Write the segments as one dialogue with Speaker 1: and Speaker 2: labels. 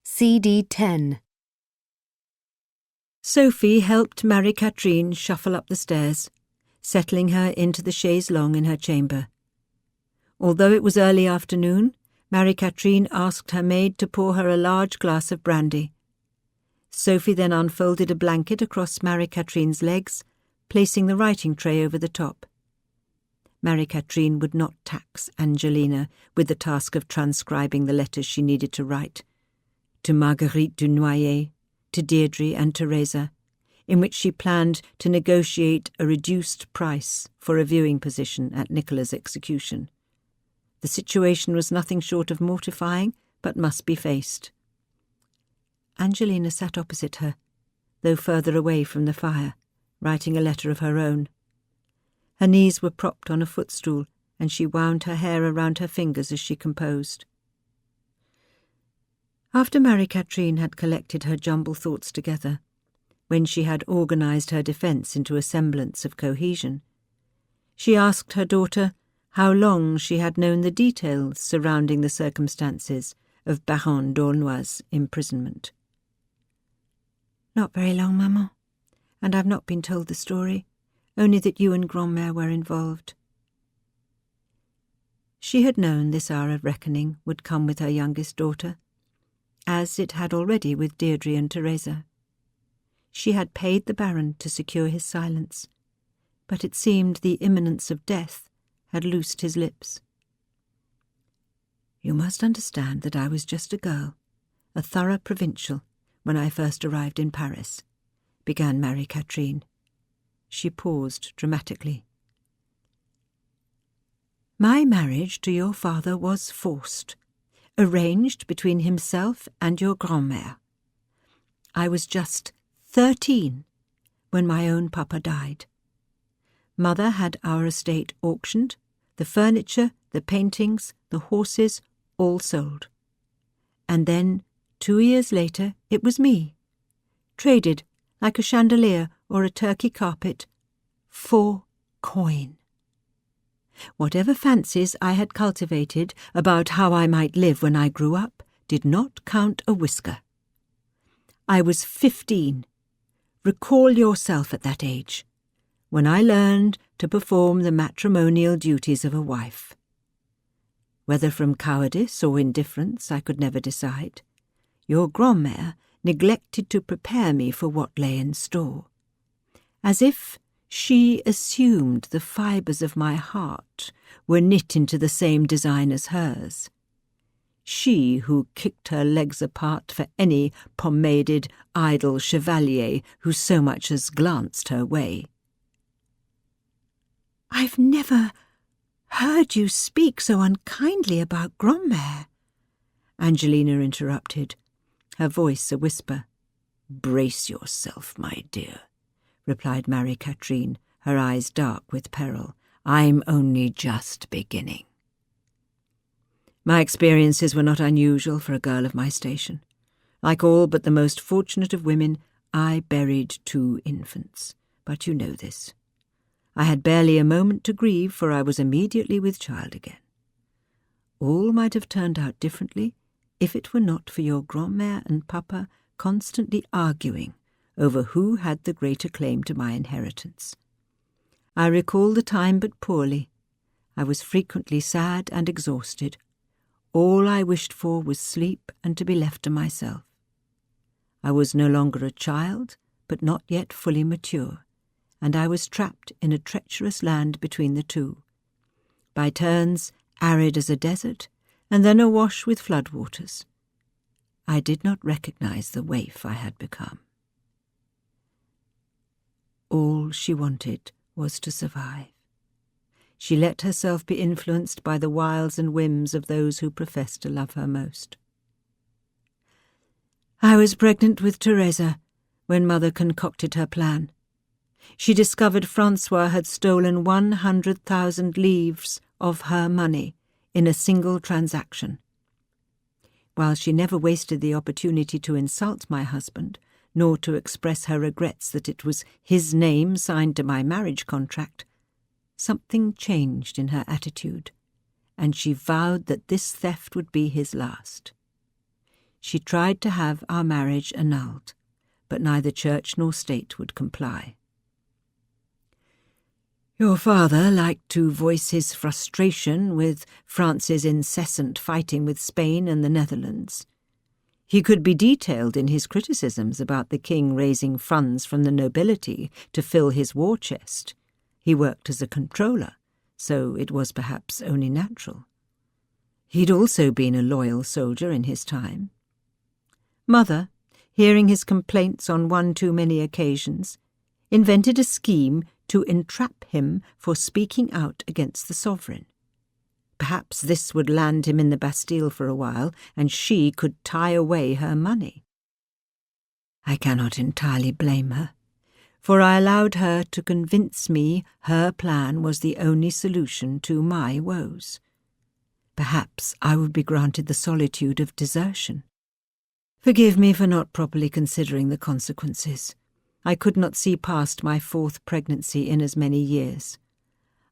Speaker 1: CD 10.
Speaker 2: Sophie helped Marie-Catherine shuffle up the stairs, settling her into the chaise longue in her chamber. Although it was early afternoon, Marie-Catherine asked her maid to pour her a large glass of brandy. Sophie then unfolded a blanket across Marie-Catherine's legs, placing the writing tray over the top. Marie-Catherine would not tax Angelina with the task of transcribing the letters she needed to write, to Marguerite du Noyer, to Deirdre and Teresa, in which she planned to negotiate a reduced price for a viewing position at Nicola's execution. The situation was nothing short of mortifying, but must be faced. Angelina sat opposite her, though further away from the fire, writing a letter of her own. Her knees were propped on a footstool, and she wound her hair around her fingers as she composed. After Marie-Catherine had collected her jumbled thoughts together, when she had organised her defence into a semblance of cohesion, she asked her daughter how long she had known the details surrounding the circumstances of Baron d'Aulnoy's imprisonment. "Not very long, Maman, and I've not been told the story, only that you and Grandmère were involved." She had known this hour of reckoning would come with her youngest daughter, as it had already with Deirdre and Teresa. She had paid the Baron to secure his silence, but it seemed the imminence of death had loosed his lips. "You must understand that I was just a girl, a thorough provincial, when I first arrived in Paris," began Marie-Catherine. She paused dramatically. "My marriage to your father was forced, arranged between himself and your Grandmère. I was just 13 when my own papa died. Mother had our estate auctioned, the furniture, the paintings, the horses, all sold. And then, 2 years later, it was me, traded like a chandelier or a Turkey carpet, for coin. Whatever fancies I had cultivated about how I might live when I grew up did not count a whisker. I was 15. Recall yourself at that age, when I learned to perform the matrimonial duties of a wife. Whether from cowardice or indifference I could never decide, your Grandmère neglected to prepare me for what lay in store, as if she assumed the fibres of my heart were knit into the same design as hers. She who kicked her legs apart for any pomaded, idle chevalier who so much as glanced her way." "I've never heard you speak so unkindly about Grandmère," Angelina interrupted, her voice a whisper. "Brace yourself, my dear," replied Marie-Catherine, her eyes dark with peril. "I'm only just beginning. My experiences were not unusual for a girl of my station. Like all but the most fortunate of women, I buried 2 infants, but you know this. I had barely a moment to grieve, for I was immediately with child again. All might have turned out differently if it were not for your Grandmère and Papa constantly arguing over who had the greater claim to my inheritance. I recall the time but poorly. I was frequently sad and exhausted. All I wished for was sleep and to be left to myself. I was no longer a child, but not yet fully mature, and I was trapped in a treacherous land between the two, by turns arid as a desert, and then awash with floodwaters. I did not recognize the waif I had become. All she wanted was to survive. She let herself be influenced by the wiles and whims of those who professed to love her most. I was pregnant with Teresa when Mother concocted her plan. She discovered Francois had stolen 100,000 livres of her money in a single transaction. While she never wasted the opportunity to insult my husband, nor to express her regrets that it was his name signed to my marriage contract, something changed in her attitude, and she vowed that this theft would be his last. She tried to have our marriage annulled, but neither church nor state would comply. Your father liked to voice his frustration with France's incessant fighting with Spain and the Netherlands. He could be detailed in his criticisms about the king raising funds from the nobility to fill his war chest. He worked as a controller, so it was perhaps only natural. He'd also been a loyal soldier in his time. Mother, hearing his complaints on one too many occasions, invented a scheme to entrap him for speaking out against the sovereign. Perhaps this would land him in the Bastille for a while, and she could tie away her money. I cannot entirely blame her, for I allowed her to convince me her plan was the only solution to my woes. Perhaps I would be granted the solitude of desertion. Forgive me for not properly considering the consequences. I could not see past my 4th pregnancy in as many years.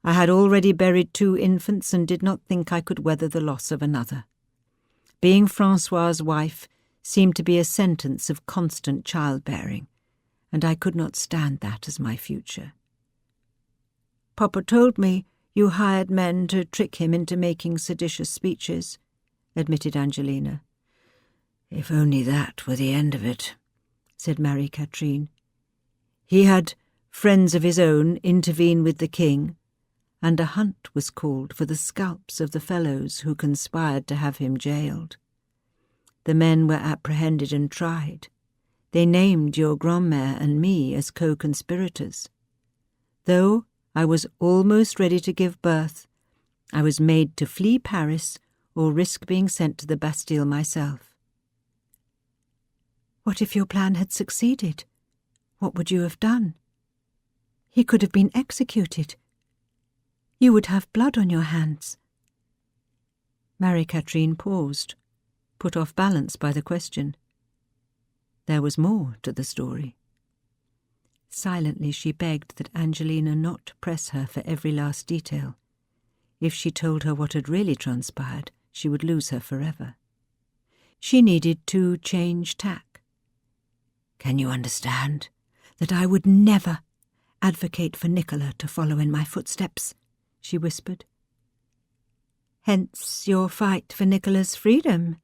Speaker 2: I had already buried 2 infants and did not think I could weather the loss of another. Being Francois's wife seemed to be a sentence of constant childbearing, and I could not stand that as my future. Papa told me you hired men to trick him into making seditious speeches, admitted Angelina. If only that were the end of it, said Marie-Catherine. He had friends of his own intervene with the king, and a hunt was called for the scalps of the fellows who conspired to have him jailed. The men were apprehended and tried. They named your grand-mère and me as co-conspirators. Though I was almost ready to give birth, I was made to flee Paris or risk being sent to the Bastille myself. What if your plan had succeeded? What would you have done? He could have been executed. You would have blood on your hands. Marie-Catherine paused, put off balance by the question. There was more to the story. Silently she begged that Angelina not press her for every last detail. If she told her what had really transpired, she would lose her forever. She needed to change tack. Can you understand that I would never advocate for Nicola to follow in my footsteps? She whispered. Hence your fight for Nicola's freedom,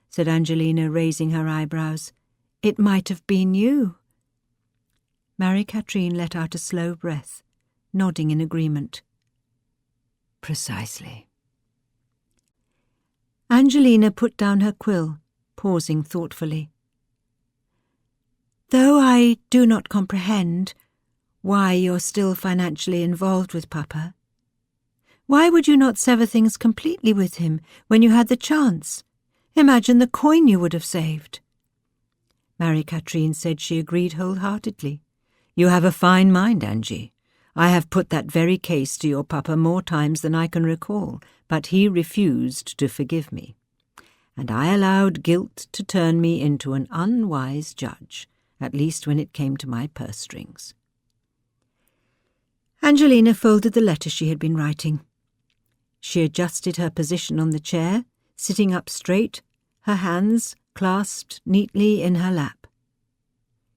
Speaker 2: said Angelina, raising her eyebrows. It might have been you. Marie-Catherine let out a slow breath, nodding in agreement. Precisely. Angelina put down her quill, pausing thoughtfully. Though I do not comprehend why you're still financially involved with Papa, why would you not sever things completely with him when you had the chance? Imagine the coin you would have saved. Marie-Catherine said she agreed wholeheartedly. You have a fine mind, Angie. I have put that very case to your papa more times than I can recall, but he refused to forgive me. And I allowed guilt to turn me into an unwise judge, at least when it came to my purse strings. Angelina folded the letter she had been writing. She adjusted her position on the chair, sitting up straight, her hands clasped neatly in her lap.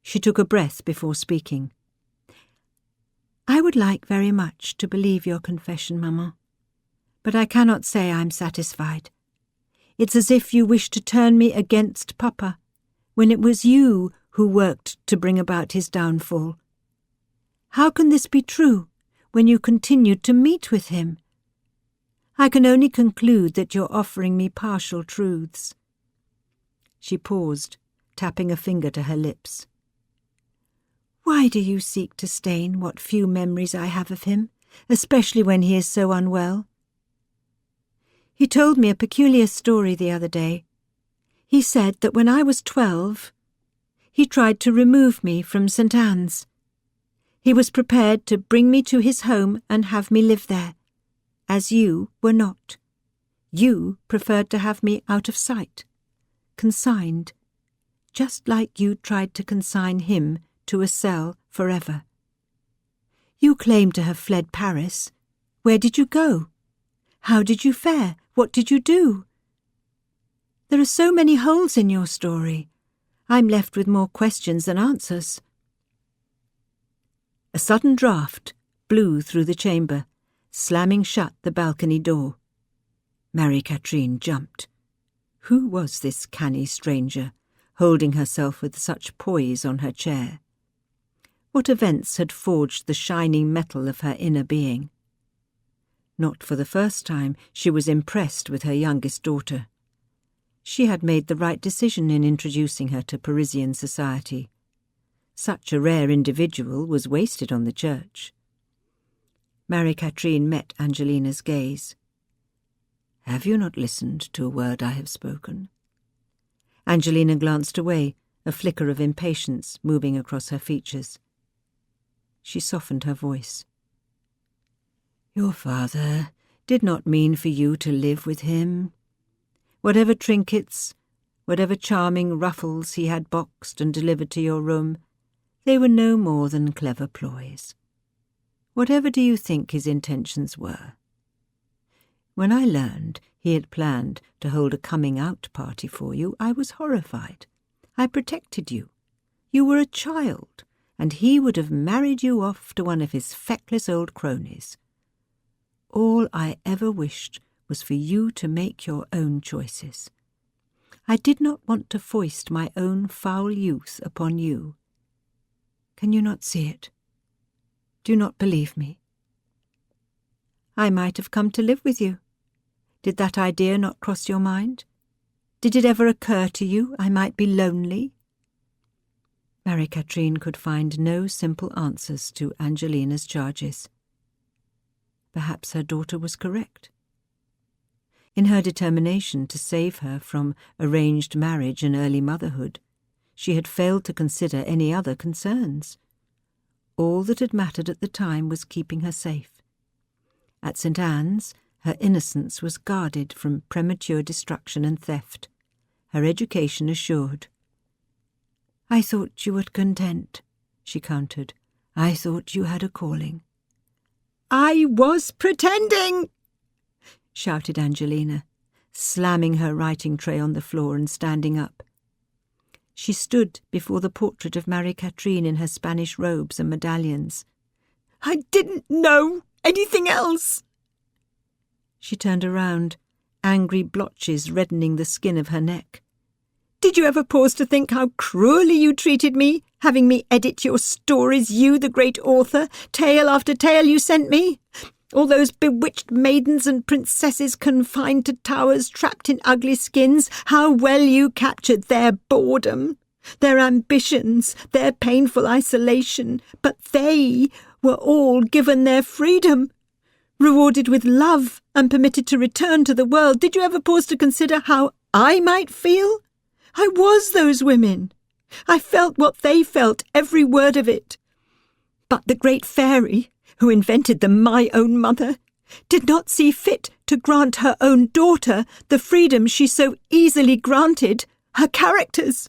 Speaker 2: She took a breath before speaking. I would like very much to believe your confession, Maman, but I cannot say I'm satisfied. It's as if you wish to turn me against Papa, when it was you who worked to bring about his downfall. How can this be true when you continued to meet with him? I can only conclude that you're offering me partial truths. She paused, tapping a finger to her lips. Why do you seek to stain what few memories I have of him, especially when he is so unwell? He told me a peculiar story the other day. He said that when I was 12, he tried to remove me from St. Anne's. He was prepared to bring me to his home and have me live there, as you were not. You preferred to have me out of sight, consigned, just like you tried to consign him to a cell forever. You claim to have fled Paris. Where did you go? How did you fare? What did you do? There are so many holes in your story. I'm left with more questions than answers." A sudden draught blew through the chamber, slamming shut the balcony door. Marie-Catherine jumped. Who was this canny stranger, holding herself with such poise on her chair? What events had forged the shining metal of her inner being? Not for the first time she was impressed with her youngest daughter. She had made the right decision in introducing her to Parisian society. Such a rare individual was wasted on the church. Marie-Catherine met Angelina's gaze. "Have you not listened to a word I have spoken?" Angelina glanced away, a flicker of impatience moving across her features. She softened her voice. "Your father did not mean for you to live with him. Whatever trinkets, whatever charming ruffles he had boxed and delivered to your room, they were no more than clever ploys. Whatever do you think his intentions were? When I learned he had planned to hold a coming-out party for you, I was horrified. I protected you. You were a child, and he would have married you off to one of his feckless old cronies. All I ever wished was for you to make your own choices. I did not want to foist my own foul youth upon you. Can you not see it? Do you not believe me? I might have come to live with you. Did that idea not cross your mind? Did it ever occur to you I might be lonely?" Marie-Catherine could find no simple answers to Angelina's charges. Perhaps her daughter was correct. In her determination to save her from arranged marriage and early motherhood, she had failed to consider any other concerns. All that had mattered at the time was keeping her safe. At St. Anne's, her innocence was guarded from premature destruction and theft, her education assured. "I thought you were content," she countered. "I thought you had a calling." "I was pretending!" shouted Angelina, slamming her writing tray on the floor and standing up. She stood before the portrait of Marie-Catherine in her Spanish robes and medallions. "I didn't know anything else!" She turned around, angry blotches reddening the skin of her neck. "Did you ever pause to think how cruelly you treated me, having me edit your stories, you, the great author, tale after tale you sent me? All those bewitched maidens and princesses confined to towers, trapped in ugly skins, how well you captured their boredom, their ambitions, their painful isolation, but they were all given their freedom, rewarded with love and permitted to return to the world. Did you ever pause to consider how I might feel? I was those women. I felt what they felt, every word of it. But the great fairy, who invented them, my own mother, did not see fit to grant her own daughter the freedom she so easily granted her characters.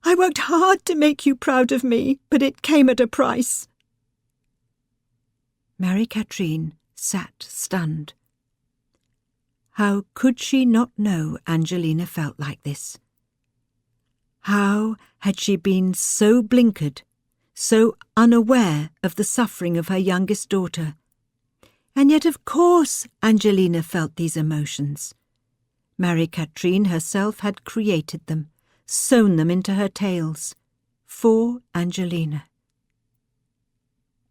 Speaker 2: I worked hard to make you proud of me, but it came at a price." Marie-Catherine sat stunned. How could she not know Angelina felt like this? How had she been so blinkered, so unaware of the suffering of her youngest daughter? And yet of course Angelina felt these emotions. Marie-Catherine herself had created them, sewn them into her tales, for Angelina.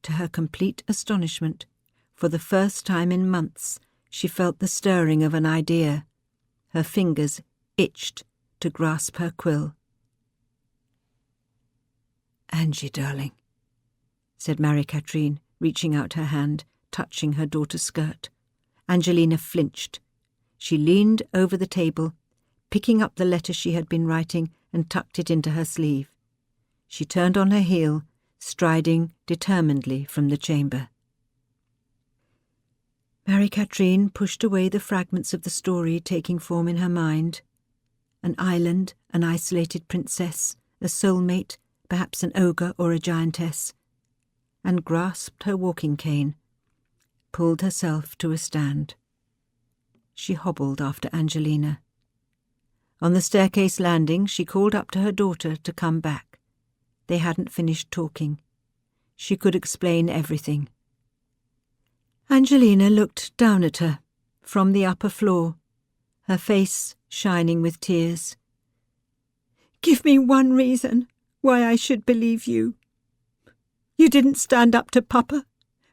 Speaker 2: To her complete astonishment, for the first time in months, she felt the stirring of an idea. Her fingers itched to grasp her quill. "Angie, darling," said Marie-Catherine, reaching out her hand, touching her daughter's skirt. Angelina flinched. She leaned over the table, picking up the letter she had been writing, and tucked it into her sleeve. She turned on her heel, striding determinedly from the chamber. Marie-Catherine pushed away the fragments of the story taking form in her mind. An island, an isolated princess, a soulmate, perhaps an ogre or a giantess, and grasped her walking cane, pulled herself to a stand. She hobbled after Angelina. On the staircase landing, she called up to her daughter to come back. They hadn't finished talking. She could explain everything. Angelina looked down at her from the upper floor, her face shining with tears. "Give me one reason why I should believe you. You didn't stand up to Papa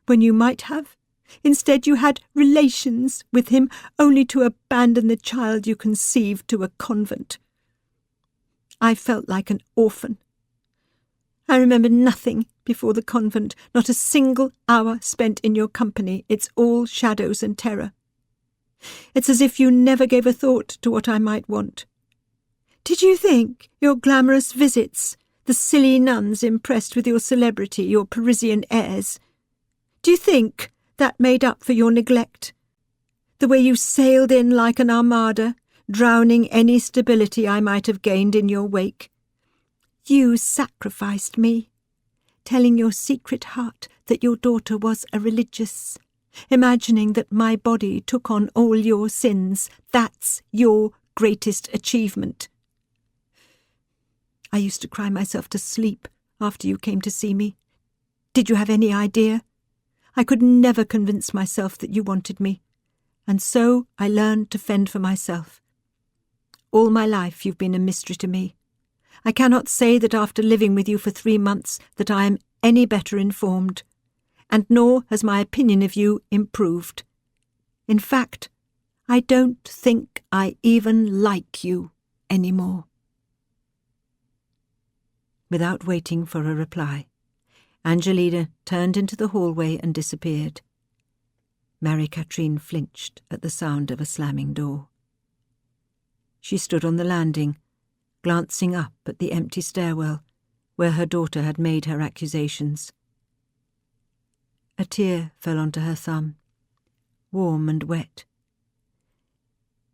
Speaker 2: when you might have. Instead, you had relations with him only to abandon the child you conceived to a convent. I felt like an orphan. I remember nothing before the convent, not a single hour spent in your company. It's all shadows and terror. It's as if you never gave a thought to what I might want. Did you think your glamorous visits, the silly nuns impressed with your celebrity, your Parisian airs, do you think that made up for your neglect? The way you sailed in like an armada, drowning any stability I might have gained in your wake? You sacrificed me, telling your secret heart that your daughter was a religious, imagining that my body took on all your sins. That's your greatest achievement. I used to cry myself to sleep after you came to see me. Did you have any idea? I could never convince myself that you wanted me, and so I learned to fend for myself. All my life you've been a mystery to me. I cannot say that after living with you for 3 months that I am any better informed, and nor has my opinion of you improved. In fact, I don't think I even like you any more." Without waiting for a reply, Angelina turned into the hallway and disappeared. Marie-Catherine flinched at the sound of a slamming door. She stood on the landing, glancing up at the empty stairwell where her daughter had made her accusations. A tear fell onto her thumb, warm and wet.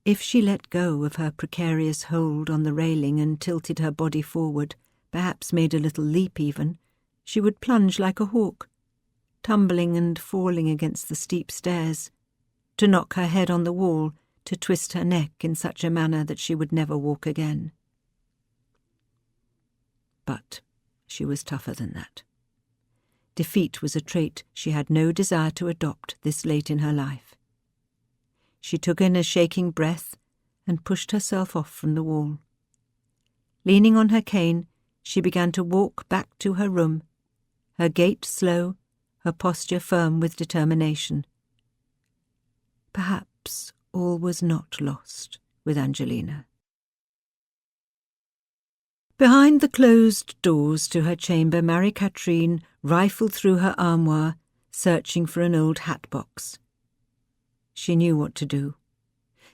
Speaker 2: If she let go of her precarious hold on the railing and tilted her body forward, perhaps made a little leap even, she would plunge like a hawk, tumbling and falling against the steep stairs, to knock her head on the wall, to twist her neck in such a manner that she would never walk again. But she was tougher than that. Defeat was a trait she had no desire to adopt this late in her life. She took in a shaking breath and pushed herself off from the wall. Leaning on her cane, she began to walk back to her room, her gait slow, her posture firm with determination. Perhaps all was not lost with Angelina. Behind the closed doors to her chamber, Marie-Catherine rifled through her armoire, searching for an old hat-box. She knew what to do.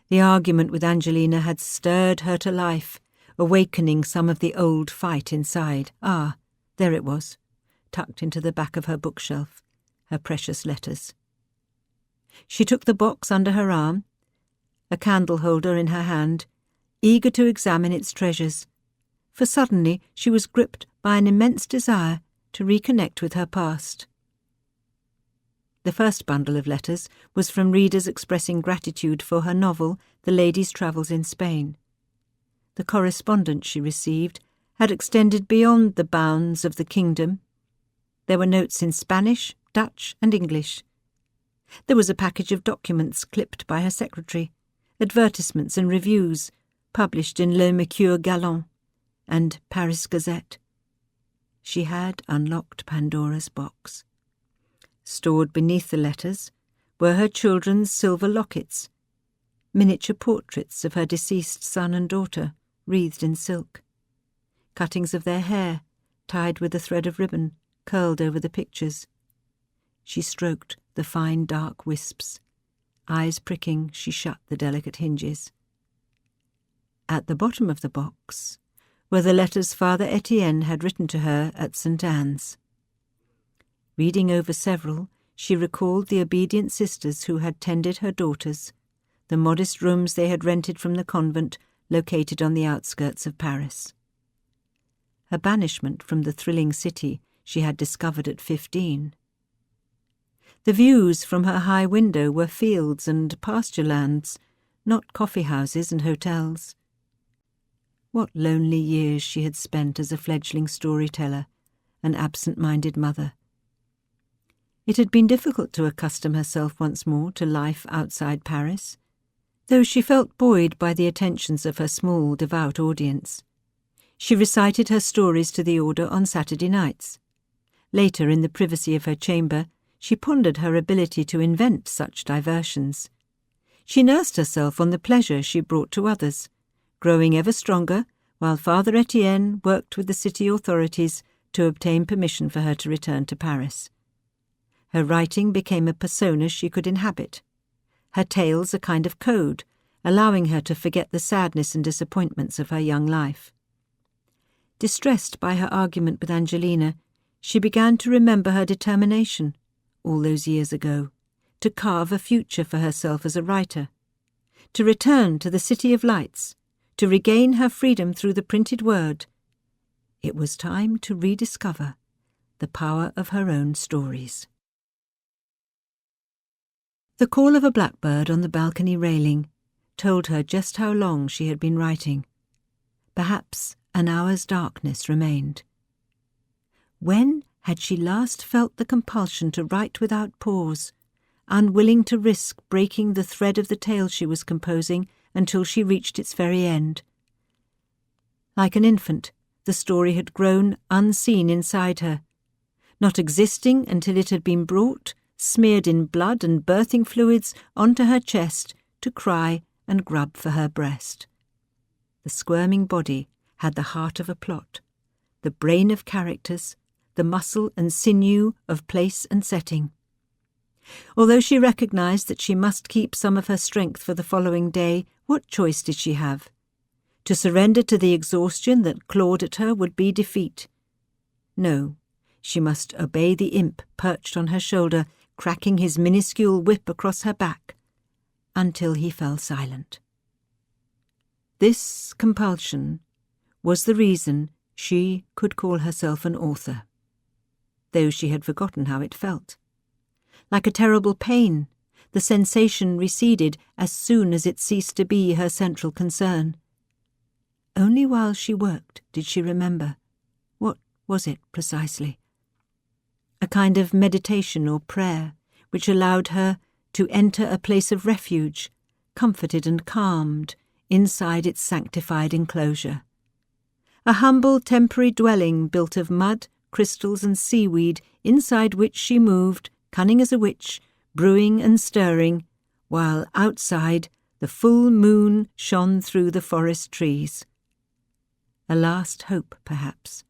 Speaker 2: The argument with Angelina had stirred her to life, awakening some of the old fight inside. Ah, there it was, tucked into the back of her bookshelf, her precious letters. She took the box under her arm, a candle holder in her hand, eager to examine its treasures, for suddenly she was gripped by an immense desire to reconnect with her past. The first bundle of letters was from readers expressing gratitude for her novel, The Lady's Travels in Spain. The correspondence she received had extended beyond the bounds of the kingdom. There were notes in Spanish, Dutch, and English. There was a package of documents clipped by her secretary, advertisements and reviews published in Le Mercure Galant and Paris Gazette. She had unlocked Pandora's box. Stored beneath the letters were her children's silver lockets, miniature portraits of her deceased son and daughter, wreathed in silk, cuttings of their hair, tied with a thread of ribbon, curled over the pictures. She stroked the fine dark wisps. Eyes pricking, she shut the delicate hinges. At the bottom of the box were the letters Father Etienne had written to her at St. Anne's. Reading over several, she recalled the obedient sisters who had tended her daughters, the modest rooms they had rented from the convent located on the outskirts of Paris. Her banishment from the thrilling city she had discovered at 15. The views from her high window were fields and pasture lands, not coffee houses and hotels. What lonely years she had spent as a fledgling storyteller, an absent-minded mother. It had been difficult to accustom herself once more to life outside Paris, though she felt buoyed by the attentions of her small, devout audience. She recited her stories to the order on Saturday nights. Later, in the privacy of her chamber, she pondered her ability to invent such diversions. She nursed herself on the pleasure she brought to others, growing ever stronger while Father Etienne worked with the city authorities to obtain permission for her to return to Paris. Her writing became a persona she could inhabit, her tales a kind of code, allowing her to forget the sadness and disappointments of her young life. Distressed by her argument with Angelina, she began to remember her determination, all those years ago, to carve a future for herself as a writer, to return to the City of Lights, to regain her freedom through the printed word. It was time to rediscover the power of her own stories. The call of a blackbird on the balcony railing told her just how long she had been writing. Perhaps an hour's darkness remained. When had she last felt the compulsion to write without pause, unwilling to risk breaking the thread of the tale she was composing until she reached its very end? Like an infant, the story had grown unseen inside her, not existing until it had been brought, smeared in blood and birthing fluids, onto her chest to cry and grub for her breast. The squirming body had the heart of a plot, the brain of characters, the muscle and sinew of place and setting. Although she recognized that she must keep some of her strength for the following day, what choice did she have? To surrender to the exhaustion that clawed at her would be defeat. No, she must obey the imp perched on her shoulder, cracking his minuscule whip across her back, until he fell silent. This compulsion was the reason she could call herself an author, though she had forgotten how it felt. Like a terrible pain, the sensation receded as soon as it ceased to be her central concern. Only while she worked did she remember. What was it precisely? A kind of meditation or prayer which allowed her to enter a place of refuge, comforted and calmed, inside its sanctified enclosure. A humble temporary dwelling built of mud, crystals and seaweed, inside which she moved, cunning as a witch, brewing and stirring, while outside the full moon shone through the forest trees. A last hope, perhaps,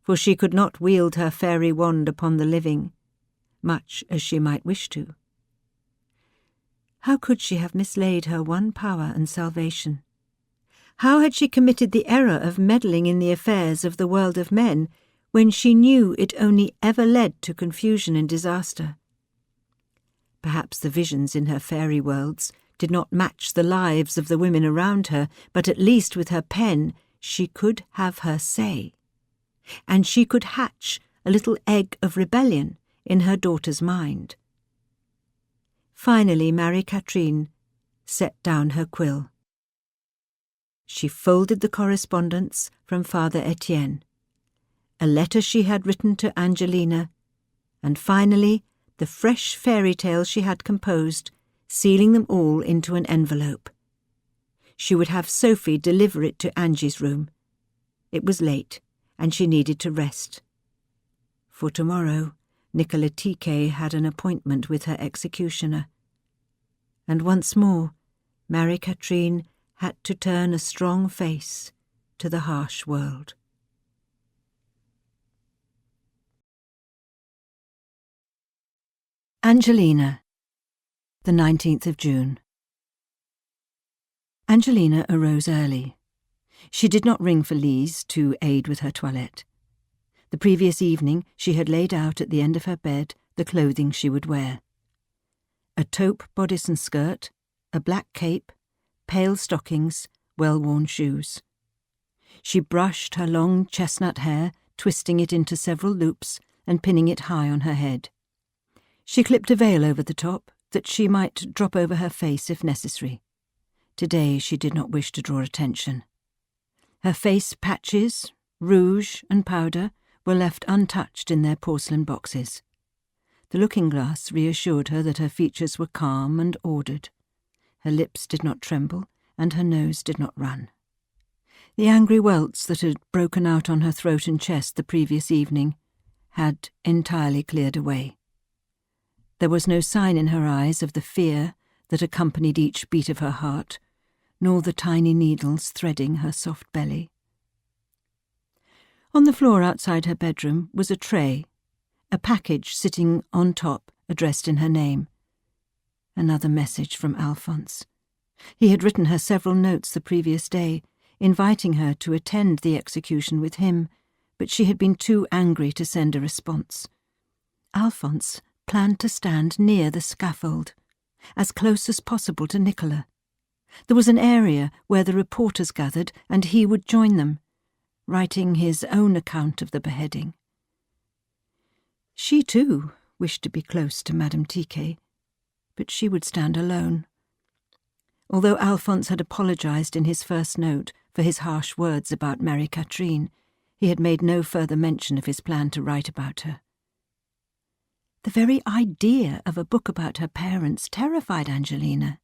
Speaker 2: for she could not wield her fairy wand upon the living, much as she might wish to. How could she have mislaid her one power and salvation? How had she committed the error of meddling in the affairs of the world of men, when she knew it only ever led to confusion and disaster? Perhaps the visions in her fairy worlds did not match the lives of the women around her, but at least with her pen she could have her say, and she could hatch a little egg of rebellion in her daughter's mind. Finally, Marie-Catherine set down her quill. She folded the correspondence from Father Etienne, a letter she had written to Angelina, and finally the fresh fairy tales she had composed, sealing them all into an envelope. She would have Sophie deliver it to Angie's room. It was late, and she needed to rest. For tomorrow, Nicolas Tiquet had an appointment with her executioner. And once more, Marie-Catherine had to turn a strong face to the harsh world. Angelina, the 19th of June. Angelina arose early. She did not ring for Lise to aid with her toilette. The previous evening she had laid out at the end of her bed the clothing she would wear. A taupe bodice and skirt, a black cape, pale stockings, well-worn shoes. She brushed her long chestnut hair, twisting it into several loops and pinning it high on her head. She clipped a veil over the top, that she might drop over her face if necessary. Today she did not wish to draw attention. Her face patches, rouge and powder were left untouched in their porcelain boxes. The looking-glass reassured her that her features were calm and ordered. Her lips did not tremble, and her nose did not run. The angry welts that had broken out on her throat and chest the previous evening had entirely cleared away. There was no sign in her eyes of the fear that accompanied each beat of her heart, nor the tiny needles threading her soft belly. On the floor outside her bedroom was a tray, a package sitting on top addressed in her name. Another message from Alphonse. He had written her several notes the previous day, inviting her to attend the execution with him, but she had been too angry to send a response. Alphonse planned to stand near the scaffold, as close as possible to Nicola. There was an area where the reporters gathered, and he would join them, writing his own account of the beheading. She, too, wished to be close to Madame Tiquet, but she would stand alone. Although Alphonse had apologized in his first note for his harsh words about Marie-Catherine, he had made no further mention of his plan to write about her. The very idea of a book about her parents terrified Angelina.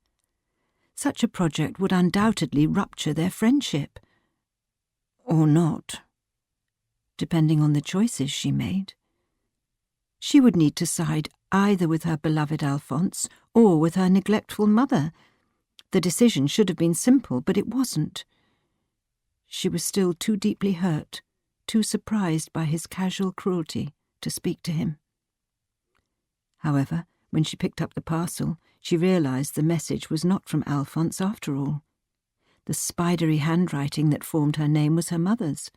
Speaker 2: Such a project would undoubtedly rupture their friendship. Or not, depending on the choices she made. She would need to side either with her beloved Alphonse or with her neglectful mother. The decision should have been simple, but it wasn't. She was still too deeply hurt, too surprised by his casual cruelty to speak to him. However, when she picked up the parcel, she realized the message was not from Alphonse after all. The spidery handwriting that formed her name was her mother's.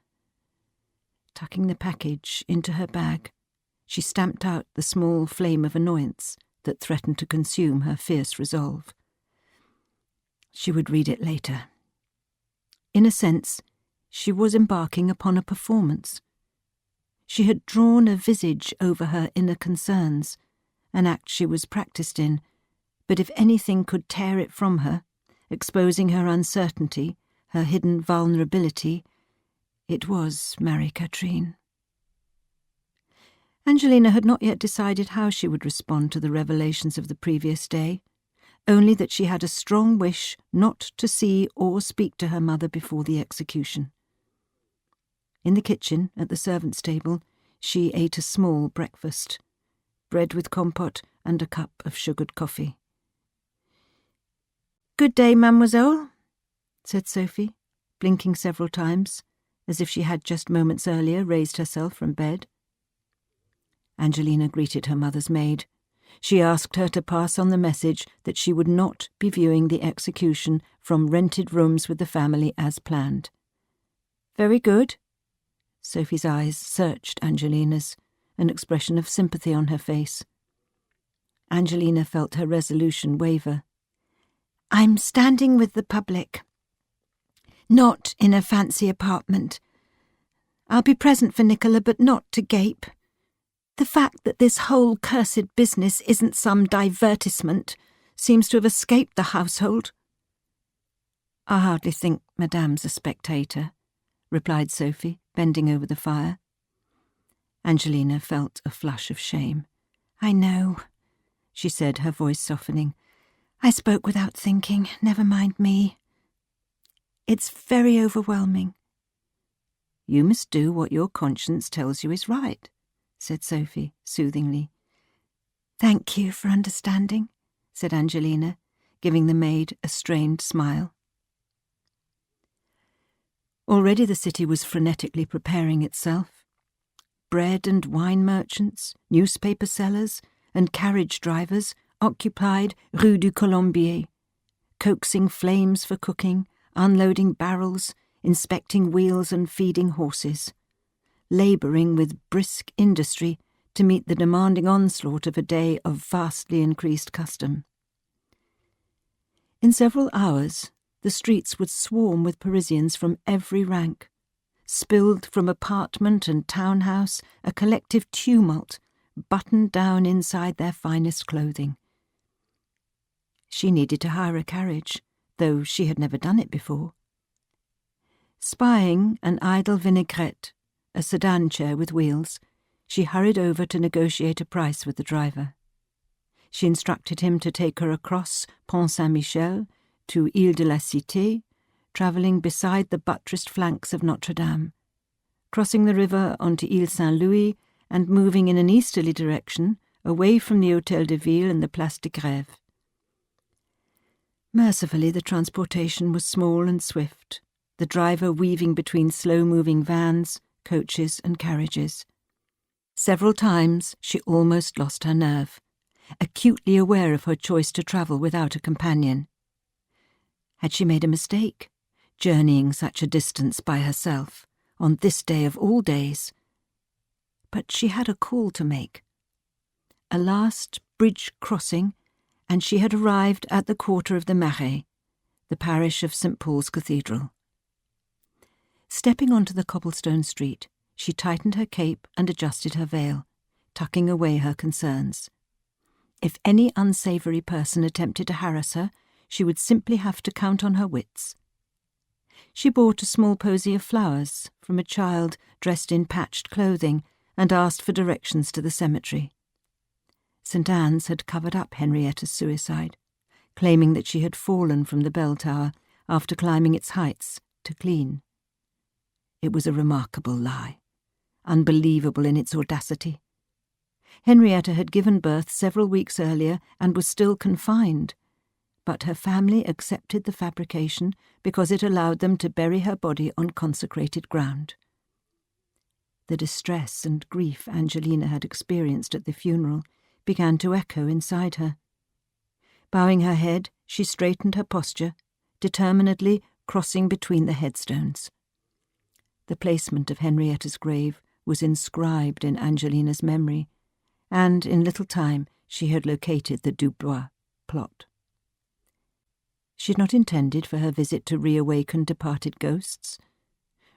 Speaker 2: Tucking the package into her bag, she stamped out the small flame of annoyance that threatened to consume her fierce resolve. She would read it later. In a sense, she was embarking upon a performance. She had drawn a visage over her inner concerns, an act she was practiced in, but if anything could tear it from her, exposing her uncertainty, her hidden vulnerability, it was Marie-Catherine. Angelina had not yet decided how she would respond to the revelations of the previous day, only that she had a strong wish not to see or speak to her mother before the execution. In the kitchen, at the servants' table, she ate a small breakfast, bread with compote and a cup of sugared coffee. "Good day, mademoiselle," said Sophie, blinking several times, as if she had just moments earlier raised herself from bed. Angelina greeted her mother's maid. She asked her to pass on the message that she would not be viewing the execution from rented rooms with the family as planned. "Very good." Sophie's eyes searched Angelina's, an expression of sympathy on her face. Angelina felt her resolution waver. "I'm standing with the public. Not in a fancy apartment. I'll be present for Nicola, but not to gape. The fact that this whole cursed business isn't some divertisement seems to have escaped the household." "I hardly think Madame's a spectator," replied Sophie, bending over the fire. Angelina felt a flush of shame. "I know," she said, her voice softening. "I spoke without thinking. Never mind me. It's very overwhelming." "You must do what your conscience tells you is right," said Sophie, soothingly. "Thank you for understanding," said Angelina, giving the maid a strained smile. Already the city was frenetically preparing itself. Bread and wine merchants, newspaper sellers, and carriage drivers occupied Rue du Colombier, coaxing flames for cooking, unloading barrels, inspecting wheels and feeding horses, labouring with brisk industry to meet the demanding onslaught of a day of vastly increased custom. In several hours, the streets would swarm with Parisians from every rank. Spilled from apartment and townhouse, a collective tumult, buttoned down inside their finest clothing. She needed to hire a carriage, though she had never done it before. Spying an idle vinaigrette, a sedan chair with wheels, she hurried over to negotiate a price with the driver. She instructed him to take her across Pont Saint-Michel to Ile de la Cité, travelling beside the buttressed flanks of Notre-Dame, crossing the river onto Ile Saint-Louis and moving in an easterly direction away from the Hôtel de Ville and the Place de Grève. Mercifully, the transportation was small and swift, the driver weaving between slow-moving vans, coaches and carriages. Several times she almost lost her nerve, acutely aware of her choice to travel without a companion. Had she made a mistake, journeying such a distance by herself, on this day of all days? But she had a call to make. A last bridge crossing, and she had arrived at the quarter of the Marais, the parish of St. Paul's Cathedral. Stepping onto the cobblestone street, she tightened her cape and adjusted her veil, tucking away her concerns. If any unsavoury person attempted to harass her, she would simply have to count on her wits. She bought a small posy of flowers from a child dressed in patched clothing and asked for directions to the cemetery. St. Anne's had covered up Henrietta's suicide, claiming that she had fallen from the bell tower after climbing its heights to clean. It was a remarkable lie, unbelievable in its audacity. Henrietta had given birth several weeks earlier and was still confined, but her family accepted the fabrication because it allowed them to bury her body on consecrated ground. The distress and grief Angelina had experienced at the funeral began to echo inside her. Bowing her head, she straightened her posture, determinedly crossing between the headstones. The placement of Henrietta's grave was inscribed in Angelina's memory, and in little time she had located the Dubois plot. She had not intended for her visit to reawaken departed ghosts.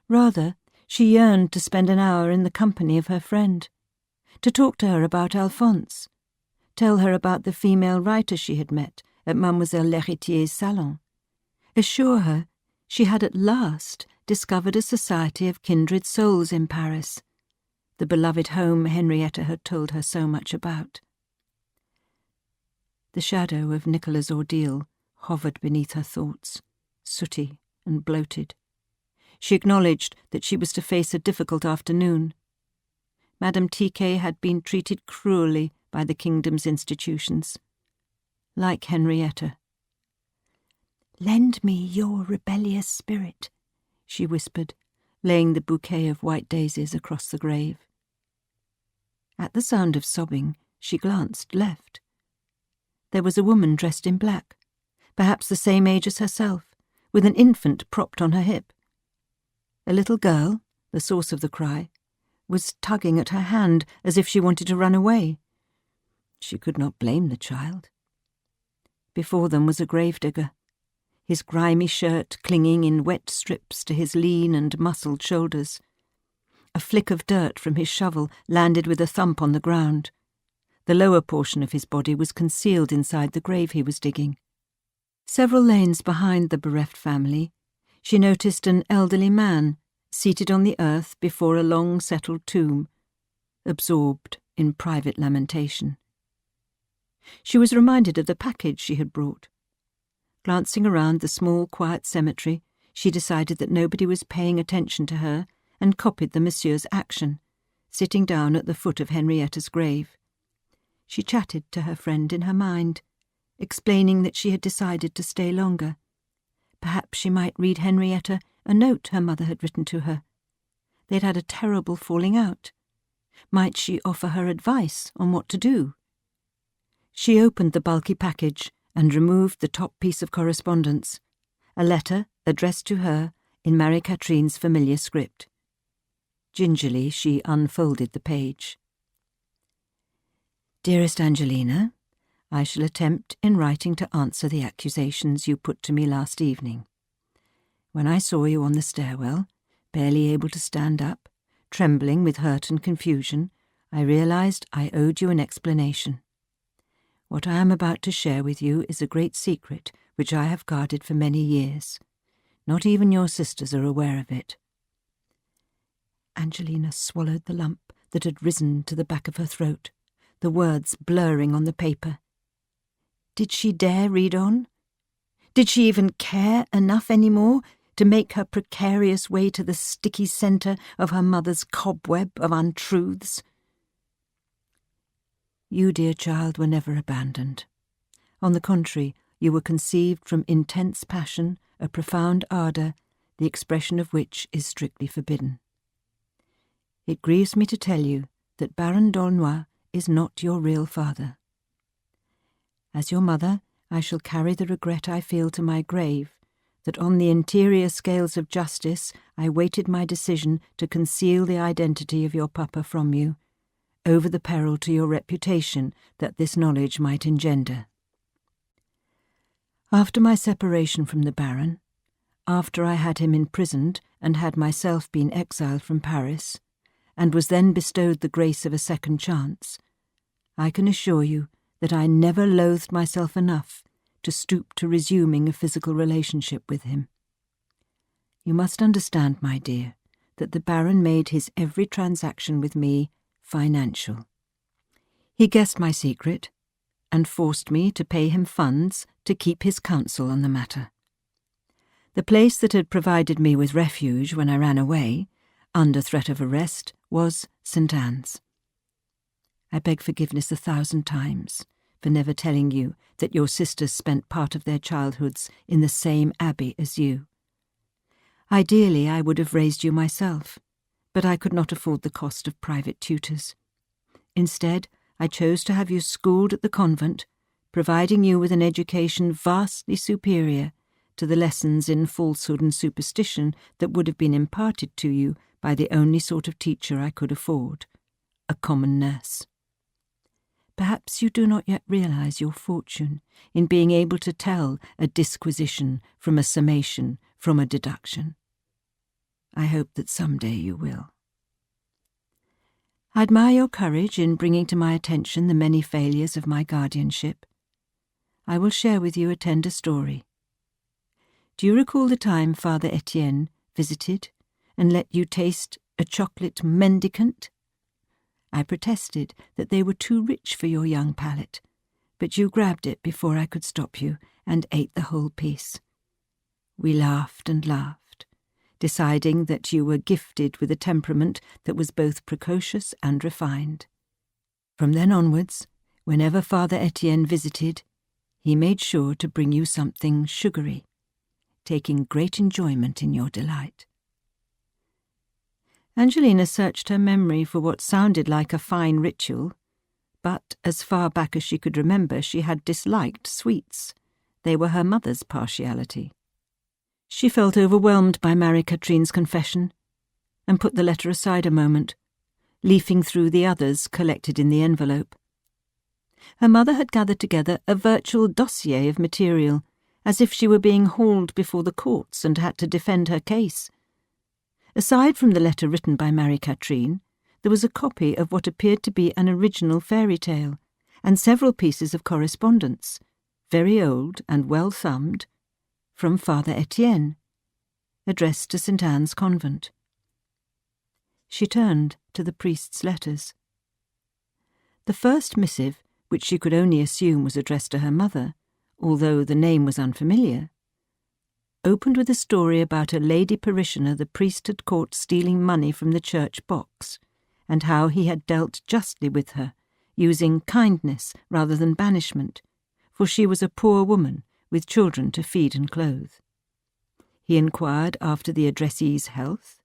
Speaker 2: Rather, she yearned to spend an hour in the company of her friend, to talk to her about Alphonse, tell her about the female writer she had met at Mademoiselle L'Héritier's salon, assure her she had at last discovered a society of kindred souls in Paris, the beloved home Henrietta had told her so much about. The shadow of Nicola's ordeal hovered beneath her thoughts, sooty and bloated. She acknowledged that she was to face a difficult afternoon. Madame Tiquet had been treated cruelly by the kingdom's institutions. Like Henrietta. "Lend me your rebellious spirit," she whispered, laying the bouquet of white daisies across the grave. At the sound of sobbing, she glanced left. There was a woman dressed in black, perhaps the same age as herself, with an infant propped on her hip. A little girl, the source of the cry, was tugging at her hand as if she wanted to run away. She could not blame the child. Before them was a gravedigger, his grimy shirt clinging in wet strips to his lean and muscled shoulders. A flick of dirt from his shovel landed with a thump on the ground. The lower portion of his body was concealed inside the grave he was digging. Several lanes behind the bereft family, she noticed an elderly man seated on the earth before a long-settled tomb, absorbed in private lamentation. She was reminded of the package she had brought. Glancing around the small, quiet cemetery, she decided that nobody was paying attention to her and copied the monsieur's action, sitting down at the foot of Henrietta's grave. She chatted to her friend in her mind, explaining that she had decided to stay longer. Perhaps she might read Henrietta a note her mother had written to her. They'd had a terrible falling out. Might she offer her advice on what to do? She opened the bulky package and removed the top piece of correspondence, a letter addressed to her in Marie-Catherine's familiar script. Gingerly she unfolded the page. "Dearest Angelina, I shall attempt in writing to answer the accusations you put to me last evening. When I saw you on the stairwell, barely able to stand up, trembling with hurt and confusion, I realized I owed you an explanation. What I am about to share with you is a great secret which I have guarded for many years. Not even your sisters are aware of it." Angelina swallowed the lump that had risen to the back of her throat, the words blurring on the paper. Did she dare read on? Did she even care enough any more to make her precarious way to the sticky centre of her mother's cobweb of untruths? You, dear child, were never abandoned. On the contrary, you were conceived from intense passion, a profound ardour, the expression of which is strictly forbidden. It grieves me to tell you that Baron d'Aulnoy is not your real father. As your mother, I shall carry the regret I feel to my grave, that on the interior scales of justice I weighted my decision to conceal the identity of your papa from you, over the peril to your reputation that this knowledge might engender. After my separation from the Baron, after I had him imprisoned and had myself been exiled from Paris, and was then bestowed the grace of a second chance, I can assure you that I never loathed myself enough to stoop to resuming a physical relationship with him. You must understand, my dear, that the Baron made his every transaction with me financial. He guessed my secret and forced me to pay him funds to keep his counsel on the matter. The place that had provided me with refuge when I ran away, under threat of arrest, was St. Anne's. I beg forgiveness 1,000 times for never telling you that your sisters spent part of their childhoods in the same abbey as you. Ideally, I would have raised you myself, but I could not afford the cost of private tutors. Instead, I chose to have you schooled at the convent, providing you with an education vastly superior to the lessons in falsehood and superstition that would have been imparted to you by the only sort of teacher I could afford, a common nurse. Perhaps you do not yet realize your fortune in being able to tell a disquisition from a summation, from a deduction. I hope that some day you will. I admire your courage in bringing to my attention the many failures of my guardianship. I will share with you a tender story. Do you recall the time Father Etienne visited and let you taste a chocolate mendicant? I protested that they were too rich for your young palate, but you grabbed it before I could stop you and ate the whole piece. We laughed and laughed, deciding that you were gifted with a temperament that was both precocious and refined. From then onwards, whenever Father Etienne visited, he made sure to bring you something sugary, taking great enjoyment in your delight. Angelina searched her memory for what sounded like a fine ritual, but as far back as she could remember, she had disliked sweets. They were her mother's partiality. She felt overwhelmed by Marie-Catherine's confession and put the letter aside a moment, leafing through the others collected in the envelope. Her mother had gathered together a virtual dossier of material, as if she were being hauled before the courts and had to defend her case. Aside from the letter written by Marie-Catherine, there was a copy of what appeared to be an original fairy tale, and several pieces of correspondence, very old and well thumbed, from Father Etienne, addressed to St. Anne's Convent. She turned to the priest's letters. The first missive, which she could only assume was addressed to her mother, although the name was unfamiliar, opened with a story about a lady parishioner the priest had caught stealing money from the church box, and how he had dealt justly with her, using kindness rather than banishment, for she was a poor woman with children to feed and clothe. He inquired after the addressee's health,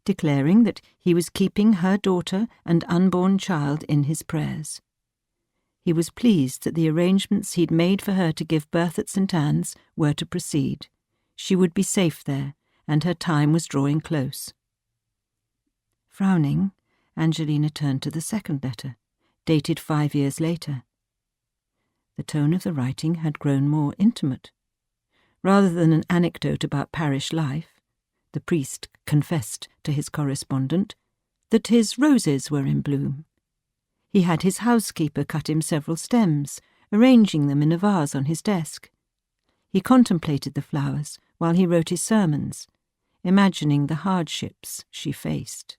Speaker 2: declaring that he was keeping her daughter and unborn child in his prayers. He was pleased that the arrangements he'd made for her to give birth at St. Anne's were to proceed. She would be safe there, and her time was drawing close. Frowning, Angelina turned to the second letter, dated 5 years later. The tone of the writing had grown more intimate. Rather than an anecdote about parish life, the priest confessed to his correspondent that his roses were in bloom. He had his housekeeper cut him several stems, arranging them in a vase on his desk. He contemplated the flowers while he wrote his sermons, imagining the hardships she faced.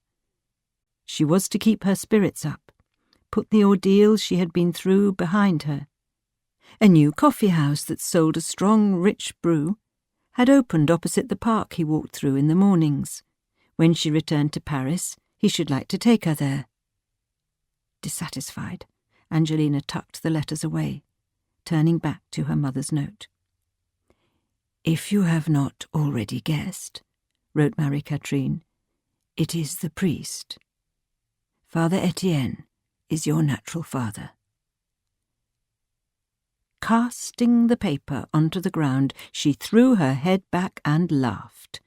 Speaker 2: She was to keep her spirits up, put the ordeals she had been through behind her. A new coffee house that sold a strong, rich brew had opened opposite the park he walked through in the mornings. When she returned to Paris, he should like to take her there. Dissatisfied, Angelina tucked the letters away, turning back to her mother's note. "If you have not already guessed," wrote Marie-Catherine, "it is the priest. Father Etienne is your natural father." Casting the paper onto the ground, she threw her head back and laughed.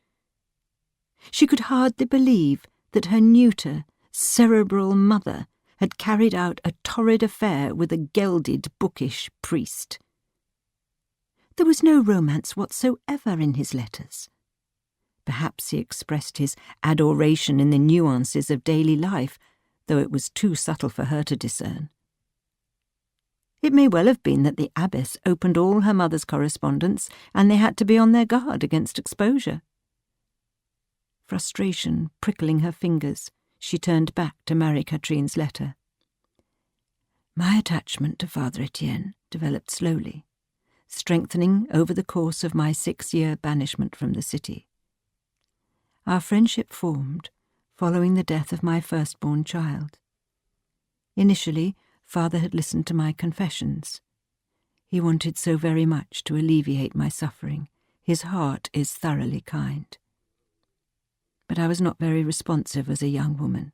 Speaker 2: She could hardly believe that her neuter, cerebral mother had carried out a torrid affair with a gelded, bookish priest. There was no romance whatsoever in his letters. Perhaps he expressed his adoration in the nuances of daily life, though it was too subtle for her to discern. It may well have been that the abbess opened all her mother's correspondence, and they had to be on their guard against exposure. Frustration prickling her fingers, she turned back to Marie-Catherine's letter. "My attachment to Father Etienne developed slowly, strengthening over the course of my 6-year banishment from the city. Our friendship formed following the death of my firstborn child. Initially, Father had listened to my confessions. He wanted so very much to alleviate my suffering. His heart is thoroughly kind. But I was not very responsive as a young woman.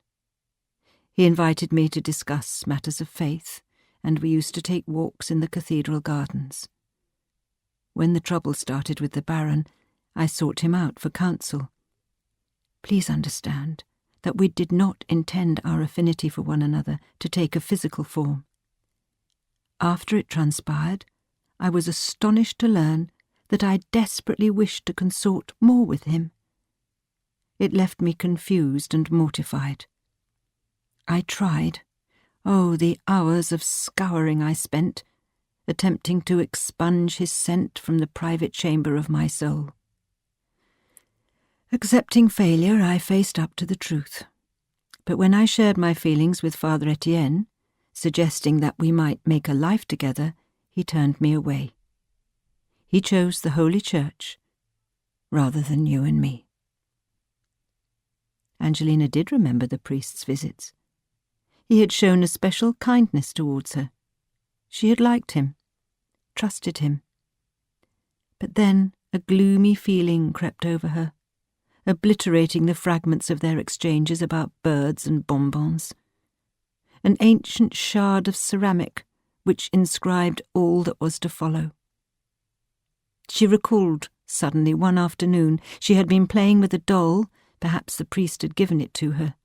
Speaker 2: He invited me to discuss matters of faith, and we used to take walks in the cathedral gardens. When the trouble started with the Baron, I sought him out for counsel. Please understand that we did not intend our affinity for one another to take a physical form. After it transpired, I was astonished to learn that I desperately wished to consort more with him. It left me confused and mortified. I tried. Oh, the hours of scouring I spent, attempting to expunge his scent from the private chamber of my soul. Accepting failure, I faced up to the truth. But when I shared my feelings with Father Etienne, suggesting that we might make a life together, he turned me away. He chose the Holy Church rather than you and me. Angelina did remember the priest's visits. He had shown a special kindness towards her. She had liked him, trusted him. But then a gloomy feeling crept over her, obliterating the fragments of their exchanges about birds and bonbons. An ancient shard of ceramic which inscribed all that was to follow. She recalled suddenly one afternoon she had been playing with a doll. Perhaps the priest had given it to her.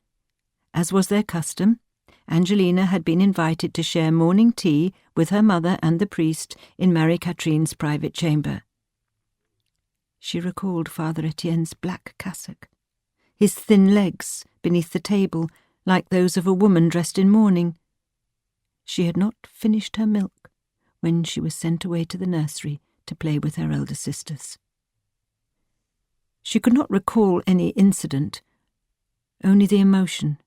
Speaker 2: As was their custom, Angelina had been invited to share morning tea with her mother and the priest in Marie-Catherine's private chamber. She recalled Father Etienne's black cassock, his thin legs beneath the table like those of a woman dressed in mourning. She had not finished her milk when she was sent away to the nursery to play with her elder sisters. She could not recall any incident, only the emotion.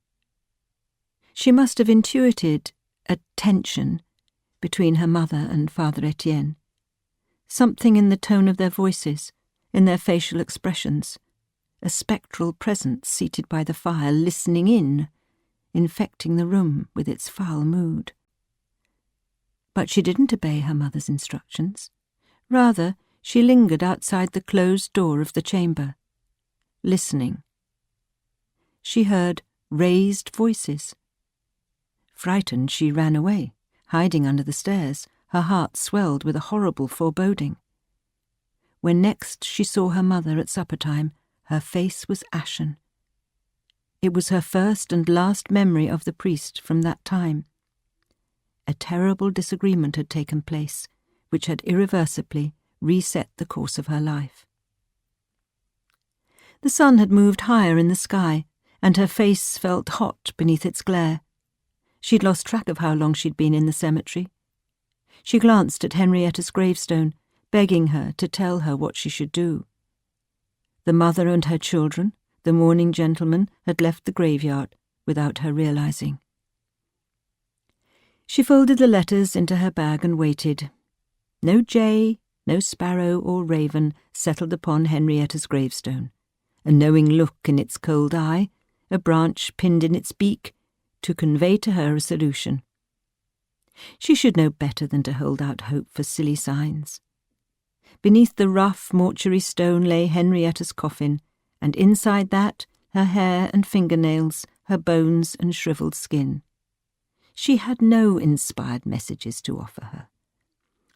Speaker 2: She must have intuited a tension between her mother and Father Etienne, something in the tone of their voices, in their facial expressions, a spectral presence seated by the fire listening in, infecting the room with its foul mood. But she didn't obey her mother's instructions. Rather, she lingered outside the closed door of the chamber, listening. She heard raised voices. Frightened, she ran away, hiding under the stairs, her heart swelled with a horrible foreboding. When next she saw her mother at supper time, her face was ashen. It was her first and last memory of the priest from that time. A terrible disagreement had taken place, which had irreversibly reset the course of her life. The sun had moved higher in the sky, and her face felt hot beneath its glare. She'd lost track of how long she'd been in the cemetery. She glanced at Henrietta's gravestone, begging her to tell her what she should do. the mother and her children, the mourning gentleman, had left the graveyard without her realizing. She folded the letters into her bag and waited. No jay, no sparrow or raven settled upon Henrietta's gravestone, a knowing look in its cold eye, a branch pinned in its beak, to convey to her a solution. She should know better than to hold out hope for silly signs. Beneath the rough mortuary stone lay Henrietta's coffin, and inside that her hair and fingernails, her bones and shriveled skin. She had no inspired messages to offer her,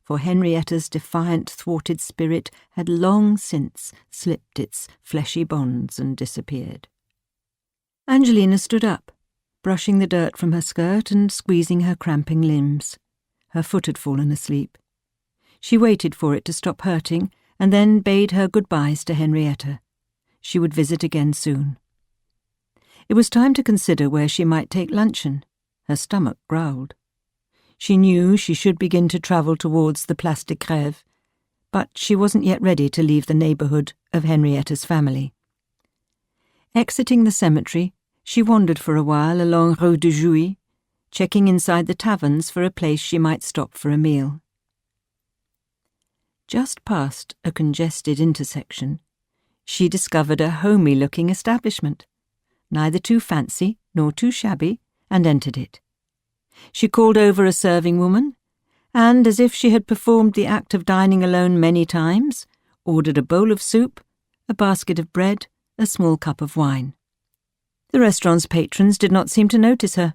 Speaker 2: for Henrietta's defiant, thwarted spirit had long since slipped its fleshy bonds and disappeared. Angelina stood up, brushing the dirt from her skirt and squeezing her cramping limbs. Her foot had fallen asleep. She waited for it to stop hurting and then bade her goodbyes to Henrietta. She would visit again soon. It was time to consider where she might take luncheon. Her stomach growled. She knew she should begin to travel towards the Place de Grève, but she wasn't yet ready to leave the neighbourhood of Henrietta's family. Exiting the cemetery, she wandered for a while along Rue de Jouy, checking inside the taverns for a place she might stop for a meal. Just past a congested intersection, she discovered a homey-looking establishment, neither too fancy nor too shabby, and entered it. She called over a serving woman, and, as if she had performed the act of dining alone many times, ordered a bowl of soup, a basket of bread, a small cup of wine. The restaurant's patrons did not seem to notice her,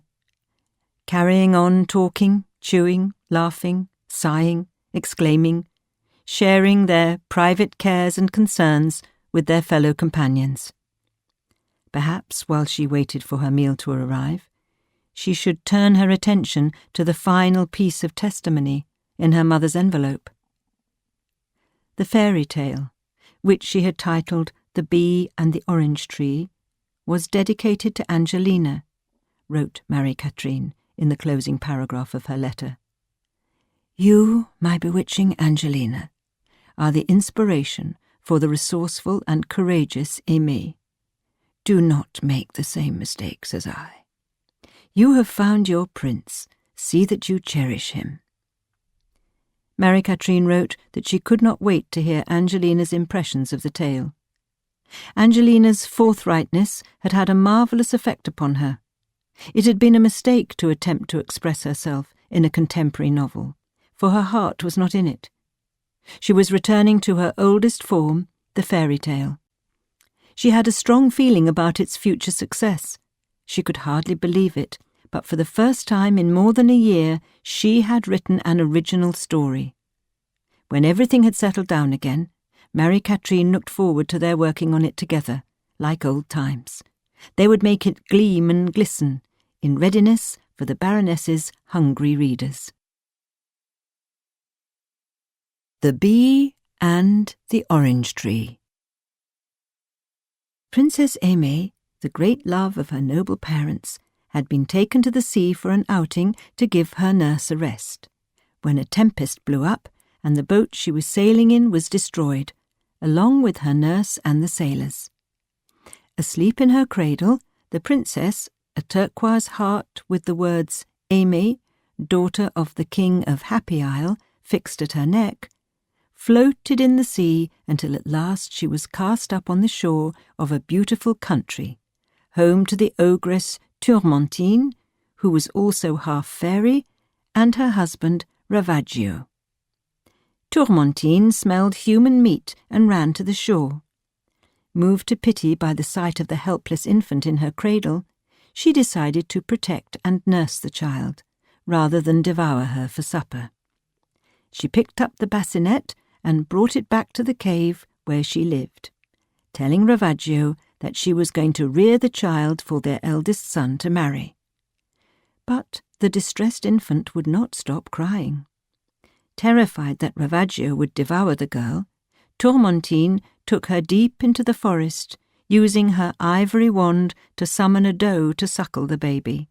Speaker 2: carrying on talking, chewing, laughing, sighing, exclaiming, sharing their private cares and concerns with their fellow companions. Perhaps, while she waited for her meal to arrive, she should turn her attention to the final piece of testimony in her mother's envelope. The fairy tale, which she had titled The Bee and the Orange Tree, was dedicated to Angelina, wrote Marie-Catherine in the closing paragraph of her letter. You, my bewitching Angelina, are the inspiration for the resourceful and courageous Aimée. Do not make the same mistakes as I. You have found your prince. See that you cherish him. Marie-Catherine wrote that she could not wait to hear Angelina's impressions of the tale. Angelina's forthrightness had had a marvellous effect upon her. It had been a mistake to attempt to express herself in a contemporary novel, for her heart was not in it. She was returning to her oldest form, the fairy tale. She had a strong feeling about its future success. She could hardly believe it, but for the first time in more than a year she had written an original story. When everything had settled down again, Marie-Catherine looked forward to their working on it together, like old times. They would make it gleam and glisten, in readiness for the Baroness's hungry readers. The Bee and the Orange Tree. Princess Aimée, the great love of her noble parents, had been taken to the sea for an outing to give her nurse a rest, when a tempest blew up and the boat she was sailing in was destroyed, along with her nurse and the sailors. Asleep in her cradle, the princess, a turquoise heart with the words Aimée, daughter of the King of Happy Isle, fixed at her neck, floated in the sea until at last she was cast up on the shore of a beautiful country, home to the ogress Tourmentine, who was also half fairy, and her husband Ravaggio. Tourmentine smelled human meat and ran to the shore. Moved to pity by the sight of the helpless infant in her cradle, she decided to protect and nurse the child, rather than devour her for supper. She picked up the bassinet and brought it back to the cave where she lived, telling Ravaggio that she was going to rear the child for their eldest son to marry. But the distressed infant would not stop crying. Terrified that Ravaggio would devour the girl, Tourmentine took her deep into the forest, using her ivory wand to summon a doe to suckle the baby.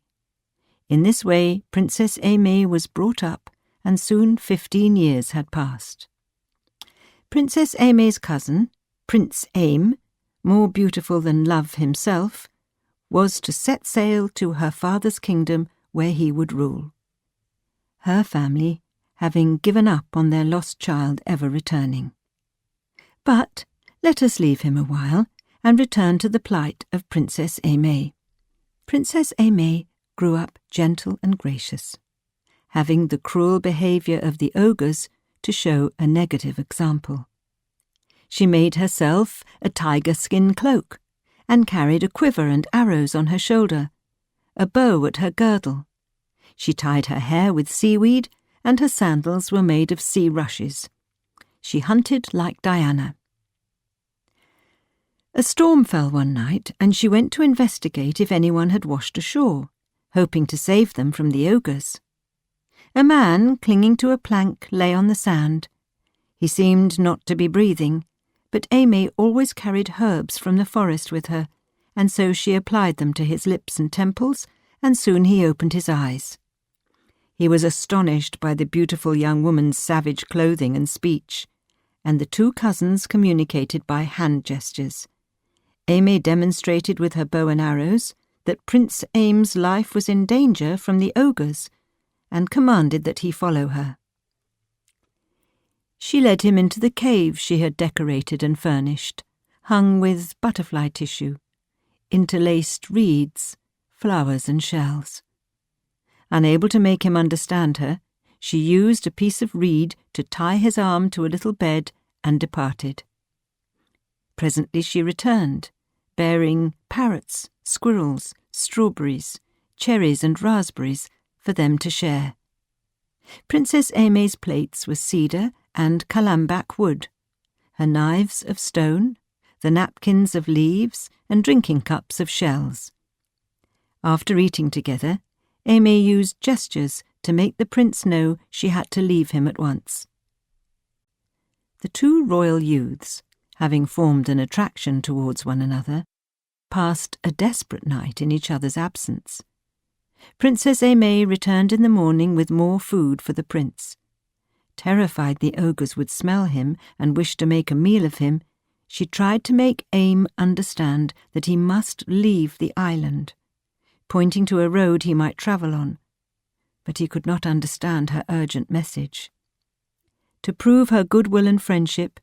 Speaker 2: In this way, Princess Aimée was brought up, and soon 15 years had passed. Princess Aimé's cousin, Prince Aim, more beautiful than Love himself, was to set sail to her father's kingdom where he would rule. Her family having given up on their lost child ever returning. But let us leave him a while and return to the plight of Princess Aimée. Princess Aimée grew up gentle and gracious, having the cruel behaviour of the ogres to show a negative example. She made herself a tiger-skin cloak, and carried a quiver and arrows on her shoulder, a bow at her girdle. She tied her hair with seaweed, and her sandals were made of sea rushes. She hunted like Diana. A storm fell one night, and she went to investigate if anyone had washed ashore, hoping to save them from the ogres. A man, clinging to a plank, lay on the sand. He seemed not to be breathing, but Aimée always carried herbs from the forest with her, and so she applied them to his lips and temples, and soon he opened his eyes. He was astonished by the beautiful young woman's savage clothing and speech, and the two cousins communicated by hand gestures. Aimée demonstrated with her bow and arrows that Prince Aim's life was in danger from the ogres, and commanded that he follow her. She led him into the cave she had decorated and furnished, hung with butterfly tissue, interlaced reeds, flowers and shells. Unable to make him understand her, she used a piece of reed to tie his arm to a little bed and departed. Presently she returned, bearing parrots, squirrels, strawberries, cherries and raspberries for them to share. Princess Aimée's plates were cedar and calambac wood, her knives of stone, the napkins of leaves, and drinking cups of shells. After eating together, Aimée used gestures to make the prince know she had to leave him at once. The two royal youths, having formed an attraction towards one another, passed a desperate night in each other's absence. Princess Aimée returned in the morning with more food for the prince. Terrified the ogres would smell him and wish to make a meal of him, she tried to make Aim understand that he must leave the island, pointing to a road he might travel on, but he could not understand her urgent message. To prove her goodwill and friendship,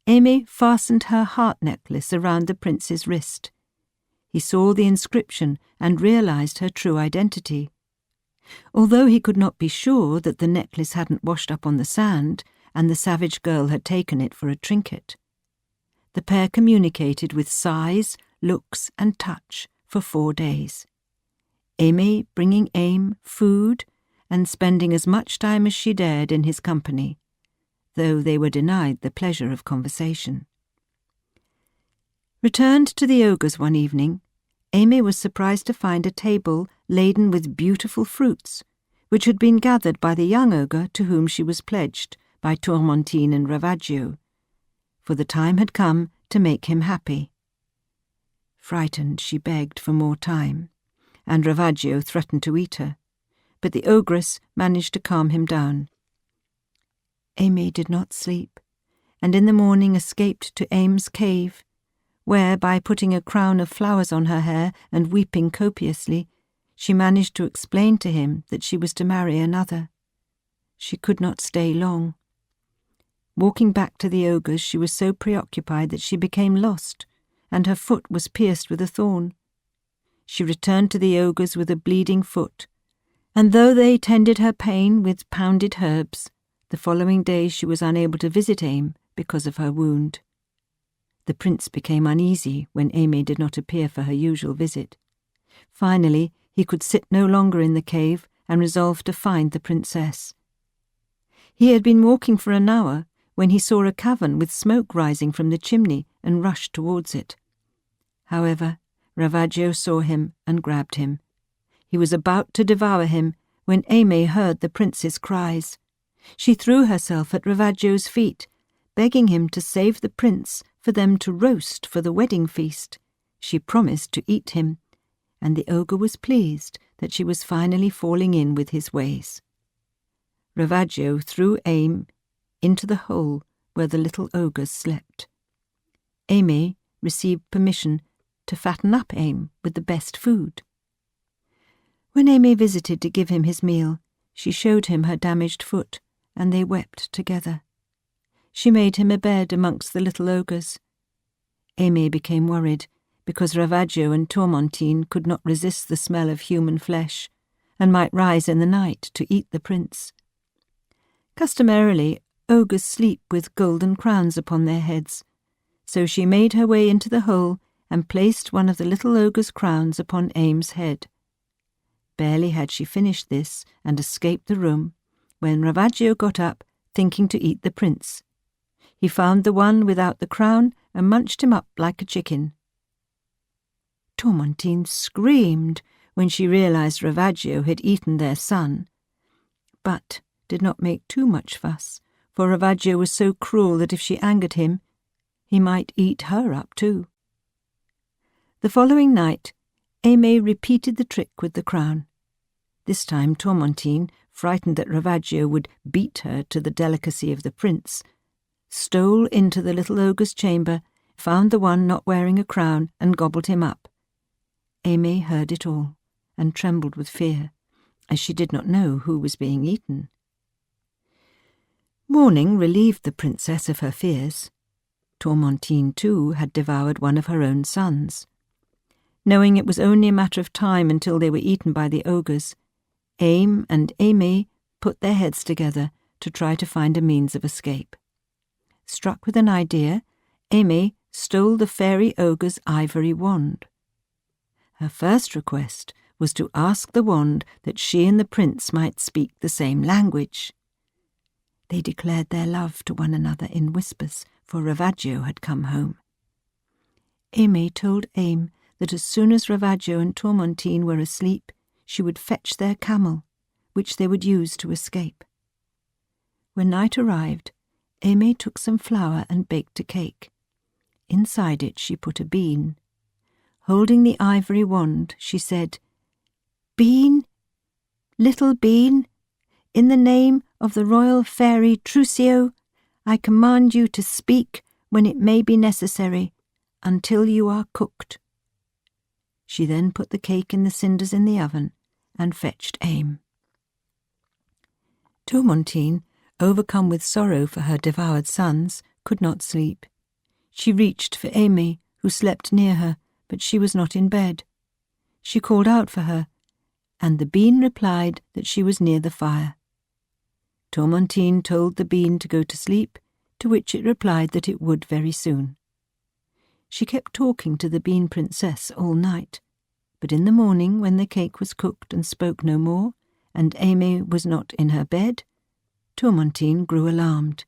Speaker 2: Aimée fastened her heart necklace around the prince's wrist. He saw the inscription and realized her true identity. Although he could not be sure that the necklace hadn't washed up on the sand and the savage girl had taken it for a trinket. The pair communicated with sighs, looks and touch for 4 days. Aimée bringing Aim food and spending as much time as she dared in his company, though they were denied the pleasure of conversation. Returned to the ogres one evening, Aimée was surprised to find a table laden with beautiful fruits, which had been gathered by the young ogre to whom she was pledged by Tourmentine and Ravaggio, for the time had come to make him happy. Frightened, she begged for more time, and Ravaggio threatened to eat her, but the ogress managed to calm him down. Aimée did not sleep, and in the morning escaped to Aim's cave, where, by putting a crown of flowers on her hair and weeping copiously, she managed to explain to him that she was to marry another. She could not stay long. Walking back to the ogres, she was so preoccupied that she became lost, and her foot was pierced with a thorn. She returned to the ogres with a bleeding foot, and though they tended her pain with pounded herbs, the following day she was unable to visit Aim because of her wound. The prince became uneasy when Aimée did not appear for her usual visit. Finally, he could sit no longer in the cave and resolved to find the princess. He had been walking for an hour when he saw a cavern with smoke rising from the chimney and rushed towards it. However, Ravaggio saw him and grabbed him. He was about to devour him when Aimée heard the prince's cries. She threw herself at Ravaggio's feet, begging him to save the prince for them to roast for the wedding feast. She promised to eat him, and the ogre was pleased that she was finally falling in with his ways. Ravaggio threw Aim into the hole where the little ogres slept. Aimée, received permission to fatten up Aim with the best food. When Aimée visited to give him his meal, she showed him her damaged foot, and they wept together. She made him a bed amongst the little ogres. Aimée became worried, because Ravaggio and Tourmentine could not resist the smell of human flesh, and might rise in the night to eat the prince. Customarily, ogres sleep with golden crowns upon their heads, so she made her way into the hole and placed one of the little ogre's crowns upon Aim's head. Barely had she finished this and escaped the room, when Ravaggio got up, thinking to eat the prince. He found the one without the crown and munched him up like a chicken. Tourmentine screamed when she realized Ravaggio had eaten their son, but did not make too much fuss, for Ravaggio was so cruel that if she angered him, he might eat her up too. The following night, Aimée repeated the trick with the crown. This time Tourmentine, frightened that Ravaggio would beat her to the delicacy of the prince, stole into the little ogre's chamber, found the one not wearing a crown, and gobbled him up. Aimée heard it all, and trembled with fear, as she did not know who was being eaten. Morning relieved the princess of her fears. Tourmentine, too, had devoured one of her own sons. Knowing it was only a matter of time until they were eaten by the ogres, Aim and Aimée put their heads together to try to find a means of escape. Struck with an idea, Aimée stole the fairy ogre's ivory wand. Her first request was to ask the wand that she and the prince might speak the same language. They declared their love to one another in whispers, for Ravaggio had come home. Aimée told Aim that as soon as Ravaggio and Tourmentine were asleep, she would fetch their camel, which they would use to escape. When night arrived, Aimée took some flour and baked a cake. Inside it she put a bean. Holding the ivory wand, she said, "Bean, little bean, in the name of the royal fairy Troussio, I command you to speak when it may be necessary, until you are cooked." She then put the cake in the cinders in the oven and fetched Aim. Tourmentine, overcome with sorrow for her devoured sons, could not sleep. She reached for Aimée, who slept near her, but she was not in bed. She called out for her, and the bean replied that she was near the fire. Tourmentine told the bean to go to sleep, to which it replied that it would very soon. She kept talking to the bean princess all night, but in the morning, when the cake was cooked and spoke no more, and Aimée was not in her bed, Tourmentine grew alarmed.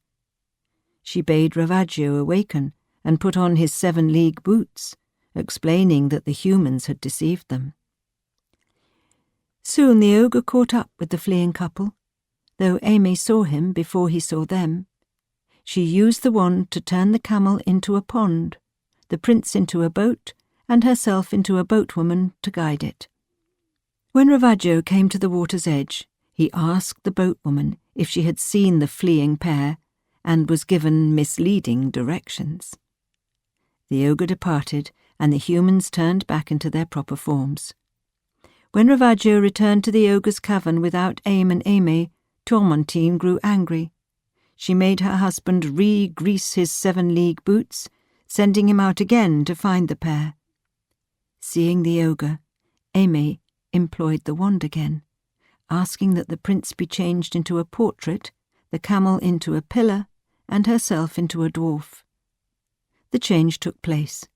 Speaker 2: She bade Ravaggio awaken and put on his 7-league boots, explaining that the humans had deceived them. Soon the ogre caught up with the fleeing couple, though Aimée saw him before he saw them. She used the wand to turn the camel into a pond, the prince into a boat, and herself into a boatwoman to guide it. When Ravaggio came to the water's edge, he asked the boatwoman if she had seen the fleeing pair, and was given misleading directions. The ogre departed, and the humans turned back into their proper forms. When Ravaggio returned to the ogre's cavern without Aim and Aimée, Tourmentine grew angry. She made her husband re-grease his 7-league boots, sending him out again to find the pair. Seeing the ogre, Aimée employed the wand again, asking that the prince be changed into a portrait, the camel into a pillar, and herself into a dwarf. The change took place,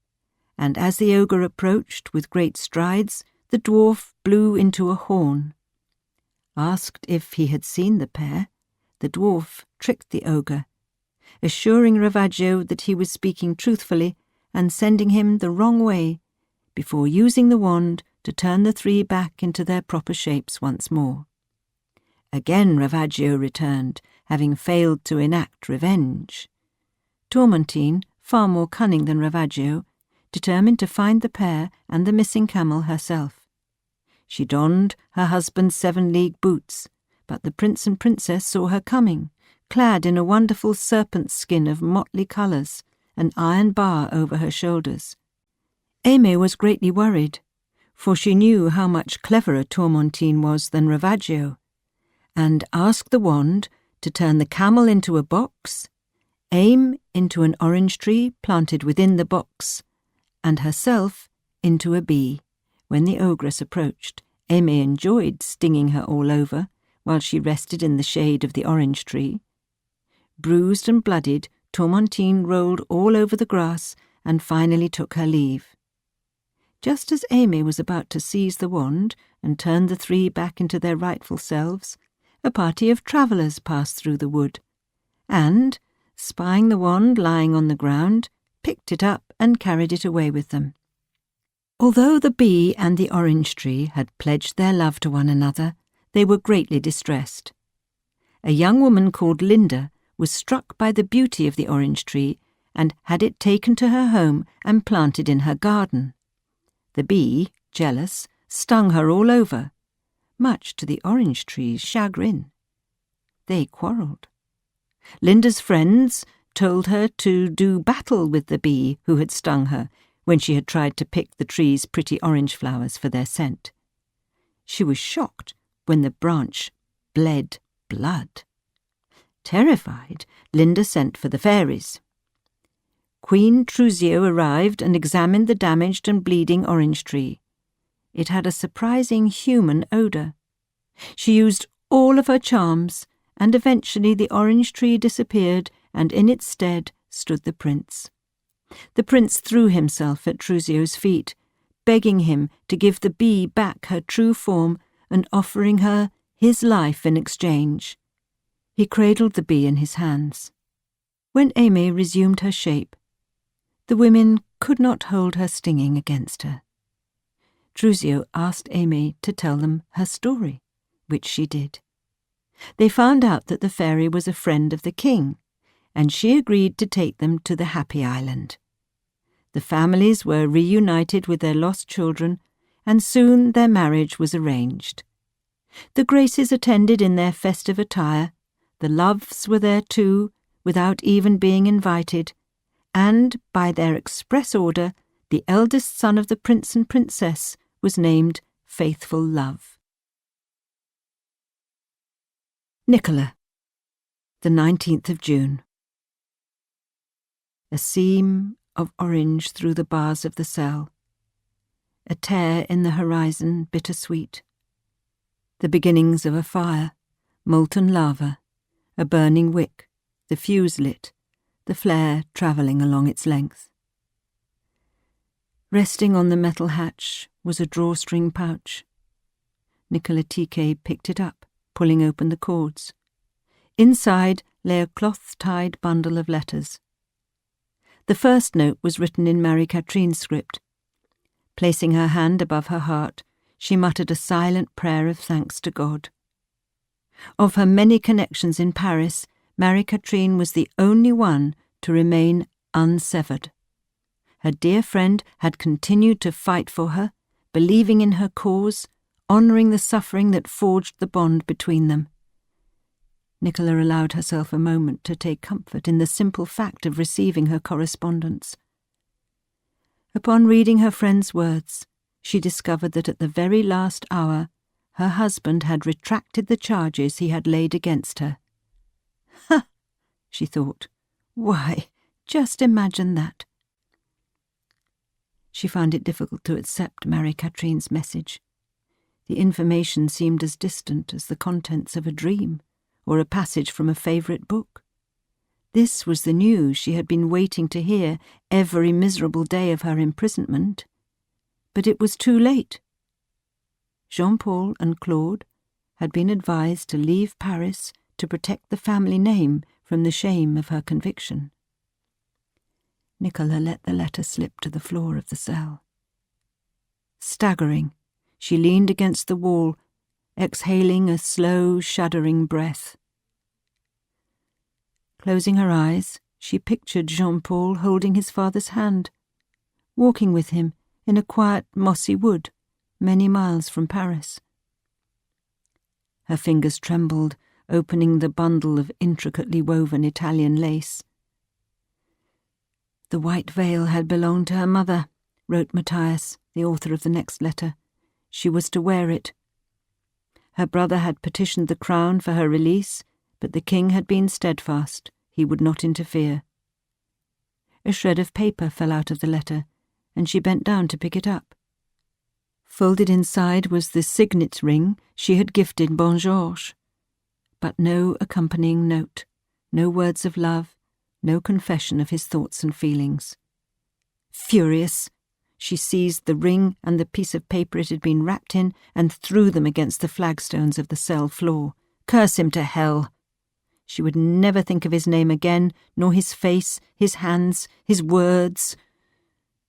Speaker 2: and as the ogre approached with great strides, the dwarf blew into a horn. Asked if he had seen the pair, the dwarf tricked the ogre, assuring Ravaggio that he was speaking truthfully and sending him the wrong way, before using the wand to turn the 3 back into their proper shapes once more. Again Ravaggio returned, having failed to enact revenge. Tourmentine, far more cunning than Ravaggio, determined to find the pair and the missing camel herself. She donned her husband's 7-league boots, but the prince and princess saw her coming, clad in a wonderful serpent skin of motley colours, an iron bar over her shoulders. Aimée was greatly worried, for she knew how much cleverer Tourmentine was than Ravaggio, and asked the wand to turn the camel into a box, Aim into an orange tree planted within the box, and herself into a bee. When the ogress approached, Aimée enjoyed stinging her all over while she rested in the shade of the orange tree. Bruised and bloodied, Tourmentine rolled all over the grass and finally took her leave. Just as Aimée was about to seize the wand and turn the three back into their rightful selves, a party of travellers passed through the wood, and, spying the wand lying on the ground, picked it up and carried it away with them. Although the bee and the orange tree had pledged their love to one another, they were greatly distressed. A young woman called Linda was struck by the beauty of the orange tree and had it taken to her home and planted in her garden. The bee, jealous, stung her all over, much to the orange tree's chagrin. They quarrelled. Linda's friends told her to do battle with the bee who had stung her when she had tried to pick the tree's pretty orange flowers for their scent. She was shocked when the branch bled blood. Terrified, Linda sent for the fairies. Queen Trousseau arrived and examined the damaged and bleeding orange tree. It had a surprising human odour. She used all of her charms, and eventually the orange tree disappeared, and in its stead stood the prince. The prince threw himself at Trousseau's feet, begging him to give the bee back her true form and offering her his life in exchange. He cradled the bee in his hands. When Aimée resumed her shape, the women could not hold her stinging against her. Trousseau asked Aimée to tell them her story, which she did. They found out that the fairy was a friend of the king, and she agreed to take them to the Happy Island. The families were reunited with their lost children, and soon their marriage was arranged. The Graces attended in their festive attire, the Loves were there too, without even being invited, and, by their express order, the eldest son of the prince and princess was named Faithful Love. Nicola, the 19th of June. A seam of orange through the bars of the cell, a tear in the horizon bittersweet, the beginnings of a fire, molten lava, a burning wick, the fuse lit, the flare travelling along its length. Resting on the metal hatch was a drawstring pouch. Nicola Tiquet picked it up, pulling open the cords. Inside lay a cloth-tied bundle of letters. The first note was written in Marie-Catherine's script. Placing her hand above her heart, she muttered a silent prayer of thanks to God. Of her many connections in Paris, Marie-Catherine was the only one to remain unsevered. Her dear friend had continued to fight for her, believing in her cause, honouring the suffering that forged the bond between them. Nicola allowed herself a moment to take comfort in the simple fact of receiving her correspondence. Upon reading her friend's words, she discovered that at the very last hour her husband had retracted the charges he had laid against her. "Ha!" she thought. "Why, just imagine that." She found it difficult to accept Marie-Catherine's message. The information seemed as distant as the contents of a dream or a passage from a favourite book. This was the news she had been waiting to hear every miserable day of her imprisonment. But it was too late. Jean-Paul and Claude had been advised to leave Paris to protect the family name from the shame of her conviction. Nicola let the letter slip to the floor of the cell. Staggering, she leaned against the wall, exhaling a slow, shuddering breath. Closing her eyes, she pictured Jean-Paul holding his father's hand, walking with him in a quiet, mossy wood, many miles from Paris. Her fingers trembled, opening the bundle of intricately woven Italian lace. The white veil had belonged to her mother, wrote Matthias, the author of the next letter. She was to wear it. Her brother had petitioned the crown for her release, but the king had been steadfast. He would not interfere. A shred of paper fell out of the letter, and she bent down to pick it up. Folded inside was the signet ring she had gifted Bongeorges, but no accompanying note, no words of love, no confession of his thoughts and feelings. Furious, she seized the ring and the piece of paper it had been wrapped in and threw them against the flagstones of the cell floor. Curse him to hell! She would never think of his name again, nor his face, his hands, his words,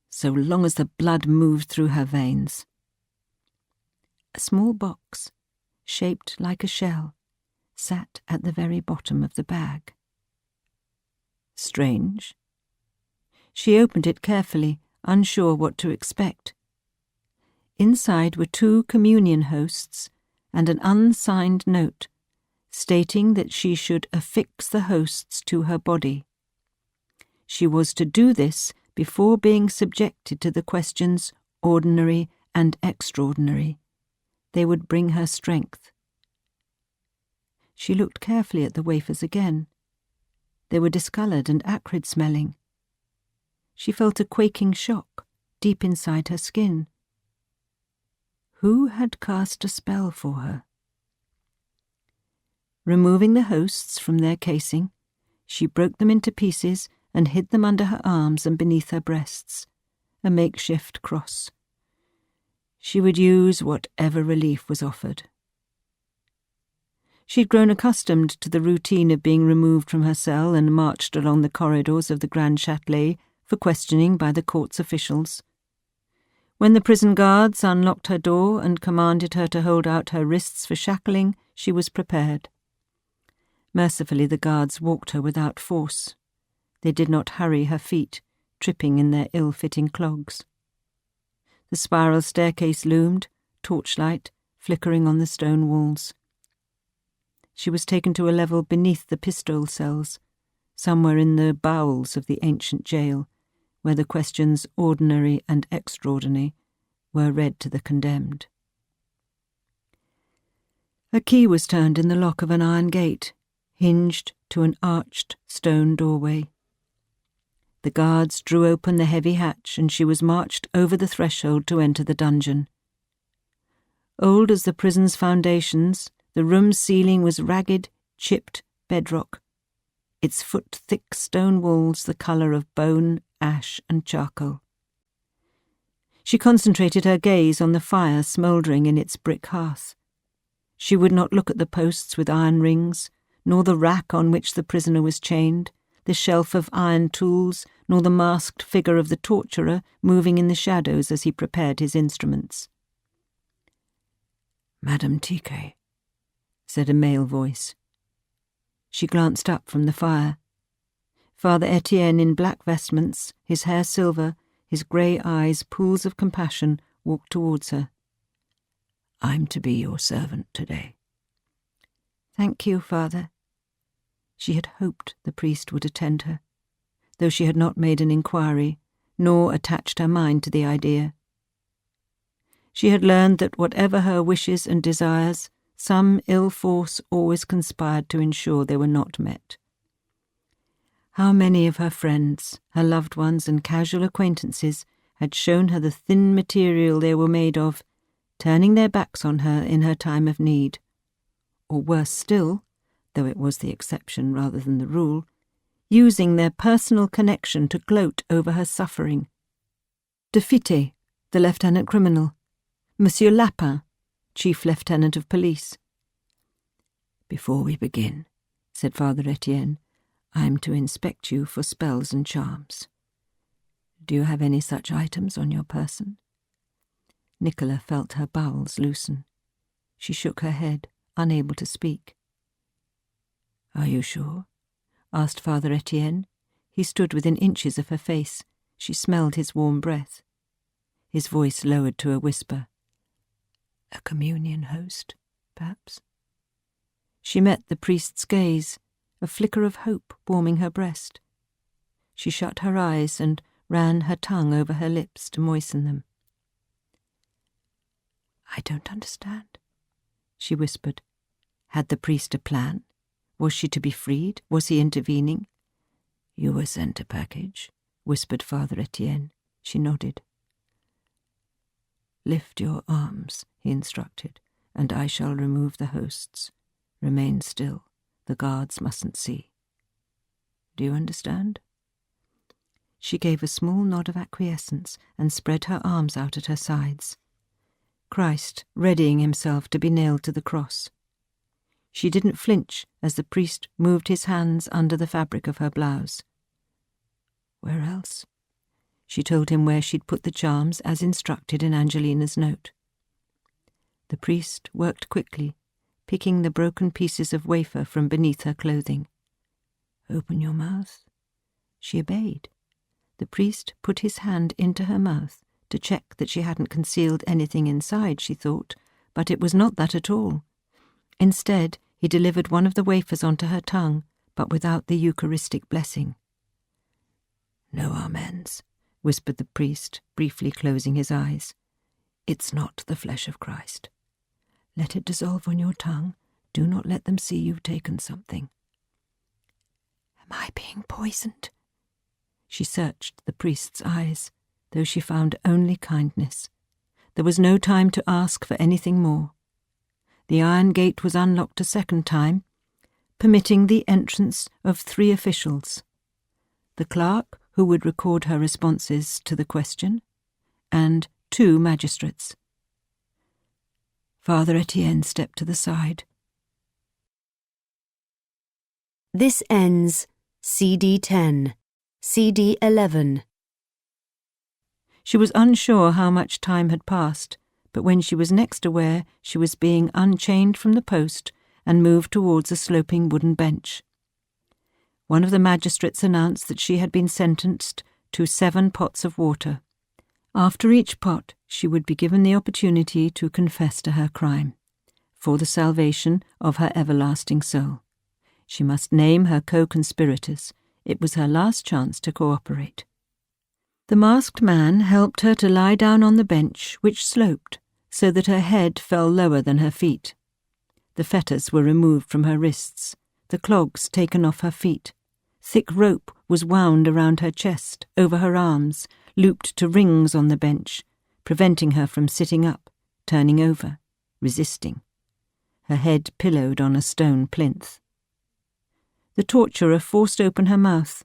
Speaker 2: so long as the blood moved through her veins. A small box, shaped like a shell, sat at the very bottom of the bag. Strange. She opened it carefully, unsure what to expect. Inside were 2 communion hosts and an unsigned note stating that she should affix the hosts to her body. She was to do this before being subjected to the questions ordinary and extraordinary. They would bring her strength. She looked carefully at the wafers again. They were discoloured and acrid-smelling. She felt a quaking shock deep inside her skin. Who had cast a spell for her? Removing the hosts from their casing, she broke them into pieces and hid them under her arms and beneath her breasts, a makeshift cross. She would use whatever relief was offered. She'd grown accustomed to the routine of being removed from her cell and marched along the corridors of the Grand Châtelet for questioning by the court's officials. When the prison guards unlocked her door and commanded her to hold out her wrists for shackling, she was prepared. Mercifully, the guards walked her without force. They did not hurry her feet, tripping in their ill-fitting clogs. The spiral staircase loomed, torchlight flickering on the stone walls. She was taken to a level beneath the pistole cells, somewhere in the bowels of the ancient jail, where the questions ordinary and extraordinary were read to the condemned. A key was turned in the lock of an iron gate, hinged to an arched stone doorway. The guards drew open the heavy hatch, and she was marched over the threshold to enter the dungeon. Old as the prison's foundations, the room's ceiling was ragged, chipped bedrock, its foot-thick stone walls the colour of bone, ash and charcoal. She concentrated her gaze on the fire smouldering in its brick hearth. She would not look at the posts with iron rings, nor the rack on which the prisoner was chained, the shelf of iron tools, nor the masked figure of the torturer moving in the shadows as he prepared his instruments. "Madame Ticquet," said a male voice. She glanced up from the fire. Father Etienne, in black vestments, his hair silver, his grey eyes pools of compassion, walked towards her. "I'm to be your servant today." "Thank you, Father." She had hoped the priest would attend her, though she had not made an inquiry, nor attached her mind to the idea. She had learned that whatever her wishes and desires, some ill force always conspired to ensure they were not met. How many of her friends, her loved ones and casual acquaintances had shown her the thin material they were made of, turning their backs on her in her time of need, or worse still, though it was the exception rather than the rule, using their personal connection to gloat over her suffering. De Fitte, the lieutenant criminal, Monsieur Lapin, chief lieutenant of police. "Before we begin," said Father Etienne, "I'm to inspect you for spells and charms. Do you have any such items on your person?" Nicola felt her bowels loosen. She shook her head, unable to speak. "Are you sure?" asked Father Etienne. He stood within inches of her face. She smelled his warm breath. His voice lowered to a whisper. "A communion host, perhaps?" She met the priest's gaze, a flicker of hope warming her breast. She shut her eyes and ran her tongue over her lips to moisten them. "I don't understand," she whispered. Had the priest a plan? Was she to be freed? Was he intervening? "You were sent a package," whispered Father Etienne. She nodded. "Lift your arms," he instructed, "and I shall remove the hosts. Remain still. The guards mustn't see. Do you understand?" She gave a small nod of acquiescence and spread her arms out at her sides. Christ readying himself to be nailed to the cross. She didn't flinch as the priest moved his hands under the fabric of her blouse. "Where else?" She told him where she'd put the charms as instructed in Angelina's note. The priest worked quickly, picking the broken pieces of wafer from beneath her clothing. "Open your mouth." She obeyed. The priest put his hand into her mouth to check that she hadn't concealed anything inside, she thought, but it was not that at all. Instead, he delivered one of the wafers onto her tongue, but without the Eucharistic blessing. "No amens," whispered the priest, briefly closing his eyes. "It's not the flesh of Christ. Let it dissolve on your tongue. Do not let them see you've taken something." "Am I being poisoned?" She searched the priest's eyes, though she found only kindness. There was no time to ask for anything more. The iron gate was unlocked a second time, permitting the entrance of 3 officials: the clerk who would record her responses to the question, and 2 magistrates. Father Etienne stepped to the side.
Speaker 1: This ends CD 10, CD 11.
Speaker 2: She was unsure how much time had passed, but when she was next aware, she was being unchained from the post and moved towards a sloping wooden bench. One of the magistrates announced that she had been sentenced to 7 pots of water. After each pot, she would be given the opportunity to confess to her crime, for the salvation of her everlasting soul. She must name her co-conspirators. It was her last chance to cooperate. The masked man helped her to lie down on the bench, which sloped, so that her head fell lower than her feet. The fetters were removed from her wrists, the clogs taken off her feet. Thick rope was wound around her chest, over her arms, looped to rings on the bench, preventing her from sitting up, turning over, resisting. Her head pillowed on a stone plinth. The torturer forced open her mouth.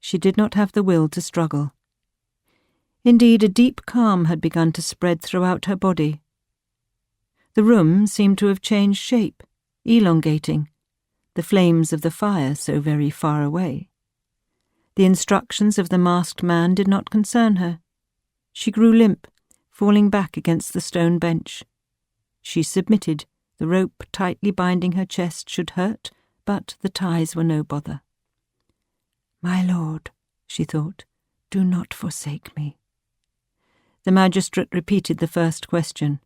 Speaker 2: She did not have the will to struggle. Indeed, a deep calm had begun to spread throughout her body. The room seemed to have changed shape, elongating, the flames of the fire so very far away. The instructions of the masked man did not concern her. She grew limp, falling back against the stone bench. She submitted. The rope tightly binding her chest should hurt, but the ties were no bother. "My lord," she thought, "do not forsake me." The magistrate repeated the first question.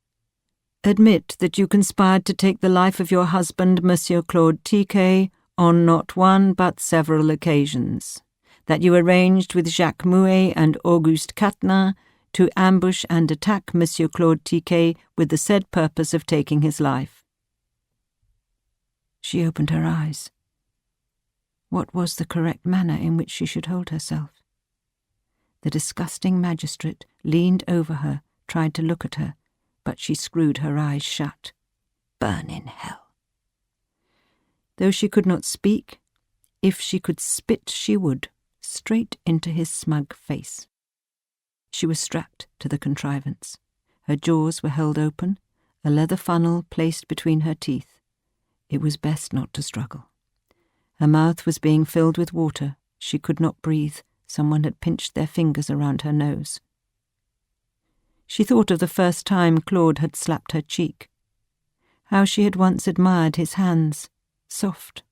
Speaker 2: "Admit that you conspired to take the life of your husband, Monsieur Claude Tiquet, on not one but several occasions. That you arranged with Jacques Mouet and Auguste Catenin to ambush and attack Monsieur Claude Tiquet with the said purpose of taking his life." She opened her eyes. What was the correct manner in which she should hold herself? The disgusting magistrate leaned over her, tried to look at her, but she screwed her eyes shut. Burn in hell. Though she could not speak, if she could spit she would, straight into his smug face. She was strapped to the contrivance. Her jaws were held open, a leather funnel placed between her teeth. It was best not to struggle. Her mouth was being filled with water. She could not breathe. Someone had pinched their fingers around her nose. She thought of the first time Claude had slapped her cheek. How she had once admired his hands, soft.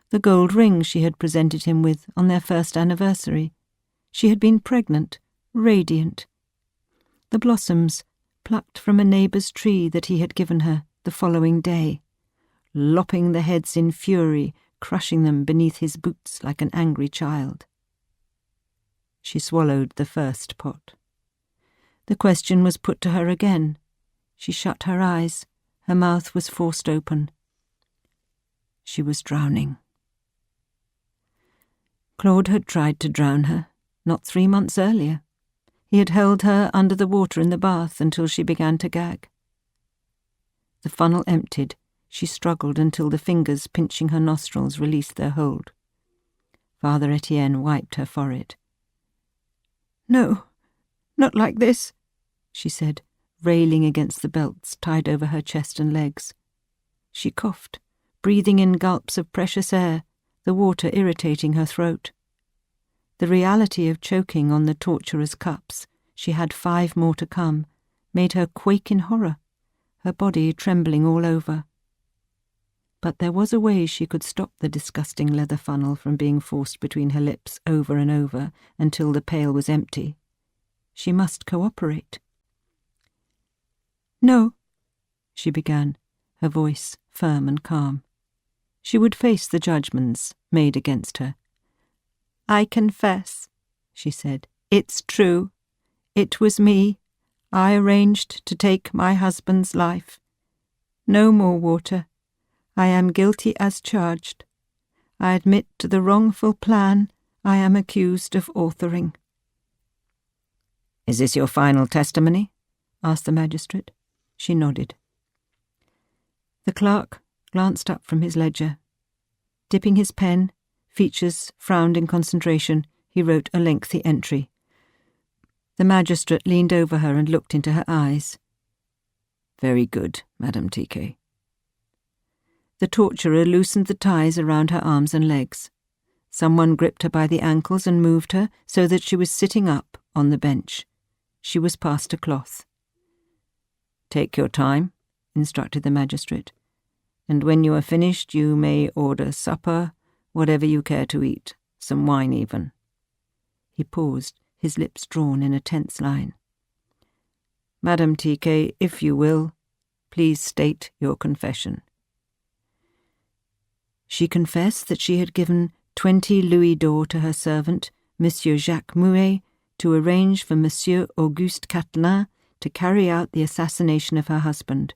Speaker 2: The gold ring she had presented him with on their first anniversary. She had been pregnant, radiant. The blossoms, plucked from a neighbour's tree that he had given her the following day, lopping the heads in fury, crushing them beneath his boots like an angry child. She swallowed the first pot. The question was put to her again. She shut her eyes. Her mouth was forced open. She was drowning. Claude had tried to drown her, not 3 months earlier. He had held her under the water in the bath until she began to gag. The funnel emptied. She struggled until the fingers pinching her nostrils released their hold. Father Etienne wiped her forehead. "No, not like this," she said, railing against the belts tied over her chest and legs. She coughed, breathing in gulps of precious air, the water irritating her throat. The reality of choking on the torturer's cups, she had 5 more to come, made her quake in horror, her body trembling all over. But there was a way she could stop the disgusting leather funnel from being forced between her lips over and over until the pail was empty. She must cooperate. "No," she began, her voice firm and calm. She would face the judgments made against her. "I confess," she said. "It's true. It was me. I arranged to take my husband's life. No more water. I am guilty as charged. I admit to the wrongful plan I am accused of authoring." "Is this your final testimony?" asked the magistrate. She nodded. The clerk glanced up from his ledger. Dipping his pen, features frowned in concentration, he wrote a lengthy entry. The magistrate leaned over her and looked into her eyes. "Very good, Madame Tiquet." The torturer loosened the ties around her arms and legs. Someone gripped her by the ankles and moved her so that she was sitting up on the bench. She was passed a cloth. "Take your time," instructed the magistrate, "and when you are finished you may order supper, whatever you care to eat, some wine even." He paused, his lips drawn in a tense line. "Madame Tiquet, if you will, please state your confession." She confessed that she had given 20 louis d'or to her servant, Monsieur Jacques Muet, to arrange for Monsieur Auguste Catelin to carry out the assassination of her husband.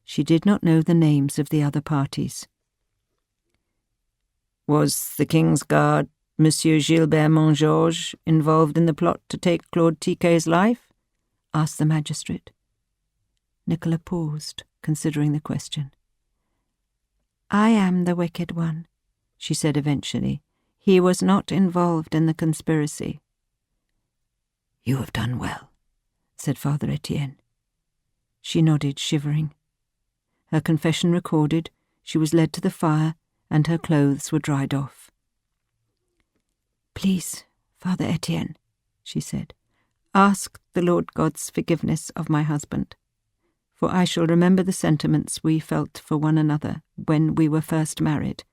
Speaker 2: She did not know the names of the other parties. "Was the King's Guard, Monsieur Gilbert Montgeorges, involved in the plot to take Claude Tiquet's life?" asked the magistrate. Nicola paused, considering the question. "I am the wicked one," she said eventually. "He was not involved in the conspiracy." "You have done well," said Father Etienne. She nodded, shivering. Her confession recorded, she was led to the fire, and her clothes were dried off. "Please, Father Etienne," she said, "ask the Lord God's forgiveness of my husband, for I shall remember the sentiments we felt for one another when we were first married,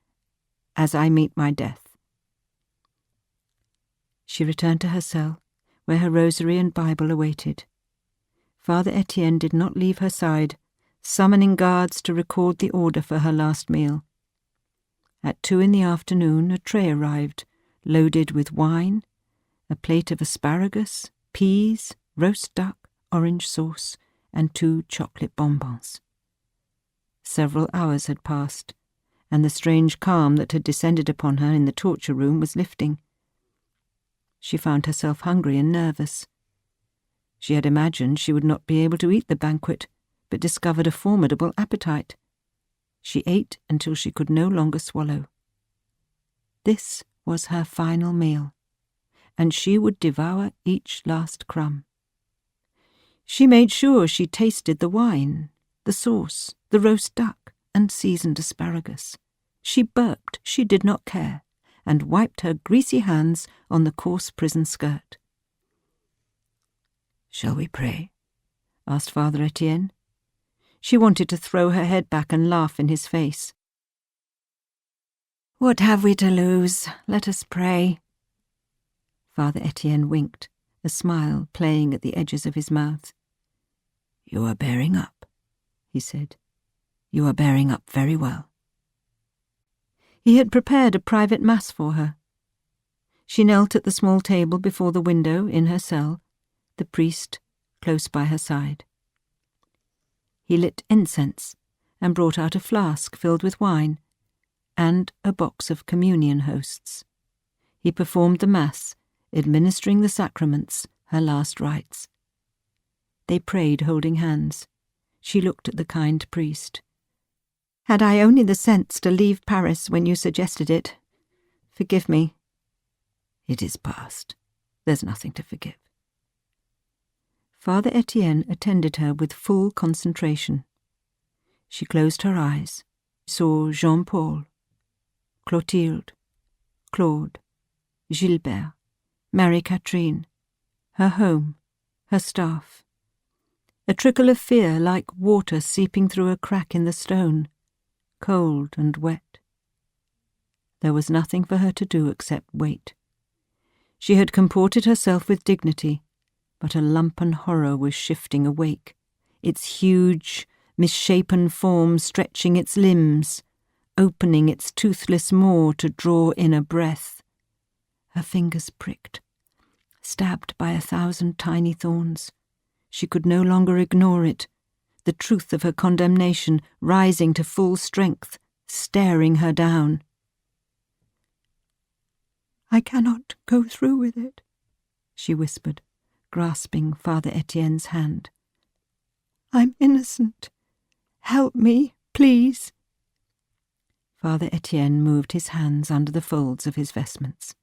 Speaker 2: as I meet my death." She returned to her cell, where her rosary and Bible awaited. Father Etienne did not leave her side, summoning guards to record the order for her last meal. At 2 p.m, a tray arrived, loaded with wine, a plate of asparagus, peas, roast duck, orange sauce, and 2 chocolate bonbons. Several hours had passed, and the strange calm that had descended upon her in the torture room was lifting. She found herself hungry and nervous. She had imagined she would not be able to eat the banquet, but discovered a formidable appetite. She ate until she could no longer swallow. This was her final meal, and she would devour each last crumb. She made sure she tasted the wine, the sauce, the roast duck, and seasoned asparagus. She burped, she did not care, and wiped her greasy hands on the coarse prison skirt. "Shall we pray?" asked Father Etienne. She wanted to throw her head back and laugh in his face. "What have we to lose? Let us pray." Father Etienne winked, a smile playing at the edges of his mouth. "You are bearing up," he said. "You are bearing up very well." He had prepared a private mass for her. She knelt at the small table before the window in her cell, the priest close by her side. He lit incense and brought out a flask filled with wine and a box of communion hosts. He performed the Mass, administering the sacraments, her last rites. They prayed holding hands. She looked at the kind priest. "Had I only the sense to leave Paris when you suggested it, forgive me." "It is past. There's nothing to forgive." Father Etienne attended her with full concentration. She closed her eyes, saw Jean-Paul, Clotilde, Claude, Gilbert, Marie-Catherine, her home, her staff. A trickle of fear like water seeping through a crack in the stone, cold and wet. There was nothing for her to do except wait. She had comported herself with dignity, but a lumpen horror was shifting awake, its huge, misshapen form stretching its limbs, opening its toothless maw to draw in a breath. Her fingers pricked, stabbed by 1,000 tiny thorns. She could no longer ignore it, the truth of her condemnation rising to full strength, staring her down. "I cannot go through with it," she whispered, grasping Father Etienne's hand. "I'm innocent. Help me, please." Father Etienne moved his hands under the folds of his vestments.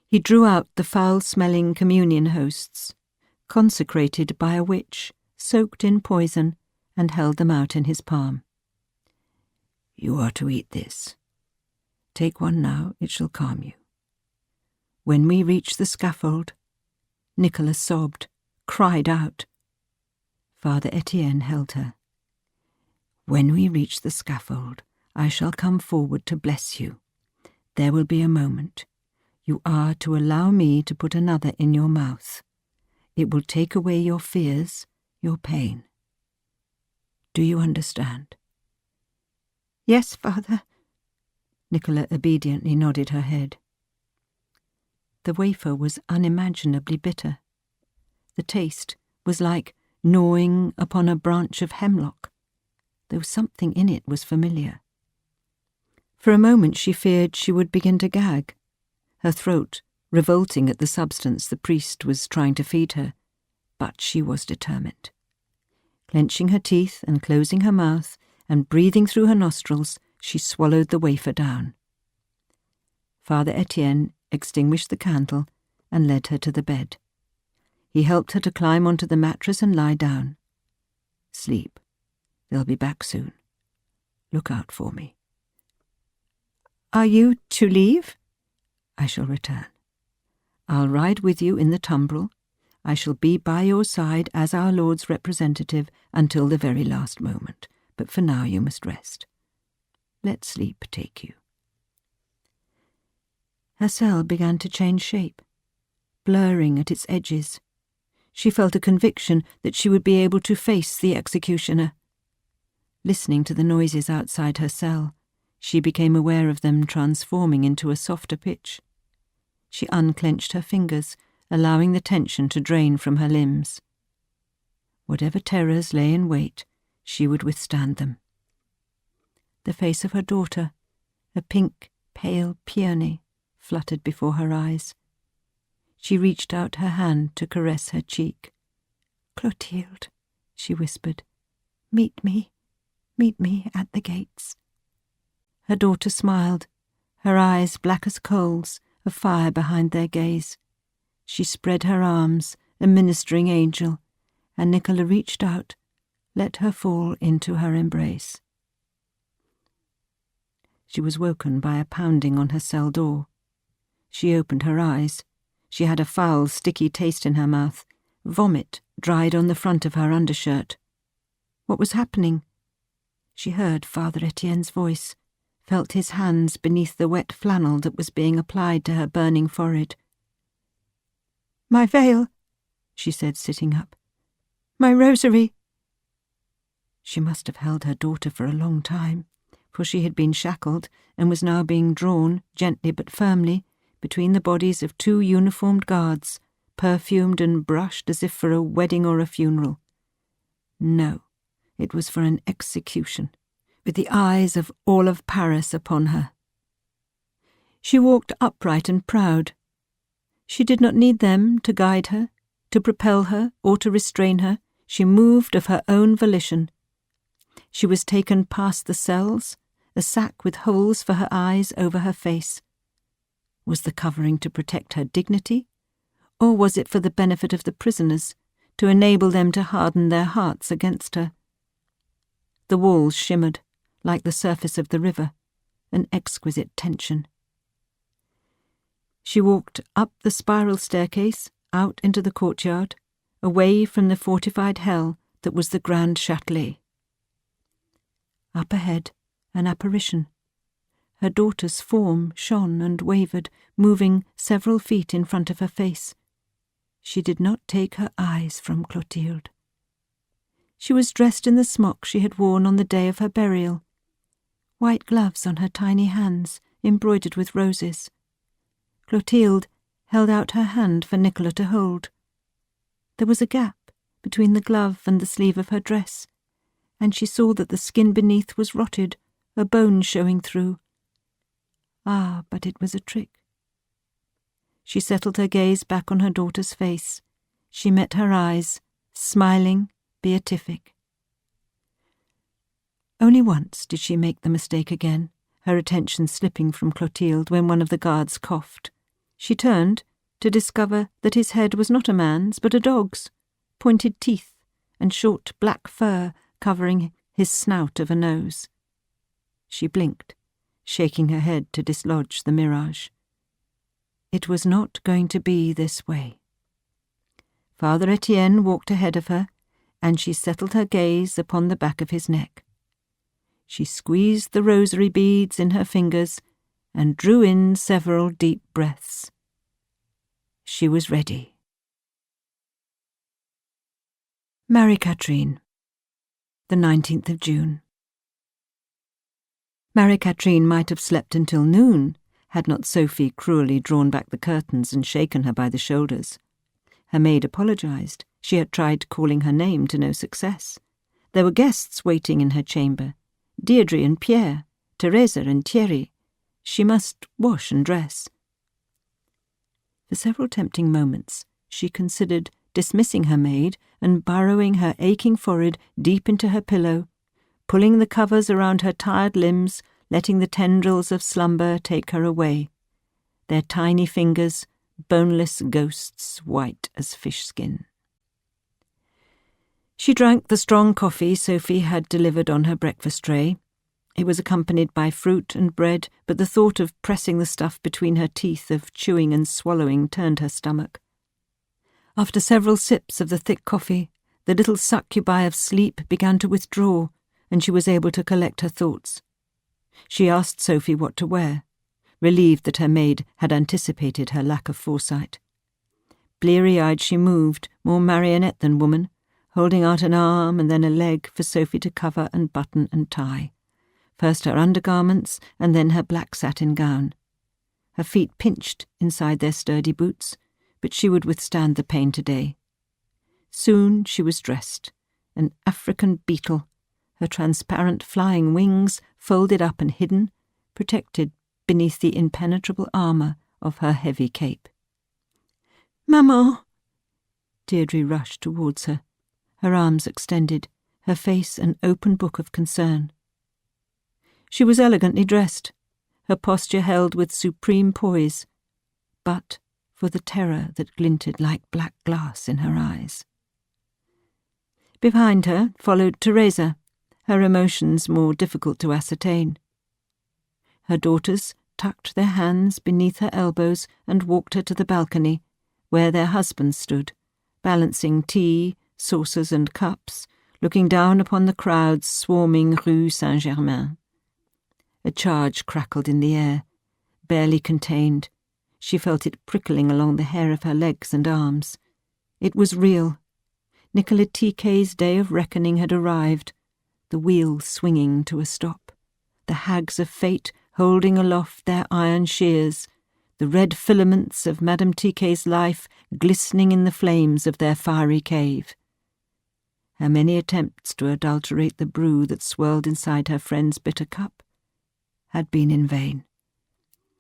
Speaker 2: He drew out the foul-smelling communion hosts, consecrated by a witch, soaked in poison, and held them out in his palm. "You are to eat this. Take one now, it shall calm you. When we reach the scaffold," Nicholas sobbed, cried out. Father Etienne held her. "When we reach the scaffold, I shall come forward to bless you. There will be a moment. You are to allow me to put another in your mouth. It will take away your fears, your pain. Do you understand?" "Yes, Father." Nicola obediently nodded her head. The wafer was unimaginably bitter. The taste was like gnawing upon a branch of hemlock, though something in it was familiar. For a moment she feared she would begin to gag, her throat revolting at the substance the priest was trying to feed her, but she was determined. Clenching her teeth and closing her mouth and breathing through her nostrils, she swallowed the wafer down. Father Etienne extinguished the candle and led her to the bed. He helped her to climb onto the mattress and lie down. "Sleep. They'll be back soon. Look out for me." "Are you to leave?" "I shall return. I'll ride with you in the tumbril. I shall be by your side as our Lord's representative until the very last moment, but for now you must rest. Let sleep take you." Her cell began to change shape, blurring at its edges. She felt a conviction that she would be able to face the executioner. Listening to the noises outside her cell, she became aware of them transforming into a softer pitch. She unclenched her fingers, allowing the tension to drain from her limbs. Whatever terrors lay in wait, she would withstand them. The face of her daughter, a pink, pale peony, fluttered before her eyes. She reached out her hand to caress her cheek. "Clotilde," she whispered, meet me at the gates." Her daughter smiled, her eyes black as coals, a fire behind their gaze. She spread her arms, a ministering angel, and Nicola reached out, let her fall into her embrace. She was woken by a pounding on her cell door. She opened her eyes. She had a foul, sticky taste in her mouth. Vomit dried on the front of her undershirt. What was happening? She heard Father Etienne's voice, felt his hands beneath the wet flannel that was being applied to her burning forehead. "My veil," she said, sitting up. "My rosary." She must have held her daughter for a long time, for she had been shackled and was now being drawn, gently but firmly, between the bodies of two uniformed guards, perfumed and brushed as if for a wedding or a funeral. No, it was for an execution, with the eyes of all of Paris upon her. She walked upright and proud. She did not need them to guide her, to propel her, or to restrain her. She moved of her own volition. She was taken past the cells, a sack with holes for her eyes over her face. Was the covering to protect her dignity, or was it for the benefit of the prisoners, to enable them to harden their hearts against her? The walls shimmered, like the surface of the river, an exquisite tension. She walked up the spiral staircase, out into the courtyard, away from the fortified hell that was the Grand Châtelet. Up ahead, an apparition. Her daughter's form shone and wavered, moving several feet in front of her face. She did not take her eyes from Clotilde. She was dressed in the smock she had worn on the day of her burial, white gloves on her tiny hands, embroidered with roses. Clotilde held out her hand for Nicola to hold. There was a gap between the glove and the sleeve of her dress, and she saw that the skin beneath was rotted, a bone showing through. Ah, but it was a trick. She settled her gaze back on her daughter's face. She met her eyes, smiling, beatific. Only once did she make the mistake again, her attention slipping from Clotilde when one of the guards coughed. She turned to discover that his head was not a man's but a dog's, pointed teeth and short black fur covering his snout of a nose. She blinked, shaking her head to dislodge the mirage. It was not going to be this way. Father Etienne walked ahead of her, and she settled her gaze upon the back of his neck. She squeezed the rosary beads in her fingers and drew in several deep breaths. She was ready. Marie-Catherine, the 19th of June. Marie-Catherine might have slept until noon, had not Sophie cruelly drawn back the curtains and shaken her by the shoulders. Her maid apologized. She had tried calling her name to no success. There were guests waiting in her chamber, Deirdre and Pierre, Teresa and Thierry. She must wash and dress. For several tempting moments she considered dismissing her maid and burrowing her aching forehead deep into her pillow, pulling the covers around her tired limbs, letting the tendrils of slumber take her away, their tiny fingers boneless ghosts white as fish skin. She drank the strong coffee Sophie had delivered on her breakfast tray. It was accompanied by fruit and bread, but the thought of pressing the stuff between her teeth, of chewing and swallowing, turned her stomach. After several sips of the thick coffee, the little succubi of sleep began to withdraw, and she was able to collect her thoughts. She asked Sophie what to wear, relieved that her maid had anticipated her lack of foresight. Bleary-eyed she moved, more marionette than woman, holding out an arm and then a leg for Sophie to cover and button and tie. First her undergarments and then her black satin gown. Her feet pinched inside their sturdy boots, but she would withstand the pain today. Soon she was dressed, an African beetle, her transparent flying wings folded up and hidden, protected beneath the impenetrable armour of her heavy cape. "Maman!" Deirdre rushed towards her, her arms extended, her face an open book of concern. She was elegantly dressed, her posture held with supreme poise, but for the terror that glinted like black glass in her eyes. Behind her followed Teresa, her emotions more difficult to ascertain. Her daughters tucked their hands beneath her elbows and walked her to the balcony, where their husbands stood, balancing tea, saucers and cups, looking down upon the crowds swarming Rue Saint-Germain. A charge crackled in the air, barely contained. She felt it prickling along the hair of her legs and arms. It was real. Nicola Tiquet's day of reckoning had arrived, the wheel swinging to a stop, the hags of fate holding aloft their iron shears, the red filaments of Madame Tiquet's life glistening in the flames of their fiery cave. Her many attempts to adulterate the brew that swirled inside her friend's bitter cup had been in vain.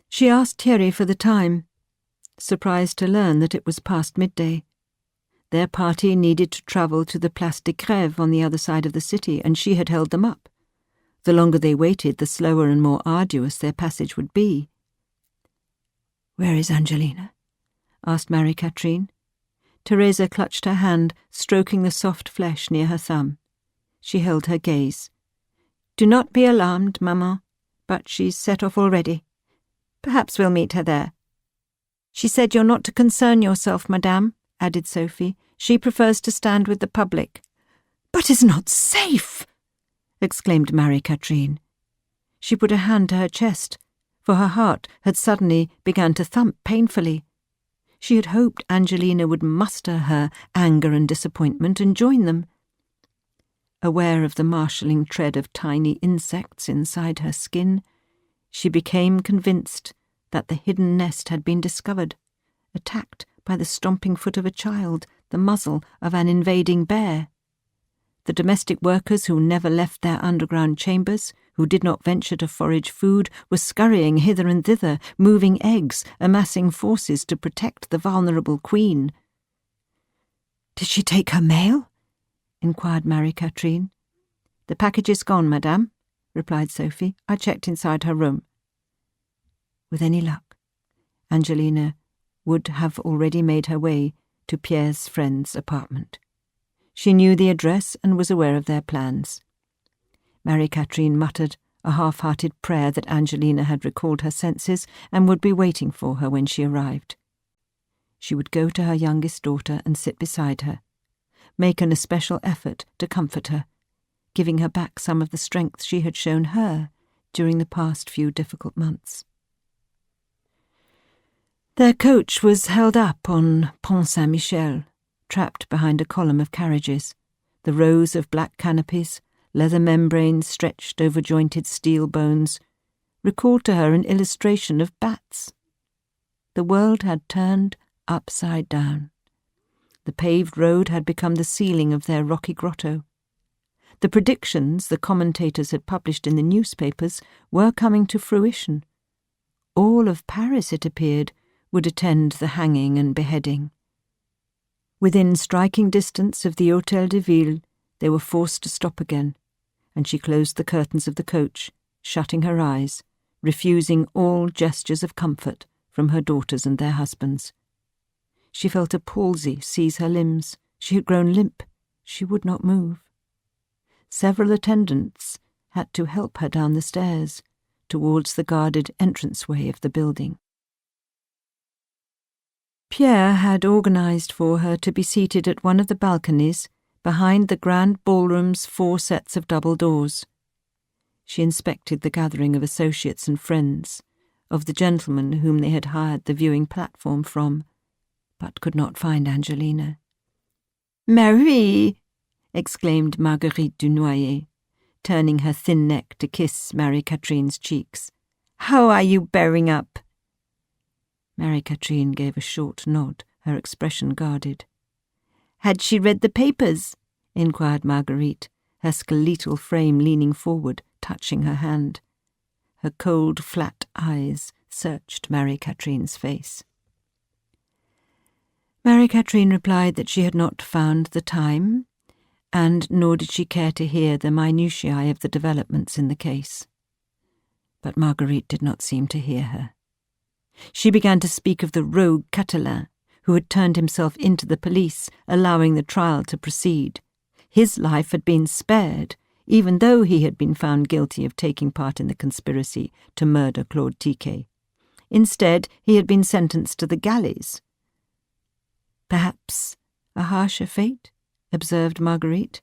Speaker 2: She asked Thierry for the time, surprised to learn that it was past midday. Their party needed to travel to the Place de Grève on the other side of the city, and she had held them up. The longer they waited, the slower and more arduous their passage would be. "Where is Angelina?" asked Marie-Catherine. Teresa clutched her hand, stroking the soft flesh near her thumb. She held her gaze. "Do not be alarmed, Maman, but she's set off already. Perhaps we'll meet her there." "She said you're not to concern yourself, Madame," added Sophie. "She prefers to stand with the public." "But is not safe!" exclaimed Marie-Catherine. She put a hand to her chest, for her heart had suddenly begun to thump painfully. She had hoped Angelina would muster her anger and disappointment and join them. Aware of the marshalling tread of tiny insects inside her skin, she became convinced that the hidden nest had been discovered, attacked by the stomping foot of a child, the muzzle of an invading bear. The domestic workers who never left their underground chambers, who did not venture to forage food, were scurrying hither and thither, moving eggs, amassing forces to protect the vulnerable queen. "Did she take her mail?" inquired Marie-Catherine. "The package is gone, Madame," replied Sophie. "I checked inside her room." With any luck, Angelina would have already made her way to Pierre's friend's apartment. She knew the address and was aware of their plans. Marie-Catherine muttered a half-hearted prayer that Angelina had recalled her senses and would be waiting for her when she arrived. She would go to her youngest daughter and sit beside her, make an especial effort to comfort her, giving her back some of the strength she had shown her during the past few difficult months. Their coach was held up on Pont Saint-Michel, trapped behind a column of carriages. The rows of black canopies, leather membranes stretched over jointed steel bones, recalled to her an illustration of bats. The world had turned upside down. The paved road had become the ceiling of their rocky grotto. The predictions the commentators had published in the newspapers were coming to fruition. All of Paris, it appeared, would attend the hanging and beheading. Within striking distance of the Hôtel de Ville, they were forced to stop again, and she closed the curtains of the coach, shutting her eyes, refusing all gestures of comfort from her daughters and their husbands. She felt a palsy seize her limbs. She had grown limp. She would not move. Several attendants had to help her down the stairs, towards the guarded entranceway of the building. Pierre had organised for her to be seated at one of the balconies behind the grand ballroom's 4 sets of double doors. She inspected the gathering of associates and friends, of the gentlemen whom they had hired the viewing platform from, but could not find Angelina. "Marie!" exclaimed Marguerite Dunoyer, turning her thin neck to kiss Marie-Catherine's cheeks. "How are you bearing up?" Marie-Catherine gave a short nod, her expression guarded. "Had she read the papers?" inquired Marguerite, her skeletal frame leaning forward, touching her hand. Her cold, flat eyes searched Marie-Catherine's face. Marie-Catherine replied that she had not found the time, and nor did she care to hear the minutiae of the developments in the case. But Marguerite did not seem to hear her. She began to speak of the rogue Catelin, who had turned himself into the police, allowing the trial to proceed. His life had been spared, even though he had been found guilty of taking part in the conspiracy to murder Claude Tiquet. Instead, he had been sentenced to the galleys. "Perhaps a harsher fate?" observed Marguerite.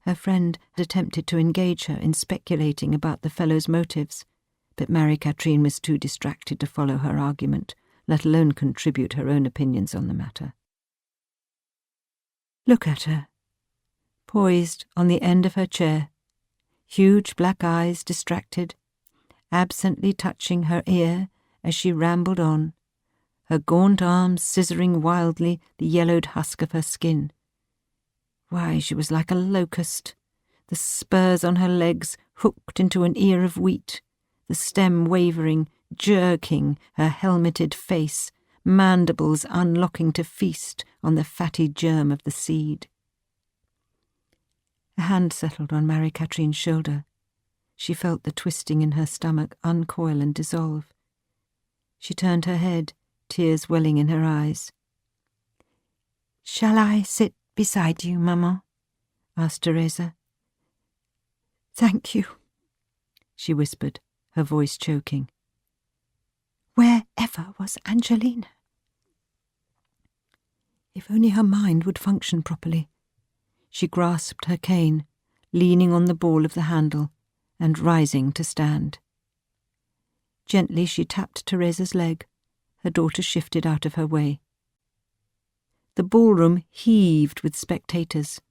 Speaker 2: Her friend had attempted to engage her in speculating about the fellow's motives, but Marie-Catherine was too distracted to follow her argument, let alone contribute her own opinions on the matter. Look at her, poised on the end of her chair, huge black eyes distracted, absently touching her ear as she rambled on, her gaunt arms scissoring wildly the yellowed husk of her skin. Why, she was like a locust, the spurs on her legs hooked into an ear of wheat, the stem wavering, jerking her helmeted face, mandibles unlocking to feast on the fatty germ of the seed. A hand settled on Marie-Catherine's shoulder. She felt the twisting in her stomach uncoil and dissolve. She turned her head, tears welling in her eyes. "Shall I sit beside you, Maman?" asked Teresa. "Thank you," she whispered, her voice choking. Wherever was Angelina? If only her mind would function properly. She grasped her cane, leaning on the ball of the handle, and rising to stand. Gently she tapped Teresa's leg. Her daughter shifted out of her way. The ballroom heaved with spectators.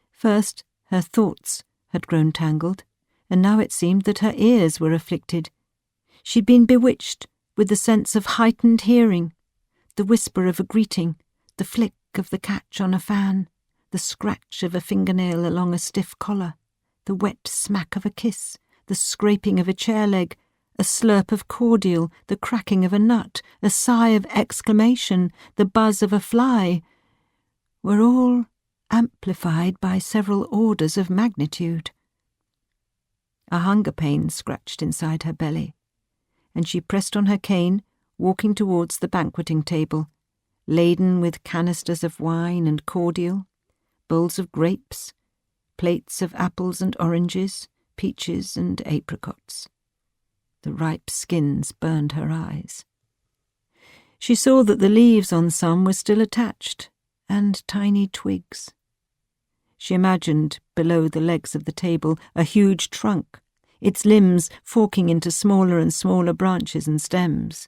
Speaker 2: First, her thoughts had grown tangled, and now it seemed that her ears were afflicted. She'd been bewitched with the sense of heightened hearing, the whisper of a greeting, the flick of the catch on a fan, the scratch of a fingernail along a stiff collar, the wet smack of a kiss, the scraping of a chair leg, a slurp of cordial, the cracking of a nut, a sigh of exclamation, the buzz of a fly, were all amplified by several orders of magnitude. A hunger pain scratched inside her belly, and she pressed on her cane, walking towards the banqueting table, laden with canisters of wine and cordial, bowls of grapes, plates of apples and oranges, peaches and apricots. The ripe skins burned her eyes. She saw that the leaves on some were still attached, and tiny twigs. She imagined, below the legs of the table, a huge trunk, its limbs forking into smaller and smaller branches and stems.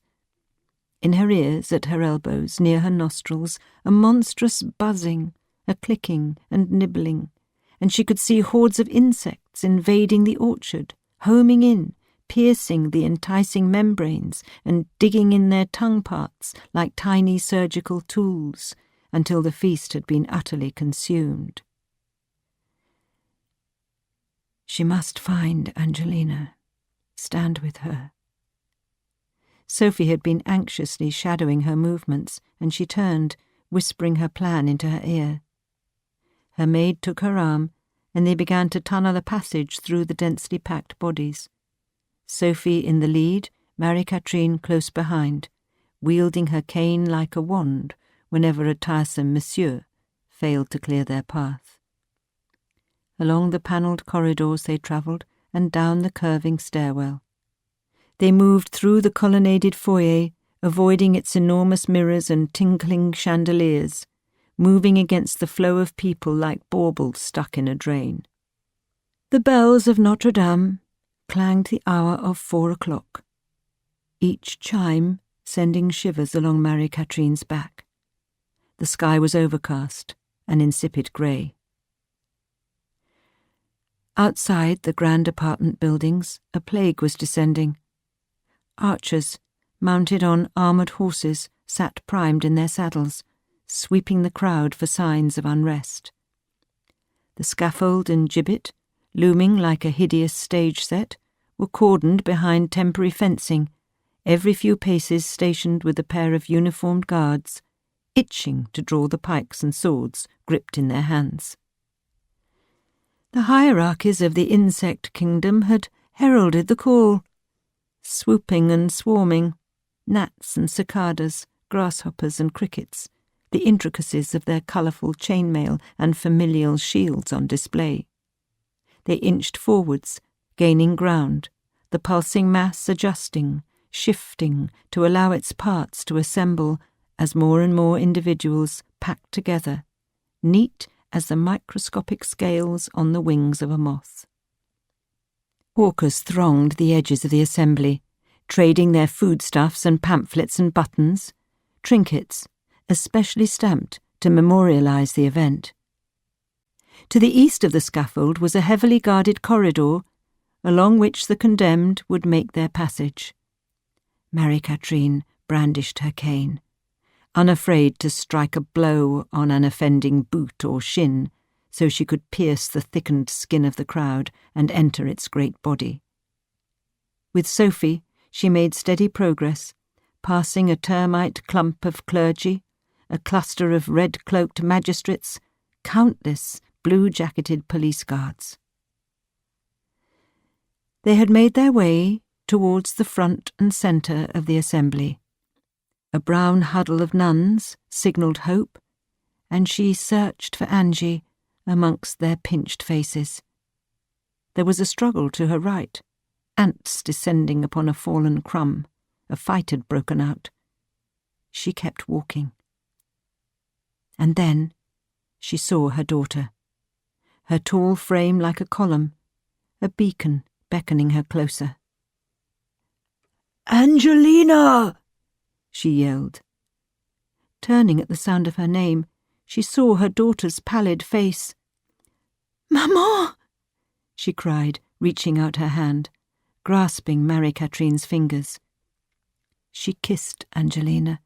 Speaker 2: In her ears, at her elbows, near her nostrils, a monstrous buzzing, a clicking and nibbling, and she could see hordes of insects invading the orchard, homing in, piercing the enticing membranes and digging in their tongue parts like tiny surgical tools until the feast had been utterly consumed. She must find Angelina, stand with her. Sophie had been anxiously shadowing her movements, and she turned, whispering her plan into her ear. Her maid took her arm, and they began to tunnel a passage through the densely packed bodies. Sophie in the lead, Marie-Catherine close behind, wielding her cane like a wand whenever a tiresome monsieur failed to clear their path. Along the panelled corridors they travelled, and down the curving stairwell. They moved through the colonnaded foyer, avoiding its enormous mirrors and tinkling chandeliers, moving against the flow of people like baubles stuck in a drain. The bells of Notre Dame clanged the hour of 4 o'clock, each chime sending shivers along Marie-Catherine's back. The sky was overcast, an insipid grey. Outside the grand apartment buildings, a plague was descending. Archers, mounted on armoured horses, sat primed in their saddles, sweeping the crowd for signs of unrest. The scaffold and gibbet, looming like a hideous stage set, were cordoned behind temporary fencing, every few paces stationed with a pair of uniformed guards, itching to draw the pikes and swords gripped in their hands. The hierarchies of the insect kingdom had heralded the call. Swooping and swarming, gnats and cicadas, grasshoppers and crickets, the intricacies of their colourful chainmail and familial shields on display. They inched forwards, gaining ground, the pulsing mass adjusting, shifting to allow its parts to assemble as more and more individuals packed together, neat as the microscopic scales on the wings of a moth. Hawkers thronged the edges of the assembly, trading their foodstuffs and pamphlets and buttons, trinkets, especially stamped to memorialise the event. To the east of the scaffold was a heavily guarded corridor, along which the condemned would make their passage. Marie-Catherine brandished her cane, unafraid to strike a blow on an offending boot or shin so she could pierce the thickened skin of the crowd and enter its great body. With Sophie, she made steady progress, passing a termite clump of clergy, a cluster of red-cloaked magistrates, countless blue-jacketed police guards. They had made their way towards the front and centre of the assembly. A brown huddle of nuns signalled hope, and she searched for Angie amongst their pinched faces. There was a struggle to her right, ants descending upon a fallen crumb. A fight had broken out. She kept walking. And then she saw her daughter, her tall frame like a column, a beacon beckoning her closer. "Angelina!" she yelled. Turning at the sound of her name, she saw her daughter's pallid face. "Maman!" she cried, reaching out her hand, grasping Marie-Catherine's fingers. She kissed Angelina,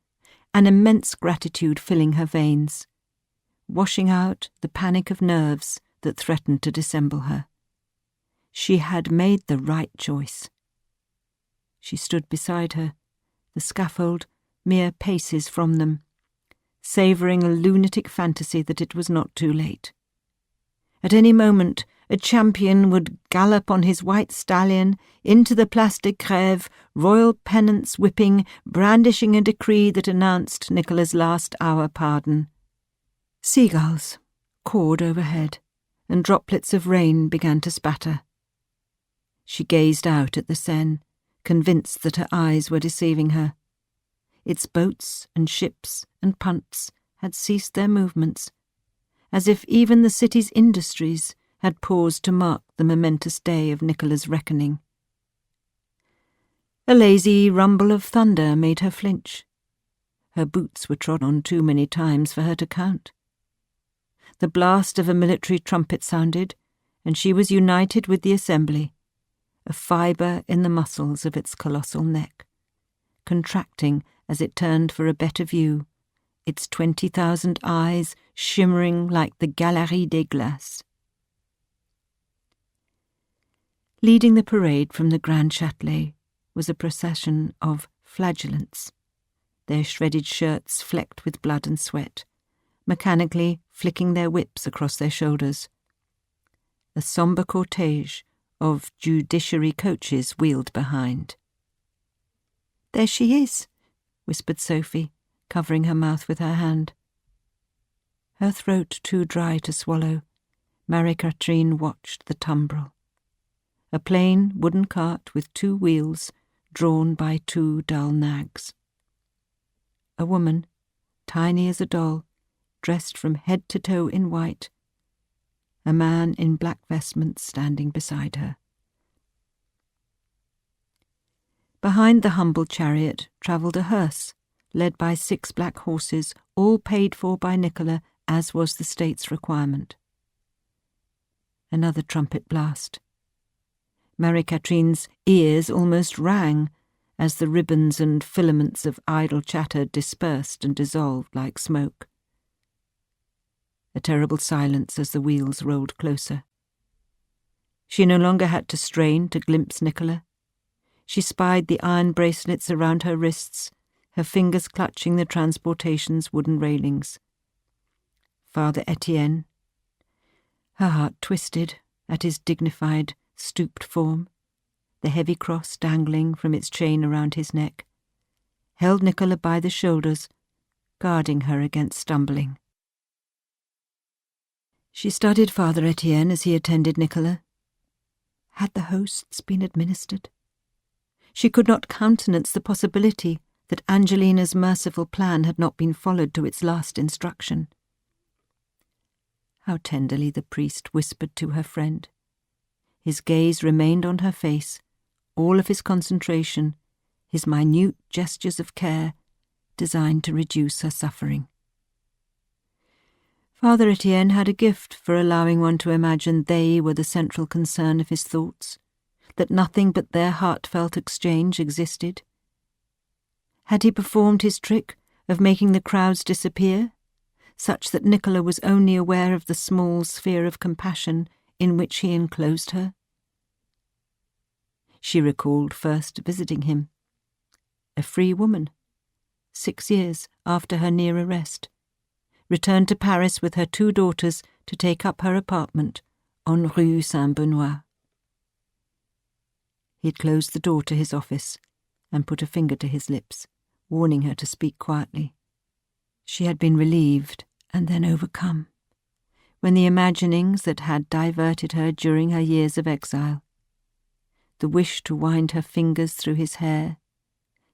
Speaker 2: an immense gratitude filling her veins, washing out the panic of nerves that threatened to dissemble her. She had made the right choice. She stood beside her, the scaffold mere paces from them, savouring a lunatic fantasy that it was not too late. At any moment, a champion would gallop on his white stallion into the Place de Grève, royal pennants whipping, brandishing a decree that announced Nicola's last-hour pardon. Seagulls cawed overhead, and droplets of rain began to spatter. She gazed out at the Seine, convinced that her eyes were deceiving her. Its boats and ships and punts had ceased their movements, as if even the city's industries had paused to mark the momentous day of Nicola's reckoning. A lazy rumble of thunder made her flinch. Her boots were trod on too many times for her to count. The blast of a military trumpet sounded, and she was united with the assembly, a fibre in the muscles of its colossal neck, contracting as it turned for a better view, its 20,000 eyes shimmering like the Galerie des Glaces. Leading the parade from the Grand Châtelet was a procession of flagellants, their shredded shirts flecked with blood and sweat, mechanically flicking their whips across their shoulders. A sombre cortege of judiciary coaches wheeled behind. "There she is," whispered Sophie, covering her mouth with her hand. Her throat too dry to swallow, Marie-Catherine watched the tumbril. A plain wooden cart with 2 wheels, drawn by 2 dull nags. A woman, tiny as a doll, dressed from head to toe in white. A man in black vestments standing beside her. Behind the humble chariot travelled a hearse, led by 6 black horses, all paid for by Nicola, as was the state's requirement. Another trumpet blast. Marie-Catherine's ears almost rang as the ribbons and filaments of idle chatter dispersed and dissolved like smoke. A terrible silence as the wheels rolled closer. She no longer had to strain to glimpse Nicola. She spied the iron bracelets around her wrists, her fingers clutching the transportation's wooden railings. Father Etienne. Her heart twisted at his dignified, stooped form, the heavy cross dangling from its chain around his neck, held Nicola by the shoulders, guarding her against stumbling. She studied Father Etienne as he attended Nicola. Had the hosts been administered? She could not countenance the possibility that Angelina's merciful plan had not been followed to its last instruction. How tenderly the priest whispered to her friend. His gaze remained on her face, all of his concentration, his minute gestures of care, designed to reduce her suffering. Father Etienne had a gift for allowing one to imagine they were the central concern of his thoughts, that nothing but their heartfelt exchange existed. Had he performed his trick of making the crowds disappear, such that Nicola was only aware of the small sphere of compassion in which he enclosed her? She recalled first visiting him, a free woman, 6 years after her near arrest, returned to Paris with her 2 daughters to take up her apartment on Rue Saint-Benoît. He had closed the door to his office and put a finger to his lips, warning her to speak quietly. She had been relieved and then overcome when the imaginings that had diverted her during her years of exile, the wish to wind her fingers through his hair,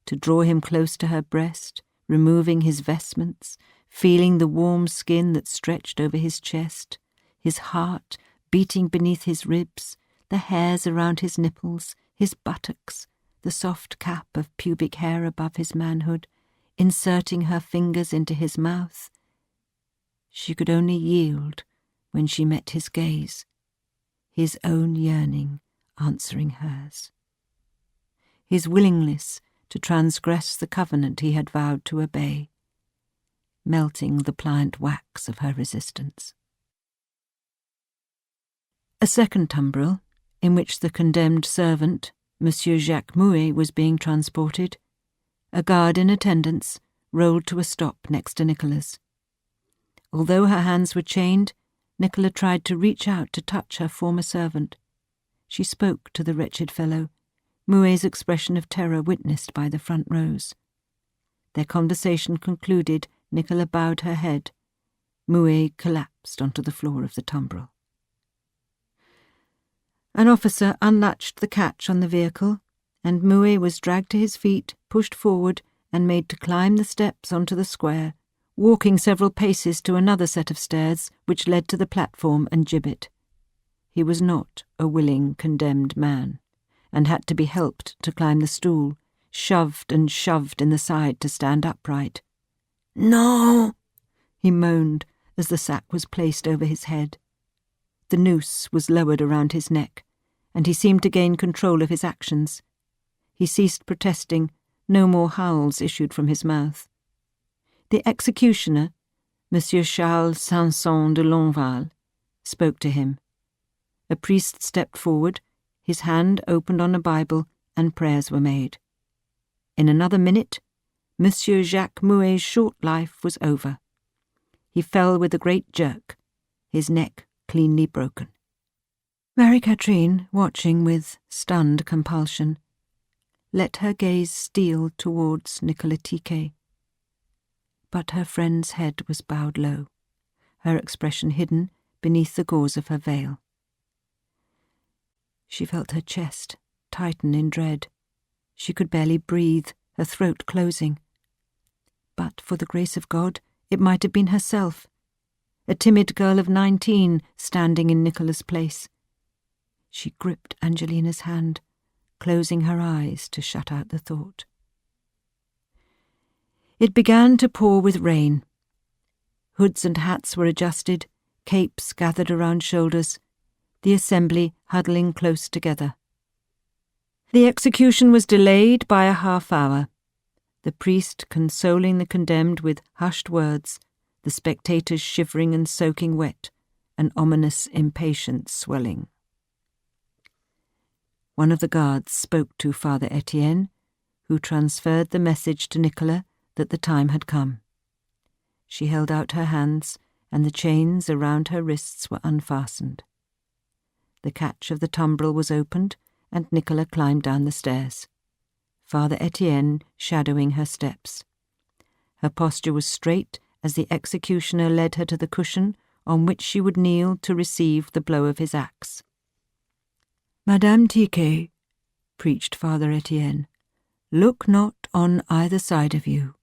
Speaker 2: to draw him close to her breast, removing his vestments, feeling the warm skin that stretched over his chest, his heart beating beneath his ribs, the hairs around his nipples, his buttocks, the soft cap of pubic hair above his manhood, inserting her fingers into his mouth. She could only yield when she met his gaze, his own yearning answering hers. His willingness to transgress the covenant he had vowed to obey, melting the pliant wax of her resistance. A second tumbril, in which the condemned servant, Monsieur Jacques Mouet, was being transported, a guard in attendance, rolled to a stop next to Nicola's. Although her hands were chained, Nicola tried to reach out to touch her former servant. She spoke to the wretched fellow, Mouet's expression of terror witnessed by the front rows. Their conversation concluded, Nicola bowed her head. Mouet collapsed onto the floor of the tumbril. An officer unlatched the catch on the vehicle, and Mouet was dragged to his feet, pushed forward, and made to climb the steps onto the square, walking several paces to another set of stairs which led to the platform and gibbet. He was not a willing, condemned man, and had to be helped to climb the stool, shoved and shoved in the side to stand upright. "No," he moaned as the sack was placed over his head. The noose was lowered around his neck, and he seemed to gain control of his actions. He ceased protesting, no more howls issued from his mouth. The executioner, Monsieur Charles Sanson de Lonval, spoke to him. A priest stepped forward, his hand opened on a Bible, and prayers were made. In another minute, Monsieur Jacques Mouet's short life was over. He fell with a great jerk, his neck cleanly broken. Marie-Catherine, watching with stunned compulsion, let her gaze steal towards Nicolas Tiquet. But her friend's head was bowed low, her expression hidden beneath the gauze of her veil. She felt her chest tighten in dread. She could barely breathe, her throat closing. But for the grace of God, it might have been herself, a timid girl of 19 standing in Nicola's place. She gripped Angelina's hand, closing her eyes to shut out the thought. It began to pour with rain. Hoods and hats were adjusted, capes gathered around shoulders, the assembly huddling close together. The execution was delayed by a half-hour, the priest consoling the condemned with hushed words, the spectators shivering and soaking wet, an ominous impatience swelling. One of the guards spoke to Father Etienne, who transferred the message to Nicola that the time had come. She held out her hands, and the chains around her wrists were unfastened. The catch of the tumbril was opened, and Nicola climbed down the stairs, Father Etienne shadowing her steps. Her posture was straight as the executioner led her to the cushion on which she would kneel to receive the blow of his axe. "Madame Tiquet," preached Father Etienne, "look not on either side of you,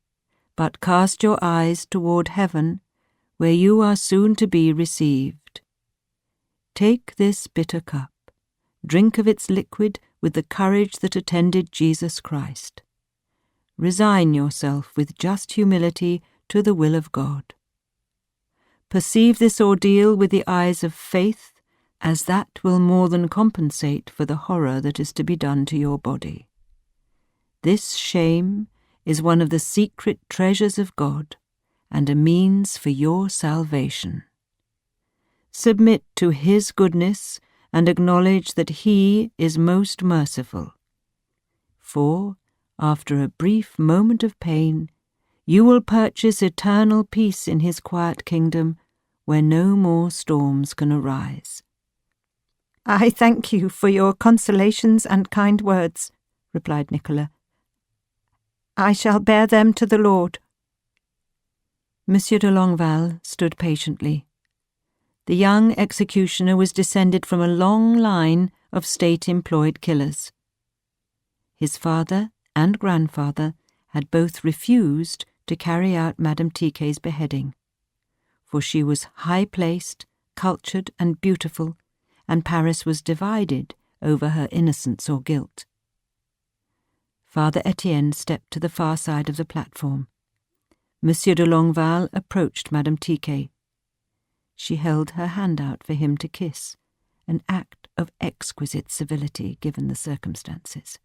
Speaker 2: but cast your eyes toward heaven, where you are soon to be received. Take this bitter cup, drink of its liquid with the courage that attended Jesus Christ. Resign yourself with just humility to the will of God. Perceive this ordeal with the eyes of faith, as that will more than compensate for the horror that is to be done to your body. This shame, is one of the secret treasures of God and a means for your salvation. Submit to His goodness and acknowledge that He is most merciful. For, after a brief moment of pain, you will purchase eternal peace in His quiet kingdom where no more storms can arise.
Speaker 3: "I thank you for your consolations and kind words," replied Nicola. "I shall bear them to the Lord."
Speaker 2: Monsieur de Longueval stood patiently. The young executioner was descended from a long line of state-employed killers. His father and grandfather had both refused to carry out Madame Tiquet's beheading, for she was high-placed, cultured and beautiful, and Paris was divided over her innocence or guilt. Father Etienne stepped to the far side of the platform. Monsieur de Longueval approached Madame Tiquet. She held her hand out for him to kiss, an act of exquisite civility given the circumstances.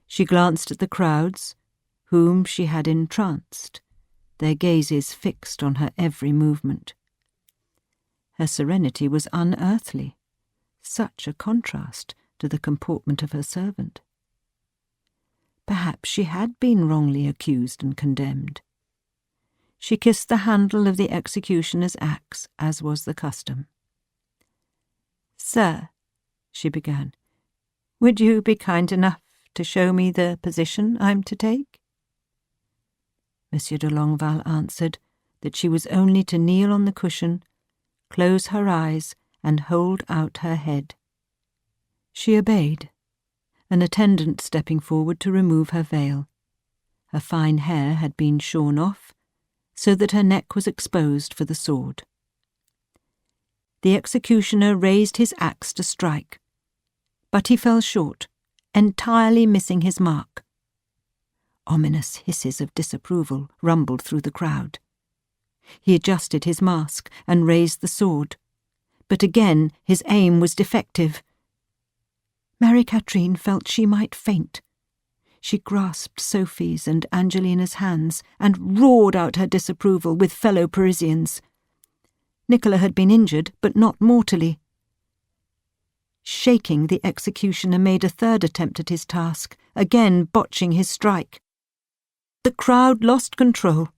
Speaker 2: She glanced at the crowds, whom she had entranced, their gazes fixed on her every movement. Her serenity was unearthly, such a contrast to the comportment of her servant. Perhaps she had been wrongly accused and condemned. She kissed the handle of the executioner's axe, as was the custom.
Speaker 3: "Sir," she began, "would you be kind enough to show me the position I'm to take?"
Speaker 2: Monsieur de Longueval answered that she was only to kneel on the cushion, close her eyes, and hold out her head. She obeyed, an attendant stepping forward to remove her veil. Her fine hair had been shorn off, so that her neck was exposed for the sword. The executioner raised his axe to strike, but he fell short, entirely missing his mark. Ominous hisses of disapproval rumbled through the crowd. He adjusted his mask and raised the sword, but again his aim was defective. Marie-Catherine felt she might faint. She grasped Sophie's and Angelina's hands and roared out her disapproval with fellow Parisians. Nicola had been injured, but not mortally. Shaking, the executioner made a third attempt at his task, again botching his strike. The crowd lost control,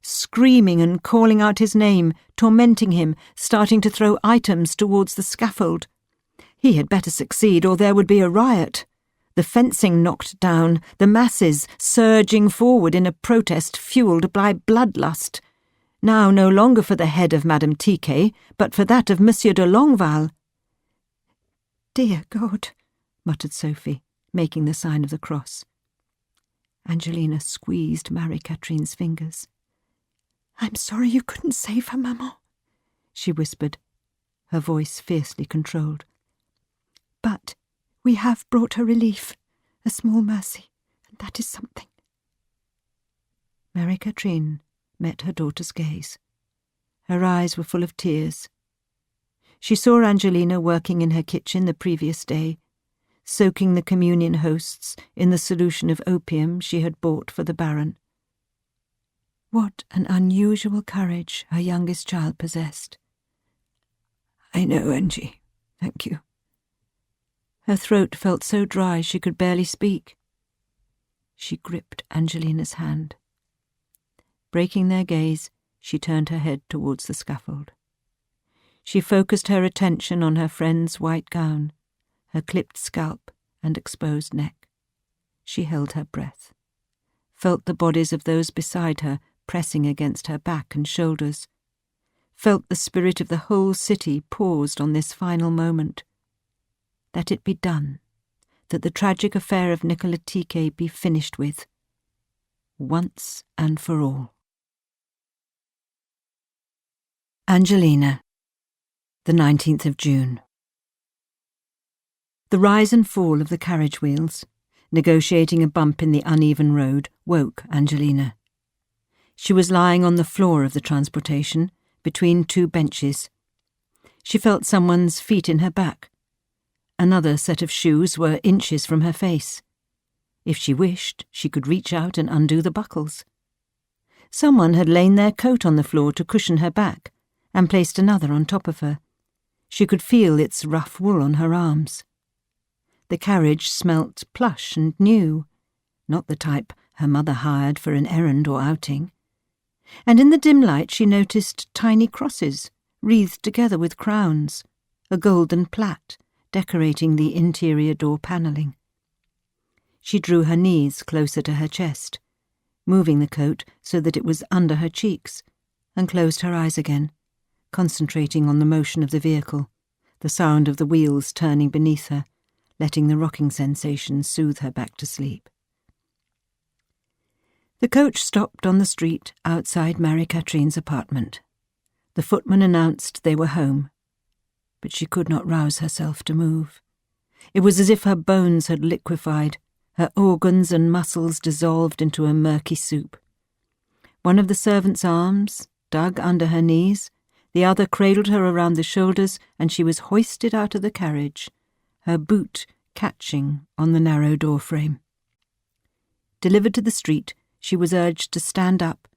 Speaker 2: screaming and calling out his name, tormenting him, starting to throw items towards the scaffold. He had better succeed, or there would be a riot. The fencing knocked down, the masses surging forward in a protest fuelled by bloodlust. Now no longer for the head of Madame Tiquet, but for that of Monsieur de Longueval.
Speaker 3: "Dear God,"
Speaker 2: muttered Sophie, making the sign of the cross. Angelina squeezed Marie-Catherine's fingers.
Speaker 3: "I'm sorry you couldn't save her, Maman,"
Speaker 2: she whispered, her voice fiercely controlled.
Speaker 3: "But we have brought her relief, a small mercy, and that is something."
Speaker 2: Marie-Catherine met her daughter's gaze. Her eyes were full of tears. She saw Angelina working in her kitchen the previous day, soaking the communion hosts in the solution of opium she had bought for the Baron. What an unusual courage her youngest child possessed. "I know, Angie. Thank you." Her throat felt so dry she could barely speak. She gripped Angelina's hand. Breaking their gaze, she turned her head towards the scaffold. She focused her attention on her friend's white gown, her clipped scalp and exposed neck. She held her breath, felt the bodies of those beside her pressing against her back and shoulders, felt the spirit of the whole city paused on this final moment. Let it be done, that the tragic affair of Nicola Tiquet be finished with, once and for all. Angelina, the 19th of June. The rise and fall of the carriage wheels, negotiating a bump in the uneven road, woke Angelina. She was lying on the floor of the transportation, between two benches. She felt someone's feet in her back. Another set of shoes were inches from her face.
Speaker 3: If she wished, she could reach out and undo the buckles. Someone had laid their coat on the floor to cushion her back, and placed another on top of her. She could feel its rough wool on her arms. The carriage smelt plush and new, not the type her mother hired for an errand or outing. And in the dim light she noticed tiny crosses, wreathed together with crowns, a golden plait decorating the interior door panelling. She drew her knees closer to her chest, moving the coat so that it was under her cheeks, and closed her eyes again, concentrating on the motion of the vehicle, the sound of the wheels turning beneath her, letting the rocking sensation soothe her back to sleep. The coach stopped on the street outside Marie-Catherine's apartment. The footman announced they were home, but she could not rouse herself to move. It was as if her bones had liquefied, her organs and muscles dissolved into a murky soup. One of the servant's arms dug under her knees, the other cradled her around the shoulders, and she was hoisted out of the carriage, her boot catching on the narrow door frame. Delivered to the street, she was urged to stand up,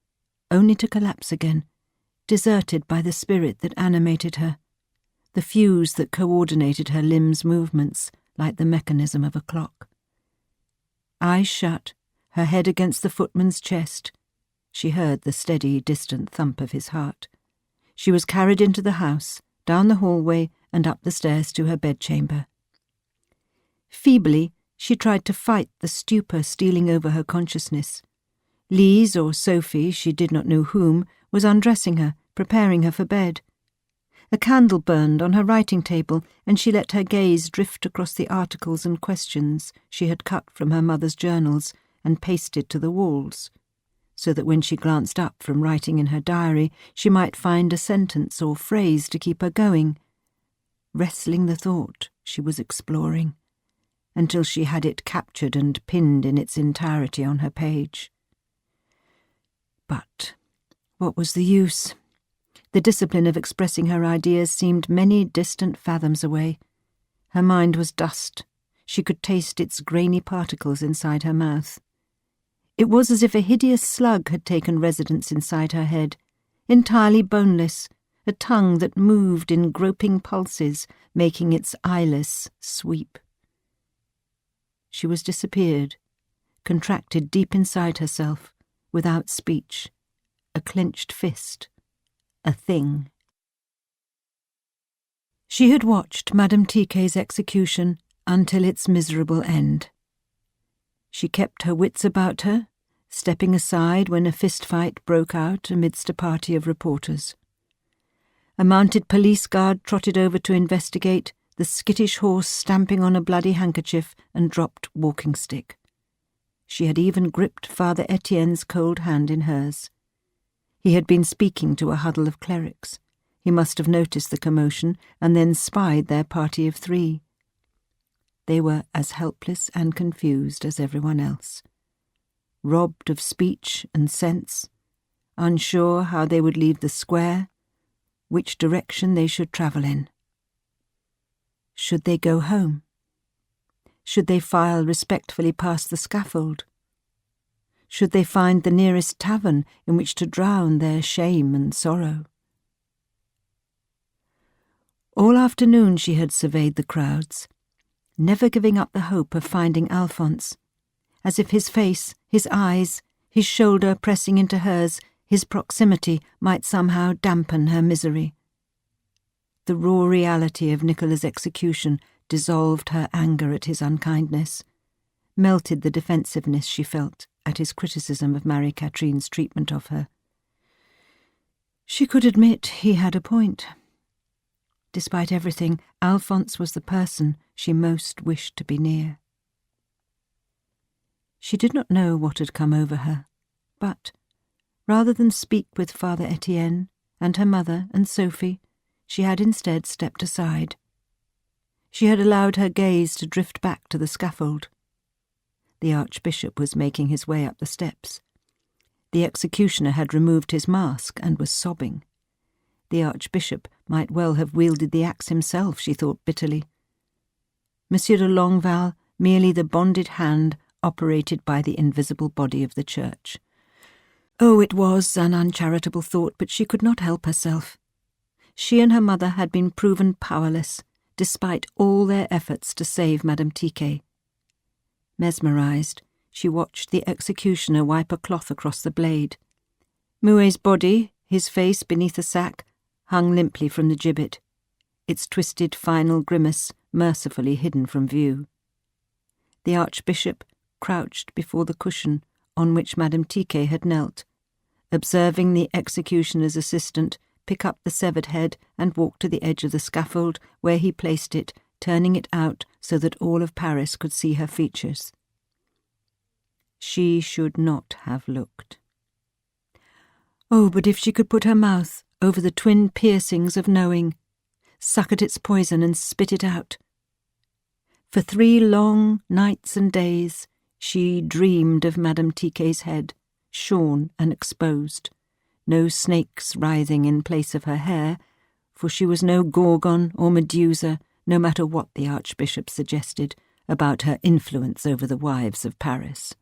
Speaker 3: only to collapse again, deserted by the spirit that animated her, the fuse that coordinated her limbs' movements like the mechanism of a clock. Eyes shut, her head against the footman's chest, she heard the steady, distant thump of his heart. She was carried into the house, down the hallway and up the stairs to her bedchamber. Feebly, she tried to fight the stupor stealing over her consciousness. Lise or Sophie, she did not know whom, was undressing her, preparing her for bed. A candle burned on her writing table, and she let her gaze drift across the articles and questions she had cut from her mother's journals and pasted to the walls, so that when she glanced up from writing in her diary, she might find a sentence or phrase to keep her going, wrestling the thought she was exploring, until she had it captured and pinned in its entirety on her page. But what was the use? The discipline of expressing her ideas seemed many distant fathoms away. Her mind was dust. She could taste its grainy particles inside her mouth. It was as if a hideous slug had taken residence inside her head, entirely boneless, a tongue that moved in groping pulses, making its eyeless sweep. She was disappeared, contracted deep inside herself, without speech, a clenched fist, a thing. She had watched Madame Tiquet's execution until its miserable end. She kept her wits about her, stepping aside when a fist-fight broke out amidst a party of reporters. A mounted police guard trotted over to investigate, the skittish horse stamping on a bloody handkerchief and dropped walking stick. She had even gripped Father Etienne's cold hand in hers. He had been speaking to a huddle of clerics. He must have noticed the commotion and then spied their party of 3. They were as helpless and confused as everyone else, robbed of speech and sense, unsure how they would leave the square, which direction they should travel in. Should they go home? Should they file respectfully past the scaffold? Should they find the nearest tavern in which to drown their shame and sorrow? All afternoon she had surveyed the crowds, never giving up the hope of finding Alphonse, as if his face, his eyes, his shoulder pressing into hers, his proximity might somehow dampen her misery. The raw reality of Nicola's execution dissolved her anger at his unkindness, melted the defensiveness she felt at his criticism of Marie-Catherine's treatment of her. She could admit he had a point. Despite everything, Alphonse was the person she most wished to be near. She did not know what had come over her, but, rather than speak with Father Etienne and her mother and Sophie, she had instead stepped aside. She had allowed her gaze to drift back to the scaffold. The Archbishop was making his way up the steps. The executioner had removed his mask and was sobbing. The Archbishop might well have wielded the axe himself, she thought bitterly. Monsieur de Longueval, merely the bonded hand operated by the invisible body of the church. Oh, it was an uncharitable thought, but she could not help herself. She and her mother had been proven powerless, despite all their efforts to save Madame Tiquet. Mesmerized, she watched the executioner wipe a cloth across the blade. Mouet's body, his face beneath a sack, hung limply from the gibbet, its twisted final grimace mercifully hidden from view. The Archbishop crouched before the cushion on which Madame Tiquet had knelt, observing the executioner's assistant pick up the severed head and walk to the edge of the scaffold, where he placed it, turning it out so that all of Paris could see her features. She should not have looked. Oh, but if she could put her mouth over the twin piercings of knowing, suck at its poison and spit it out. For 3 long nights and days she dreamed of Madame Tiquet's head, shorn and exposed, no snakes writhing in place of her hair, for she was no Gorgon or Medusa, no matter what the Archbishop suggested about her influence over the wives of Paris.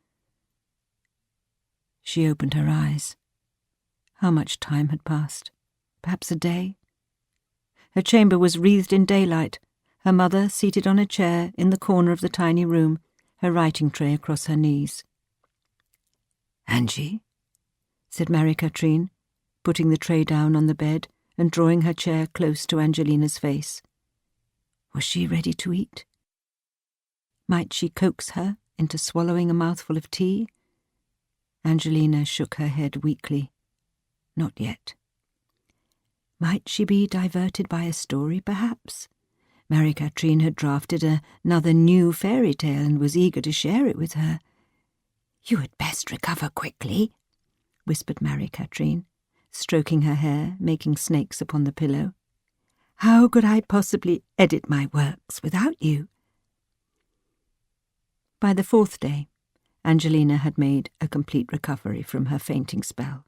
Speaker 3: She opened her eyes. How much time had passed? Perhaps a day? Her chamber was wreathed in daylight, her mother seated on a chair in the corner of the tiny room, her writing tray across her knees. "Angie," said Marie-Catherine, putting the tray down on the bed and drawing her chair close to Angelina's face. Was she ready to eat? Might she coax her into swallowing a mouthful of tea? Angelina shook her head weakly. Not yet. Might she be diverted by a story, perhaps? Marie-Catherine had drafted another new fairy tale and was eager to share it with her. "You had best recover quickly," whispered Marie-Catherine, stroking her hair, making snakes upon the pillow. "How could I possibly edit my works without you?" By the 4th day, Angelina had made a complete recovery from her fainting spell.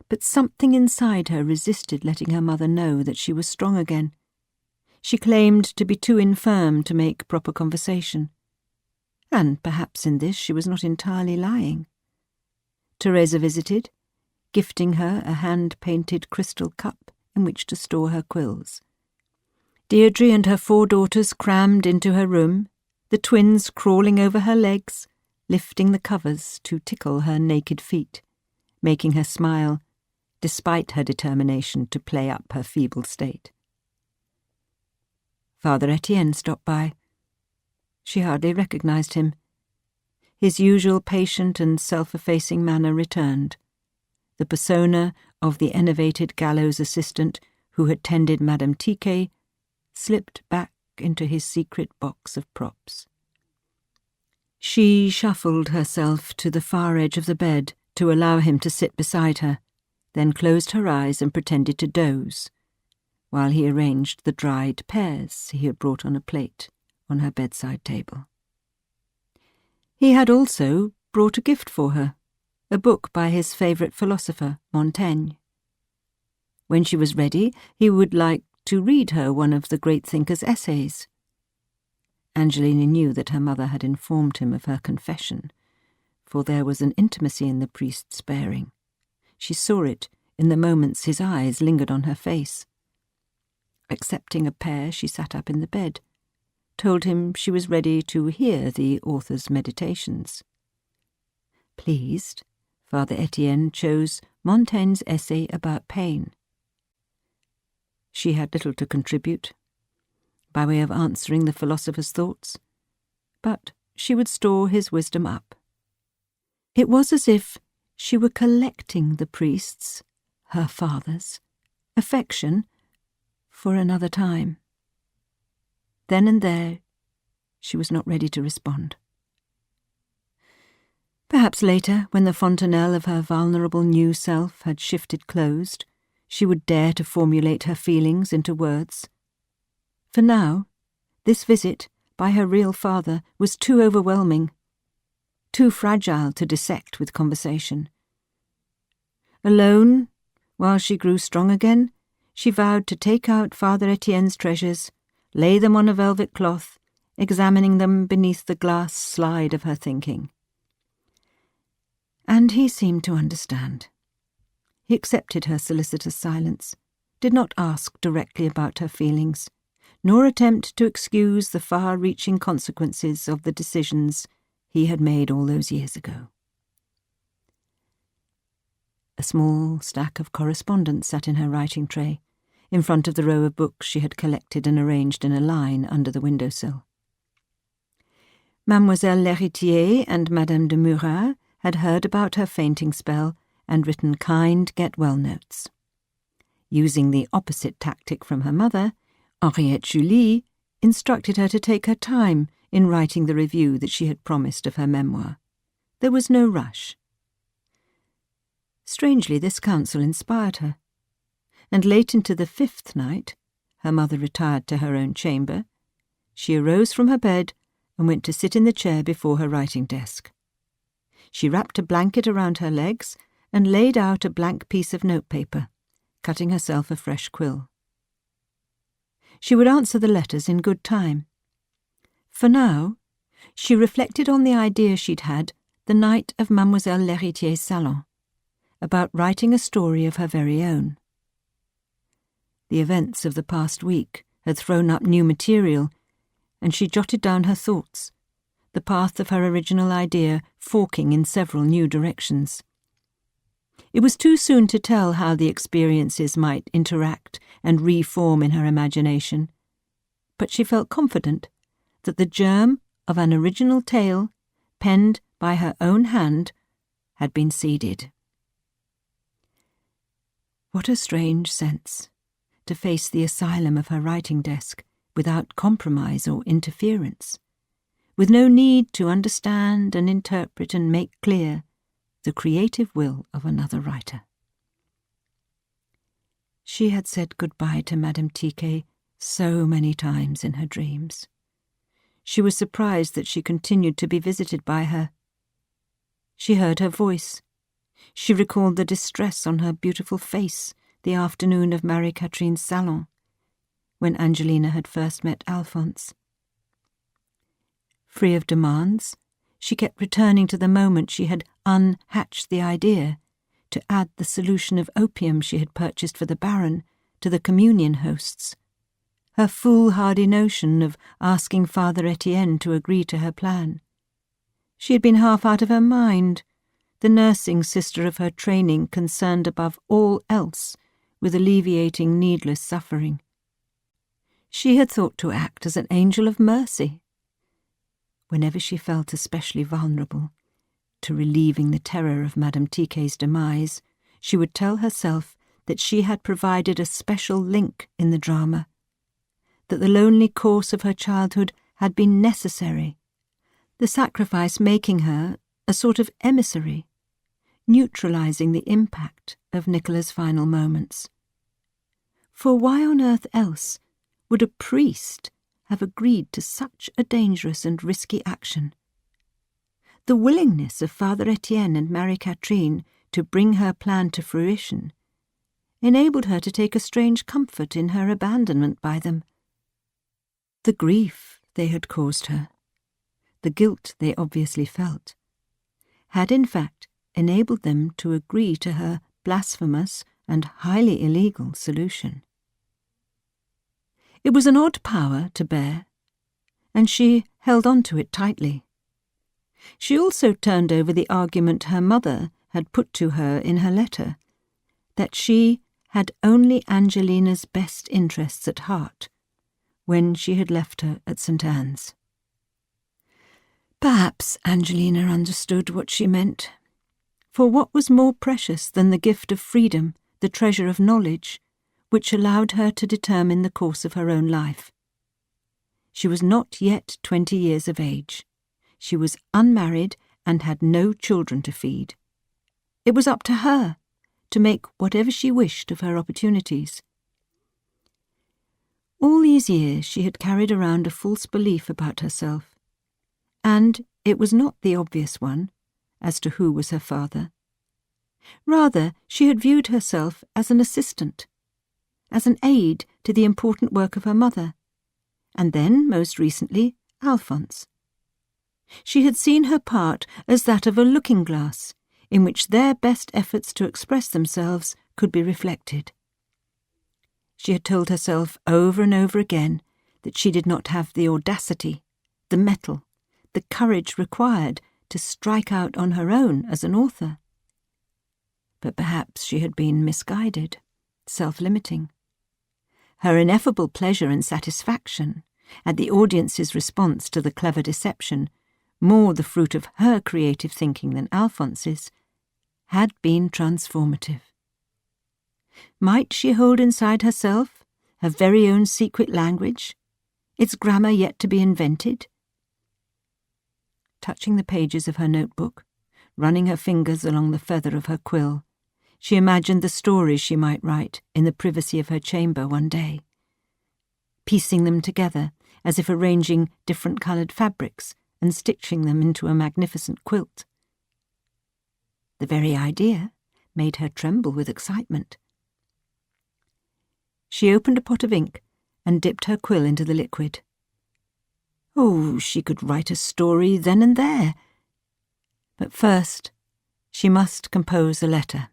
Speaker 3: But something inside her resisted letting her mother know that she was strong again. She claimed to be too infirm to make proper conversation. And perhaps in this she was not entirely lying. Teresa visited, gifting her a hand-painted crystal cup in which to store her quills. Deirdre and her 4 daughters crammed into her room, the twins crawling over her legs, lifting the covers to tickle her naked feet, making her smile, despite her determination to play up her feeble state. Father Etienne stopped by. She hardly recognized him. His usual patient and self-effacing manner returned. The persona of the enervated gallows assistant who had tended Madame Tiquet slipped back into his secret box of props. She shuffled herself to the far edge of the bed to allow him to sit beside her, then closed her eyes and pretended to doze, while he arranged the dried pears he had brought on a plate on her bedside table. He had also brought a gift for her, a book by his favourite philosopher, Montaigne. When she was ready, he would like to read her one of the great thinker's essays. Angelina knew that her mother had informed him of her confession, for there was an intimacy in the priest's bearing. She saw it in the moments his eyes lingered on her face. Accepting a pear, she sat up in the bed, told him she was ready to hear the author's meditations. Pleased, Father Etienne chose Montaigne's essay about pain. She had little to contribute, by way of answering the philosopher's thoughts, but she would store his wisdom up. It was as if she were collecting the priest's, her father's, affection for another time. Then and there, she was not ready to respond. Perhaps later, when the fontanelle of her vulnerable new self had shifted closed, she would dare to formulate her feelings into words. For now, this visit by her real father was too overwhelming, too fragile to dissect with conversation. Alone, while she grew strong again, she vowed to take out Father Etienne's treasures, lay them on a velvet cloth, examining them beneath the glass slide of her thinking. And he seemed to understand. He accepted her solicitous silence, did not ask directly about her feelings, nor attempt to excuse the far-reaching consequences of the decisions he had made all those years ago. A small stack of correspondence sat in her writing tray, in front of the row of books she had collected and arranged in a line under the windowsill. Mademoiselle L'Héritier and Madame de Murat had heard about her fainting spell and written kind get-well notes. Using the opposite tactic from her mother, Henriette Julie instructed her to take her time in writing the review that she had promised of her memoir. There was no rush. Strangely, this counsel inspired her, and late into the 5th night, her mother retired to her own chamber, she arose from her bed and went to sit in the chair before her writing desk. She wrapped a blanket around her legs and laid out a blank piece of notepaper, cutting herself a fresh quill. She would answer the letters in good time. For now, she reflected on the idea she'd had the night of Mademoiselle L'Héritier's salon, about writing a story of her very own. The events of the past week had thrown up new material, and she jotted down her thoughts, the path of her original idea forking in several new directions. It was too soon to tell how the experiences might interact and reform in her imagination, but she felt confident that the germ of an original tale, penned by her own hand, had been seeded. What a strange sense, to face the asylum of her writing desk without compromise or interference, with no need to understand and interpret and make clear the creative will of another writer. She had said goodbye to Madame Tiquet so many times in her dreams. She was surprised that she continued to be visited by her. She heard her voice. She recalled the distress on her beautiful face the afternoon of Marie-Catherine's salon, when Angelina had first met Alphonse. Free of demands, she kept returning to the moment she had unhatched the idea to add the solution of opium she had purchased for the Baron to the communion hosts. Her foolhardy notion of asking Father Etienne to agree to her plan. She had been half out of her mind, the nursing sister of her training concerned above all else with alleviating needless suffering. She had thought to act as an angel of mercy. Whenever she felt especially vulnerable to relieving the terror of Madame Tiquet's demise, she would tell herself that she had provided a special link in the drama, that the lonely course of her childhood had been necessary, the sacrifice making her a sort of emissary, neutralizing the impact of Nicola's final moments. For why on earth else would a priest have agreed to such a dangerous and risky action? The willingness of Father Etienne and Marie-Catherine to bring her plan to fruition enabled her to take a strange comfort in her abandonment by them. The grief they had caused her, the guilt they obviously felt, had in fact enabled them to agree to her blasphemous and highly illegal solution. It was an odd power to bear, and she held on to it tightly. She also turned over the argument her mother had put to her in her letter, that she had only Angelina's best interests at heart when she had left her at St. Anne's. Perhaps Angelina understood what she meant, for what was more precious than the gift of freedom, the treasure of knowledge, which allowed her to determine the course of her own life? She was not yet 20 years of age. She was unmarried and had no children to feed. It was up to her to make whatever she wished of her opportunities. All these years she had carried around a false belief about herself, and it was not the obvious one, as to who was her father. Rather, she had viewed herself as an assistant, as an aid to the important work of her mother, and then, most recently, Alphonse. She had seen her part as that of a looking-glass, in which their best efforts to express themselves could be reflected. She had told herself over and over again that she did not have the audacity, the mettle, the courage required to strike out on her own as an author. But perhaps she had been misguided, self-limiting. Her ineffable pleasure and satisfaction at the audience's response to the clever deception, more the fruit of her creative thinking than Alphonse's, had been transformative. Might she hold inside herself her very own secret language, its grammar yet to be invented? Touching the pages of her notebook, running her fingers along the feather of her quill, she imagined the stories she might write in the privacy of her chamber one day, piecing them together as if arranging different-coloured fabrics and stitching them into a magnificent quilt. The very idea made her tremble with excitement. She opened a pot of ink and dipped her quill into the liquid. Oh, she could write a story then and there. But first, she must compose a letter.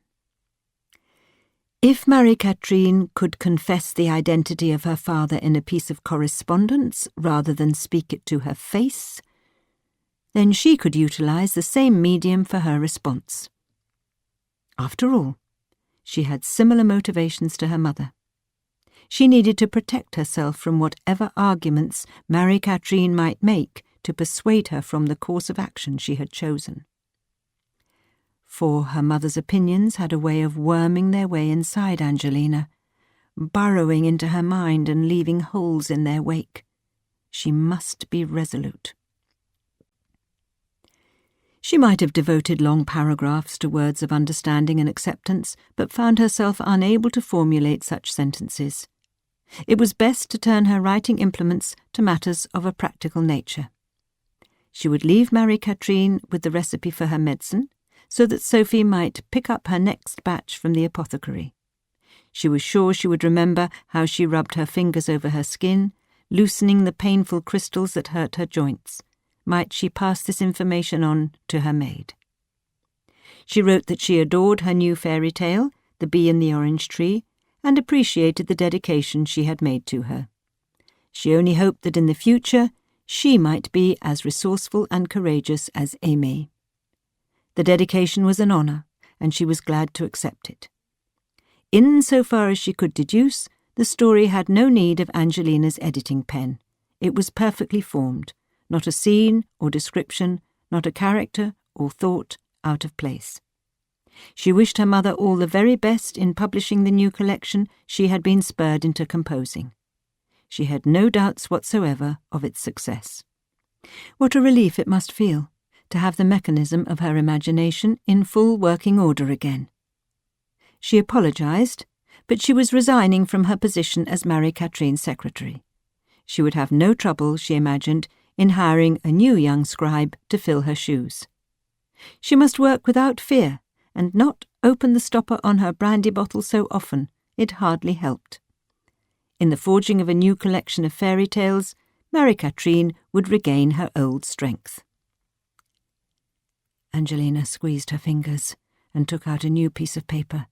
Speaker 3: If Marie-Catherine could confess the identity of her father in a piece of correspondence rather than speak it to her face, then she could utilize the same medium for her response. After all, she had similar motivations to her mother. She needed to protect herself from whatever arguments Marie-Catherine might make to persuade her from the course of action she had chosen. For her mother's opinions had a way of worming their way inside Angelina, burrowing into her mind and leaving holes in their wake. She must be resolute. She might have devoted long paragraphs to words of understanding and acceptance, but found herself unable to formulate such sentences. It was best to turn her writing implements to matters of a practical nature. She would leave Marie-Catherine with the recipe for her medicine, so that Sophie might pick up her next batch from the apothecary. She was sure she would remember how she rubbed her fingers over her skin, loosening the painful crystals that hurt her joints. Might she pass this information on to her maid? She wrote that she adored her new fairy tale, The Bee in the Orange Tree, and appreciated the dedication she had made to her. She only hoped that in the future she might be as resourceful and courageous as Aimée. The dedication was an honour, and she was glad to accept it. In so far as she could deduce, the story had no need of Angelina's editing pen. It was perfectly formed, not a scene or description, not a character or thought out of place. She wished her mother all the very best in publishing the new collection she had been spurred into composing. She had no doubts whatsoever of its success. What a relief it must feel to have the mechanism of her imagination in full working order again. She apologized, but she was resigning from her position as Marie-Catherine's secretary. She would have no trouble, she imagined, in hiring a new young scribe to fill her shoes. She must work without fear, and not open the stopper on her brandy bottle so often. It hardly helped. In the forging of a new collection of fairy tales, Marie-Catherine would regain her old strength. Angelina squeezed her fingers and took out a new piece of paper,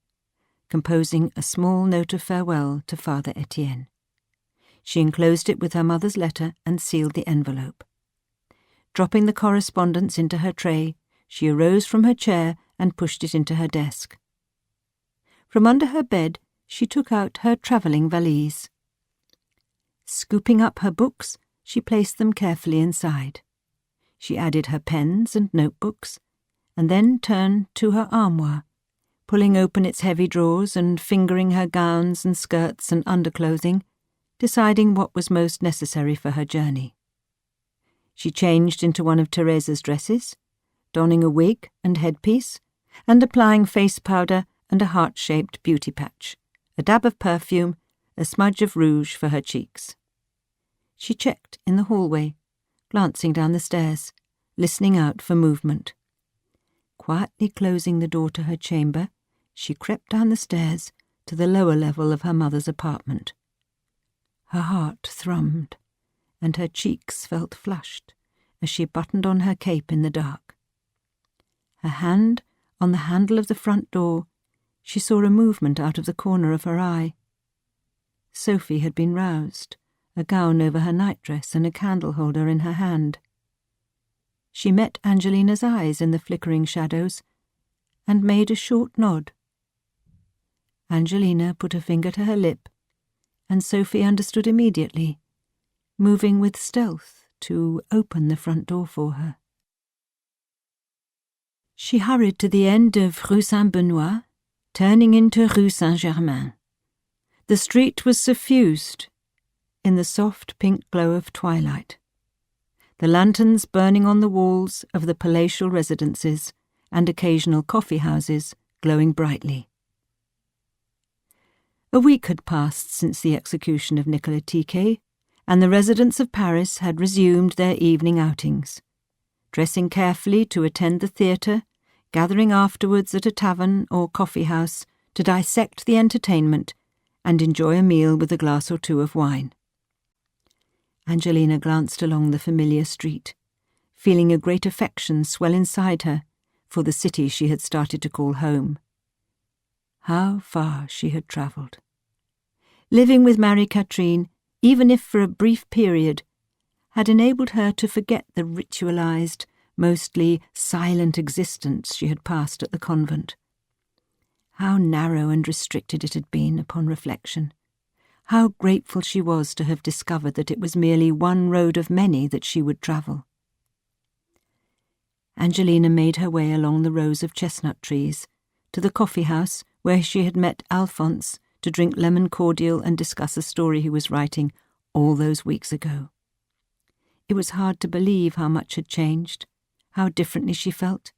Speaker 3: composing a small note of farewell to Father Etienne. She enclosed it with her mother's letter and sealed the envelope. Dropping the correspondence into her tray, she arose from her chair and pushed it into her desk. From under her bed, she took out her travelling valise. Scooping up her books, she placed them carefully inside. She added her pens and notebooks, and then turned to her armoire, pulling open its heavy drawers and fingering her gowns and skirts and underclothing, deciding what was most necessary for her journey. She changed into one of Therese's dresses, donning a wig and headpiece, and applying face powder and a heart-shaped beauty patch, a dab of perfume, a smudge of rouge for her cheeks. She checked in the hallway, glancing down the stairs, listening out for movement. Quietly closing the door to her chamber, she crept down the stairs to the lower level of her mother's apartment. Her heart thrummed, and her cheeks felt flushed as she buttoned on her cape in the dark. Her hand on the handle of the front door, she saw a movement out of the corner of her eye. Sophie had been roused, a gown over her nightdress and a candle holder in her hand. She met Angelina's eyes in the flickering shadows and made a short nod. Angelina put a finger to her lip, and Sophie understood immediately, moving with stealth to open the front door for her. She hurried to the end of Rue Saint-Benoît, turning into Rue Saint-Germain. The street was suffused in the soft pink glow of twilight, the lanterns burning on the walls of the palatial residences and occasional coffee houses glowing brightly. A week had passed since the execution of Nicolas Tiquet, and the residents of Paris had resumed their evening outings, dressing carefully to attend the theatre, gathering afterwards at a tavern or coffee house to dissect the entertainment and enjoy a meal with a glass or two of wine. Angelina glanced along the familiar street, feeling a great affection swell inside her for the city she had started to call home. How far she had travelled. Living with Marie-Catherine, even if for a brief period, had enabled her to forget the ritualized, mostly silent existence she had passed at the convent. How narrow and restricted it had been upon reflection. How grateful she was to have discovered that it was merely one road of many that she would travel. Angelina made her way along the rows of chestnut trees to the coffee house where she had met Alphonse to drink lemon cordial and discuss a story he was writing all those weeks ago. It was hard to believe how much had changed, how differently she felt.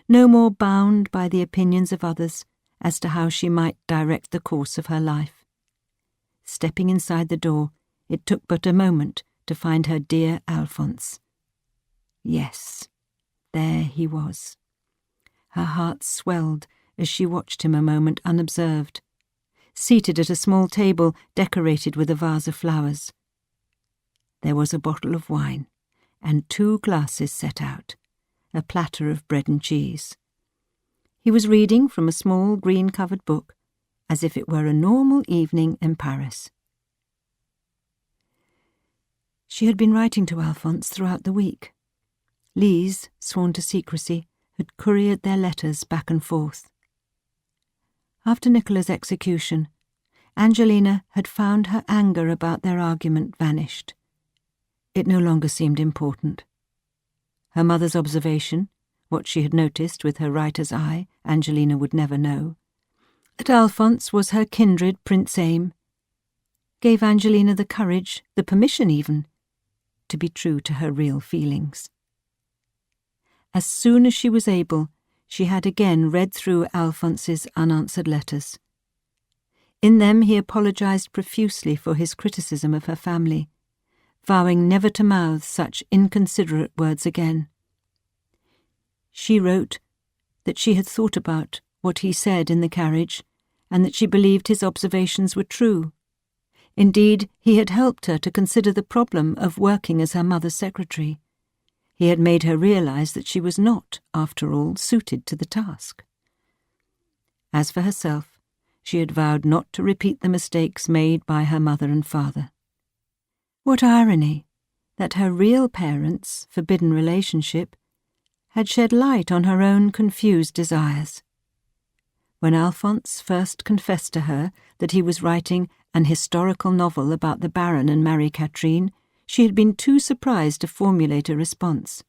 Speaker 3: No more bound by the opinions of others as to how she might direct the course of her life. Stepping inside the door, it took but a moment to find her dear Alphonse. Yes, there he was. Her heart swelled as she watched him a moment unobserved, seated at a small table decorated with a vase of flowers. There was a bottle of wine and 2 glasses set out, a platter of bread and cheese. He was reading from a small green-covered book, as if it were a normal evening in Paris. She had been writing to Alphonse throughout the week. Lise, sworn to secrecy, had couriered their letters back and forth. After Nicola's execution, Angelina had found her anger about their argument vanished. It no longer seemed important. Her mother's observation, what she had noticed with her writer's eye, Angelina would never know, that Alphonse was her kindred Prince Aim, gave Angelina the courage, the permission even, to be true to her real feelings. As soon as she was able, she had again read through Alphonse's unanswered letters. In them he apologized profusely for his criticism of her family, vowing never to mouth such inconsiderate words again. She wrote that she had thought about what he said in the carriage, and that she believed his observations were true. Indeed, he had helped her to consider the problem of working as her mother's secretary. He had made her realize that she was not, after all, suited to the task. As for herself, she had vowed not to repeat the mistakes made by her mother and father. What irony that her real parents' forbidden relationship had shed light on her own confused desires. When Alphonse first confessed to her that he was writing an historical novel about the Baron and Marie-Catherine, she had been too surprised to formulate a response.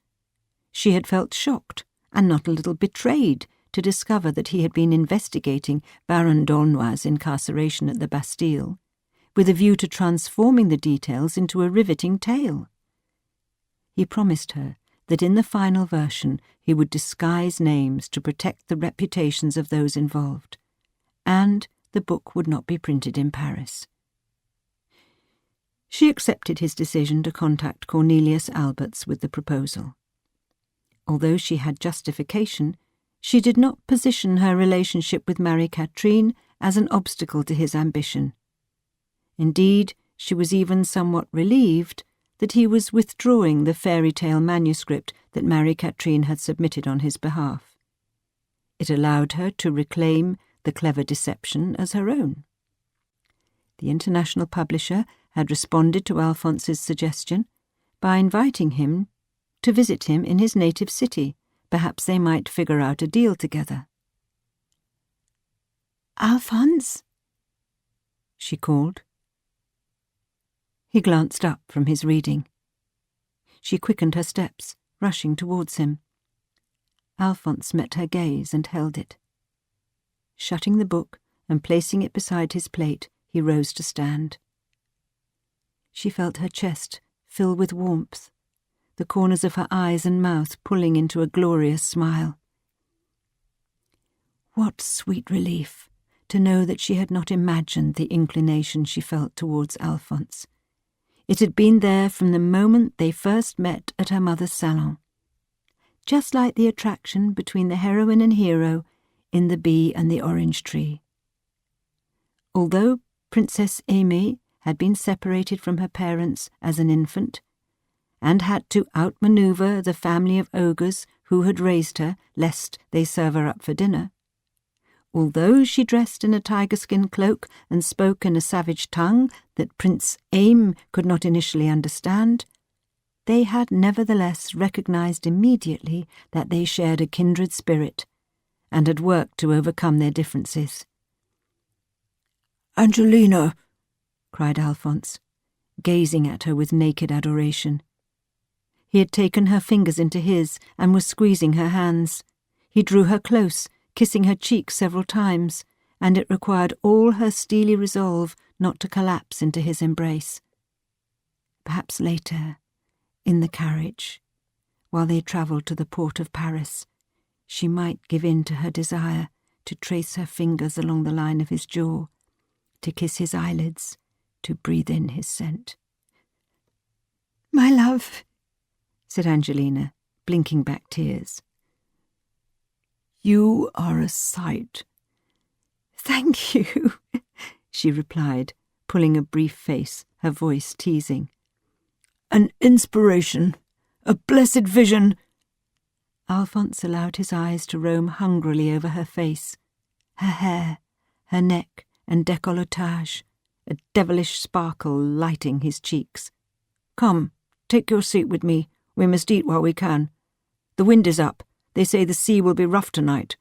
Speaker 3: She had felt shocked and not a little betrayed to discover that he had been investigating Baron d'Aulnoy's incarceration at the Bastille, with a view to transforming the details into a riveting tale. He promised her that in the final version he would disguise names to protect the reputations of those involved, and the book would not be printed in Paris. She accepted his decision to contact Cornelius Alberts with the proposal. Although she had justification, she did not position her relationship with Marie-Catherine as an obstacle to his ambition. Indeed, she was even somewhat relieved that he was withdrawing the fairy tale manuscript that Marie-Catherine had submitted on his behalf. It allowed her to reclaim the clever deception as her own. The international publisher had responded to Alphonse's suggestion by inviting him to visit him in his native city. Perhaps they might figure out a deal together.
Speaker 2: "Alphonse?"
Speaker 3: she called. He glanced up from his reading. She quickened her steps, rushing towards him. Alphonse met her gaze and held it. Shutting the book and placing it beside his plate, he rose to stand. She felt her chest fill with warmth, the corners of her eyes and mouth pulling into a glorious smile. What sweet relief to know that she had not imagined the inclination she felt towards Alphonse. It had been there from the moment they first met at her mother's salon, just like the attraction between the heroine and hero in The Bee and the Orange Tree. Although Princess Aimée had been separated from her parents as an infant, and had to outmaneuver the family of ogres who had raised her lest they serve her up for dinner, although she dressed in a tiger-skin cloak and spoke in a savage tongue that Prince Aim could not initially understand, they had nevertheless recognized immediately that they shared a kindred spirit and had worked to overcome their differences.
Speaker 2: "Angelina!"
Speaker 3: cried Alphonse, gazing at her with naked adoration. He had taken her fingers into his and was squeezing her hands. He drew her close, kissing her cheek several times, and it required all her steely resolve not to collapse into his embrace. Perhaps later, in the carriage, while they travelled to the port of Paris, she might give in to her desire to trace her fingers along the line of his jaw, to kiss his eyelids, to breathe in his scent.
Speaker 2: "My love,"
Speaker 3: said Angelina, blinking back tears.
Speaker 2: "You are a sight." "Thank you," she replied, pulling a brief face, her voice teasing. "An inspiration, a blessed vision."
Speaker 3: Alphonse allowed his eyes to roam hungrily over her face, her hair, her neck and décolletage, a devilish sparkle lighting his cheeks. "Come, take your seat with me. We must eat while we can. The wind is up. They say the sea will be rough tonight."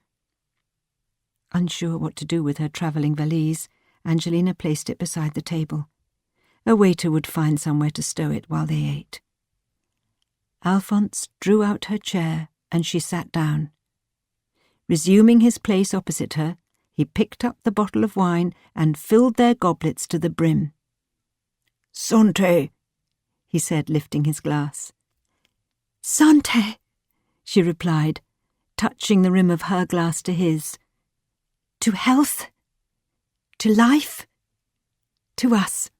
Speaker 3: Unsure what to do with her travelling valise, Angelina placed it beside the table. A waiter would find somewhere to stow it while they ate. Alphonse drew out her chair and she sat down. Resuming his place opposite her, he picked up the bottle of wine and filled their goblets to the brim.
Speaker 2: "Santé,"
Speaker 3: he said, lifting his glass.
Speaker 2: "Santé,"
Speaker 3: she replied, touching the rim of her glass to his.
Speaker 2: "To health, to life, to us."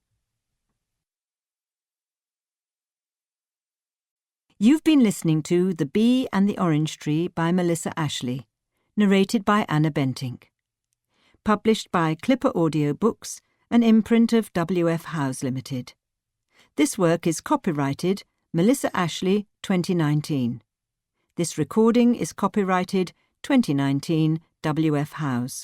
Speaker 3: You've been listening to The Bee and the Orange Tree by Melissa Ashley, narrated by Anna Bentinck. Published by Clipper Audio Books, an imprint of W.F. Howes Limited. This work is copyrighted Melissa Ashley 2019. This recording is copyrighted 2019 W.F. Howes.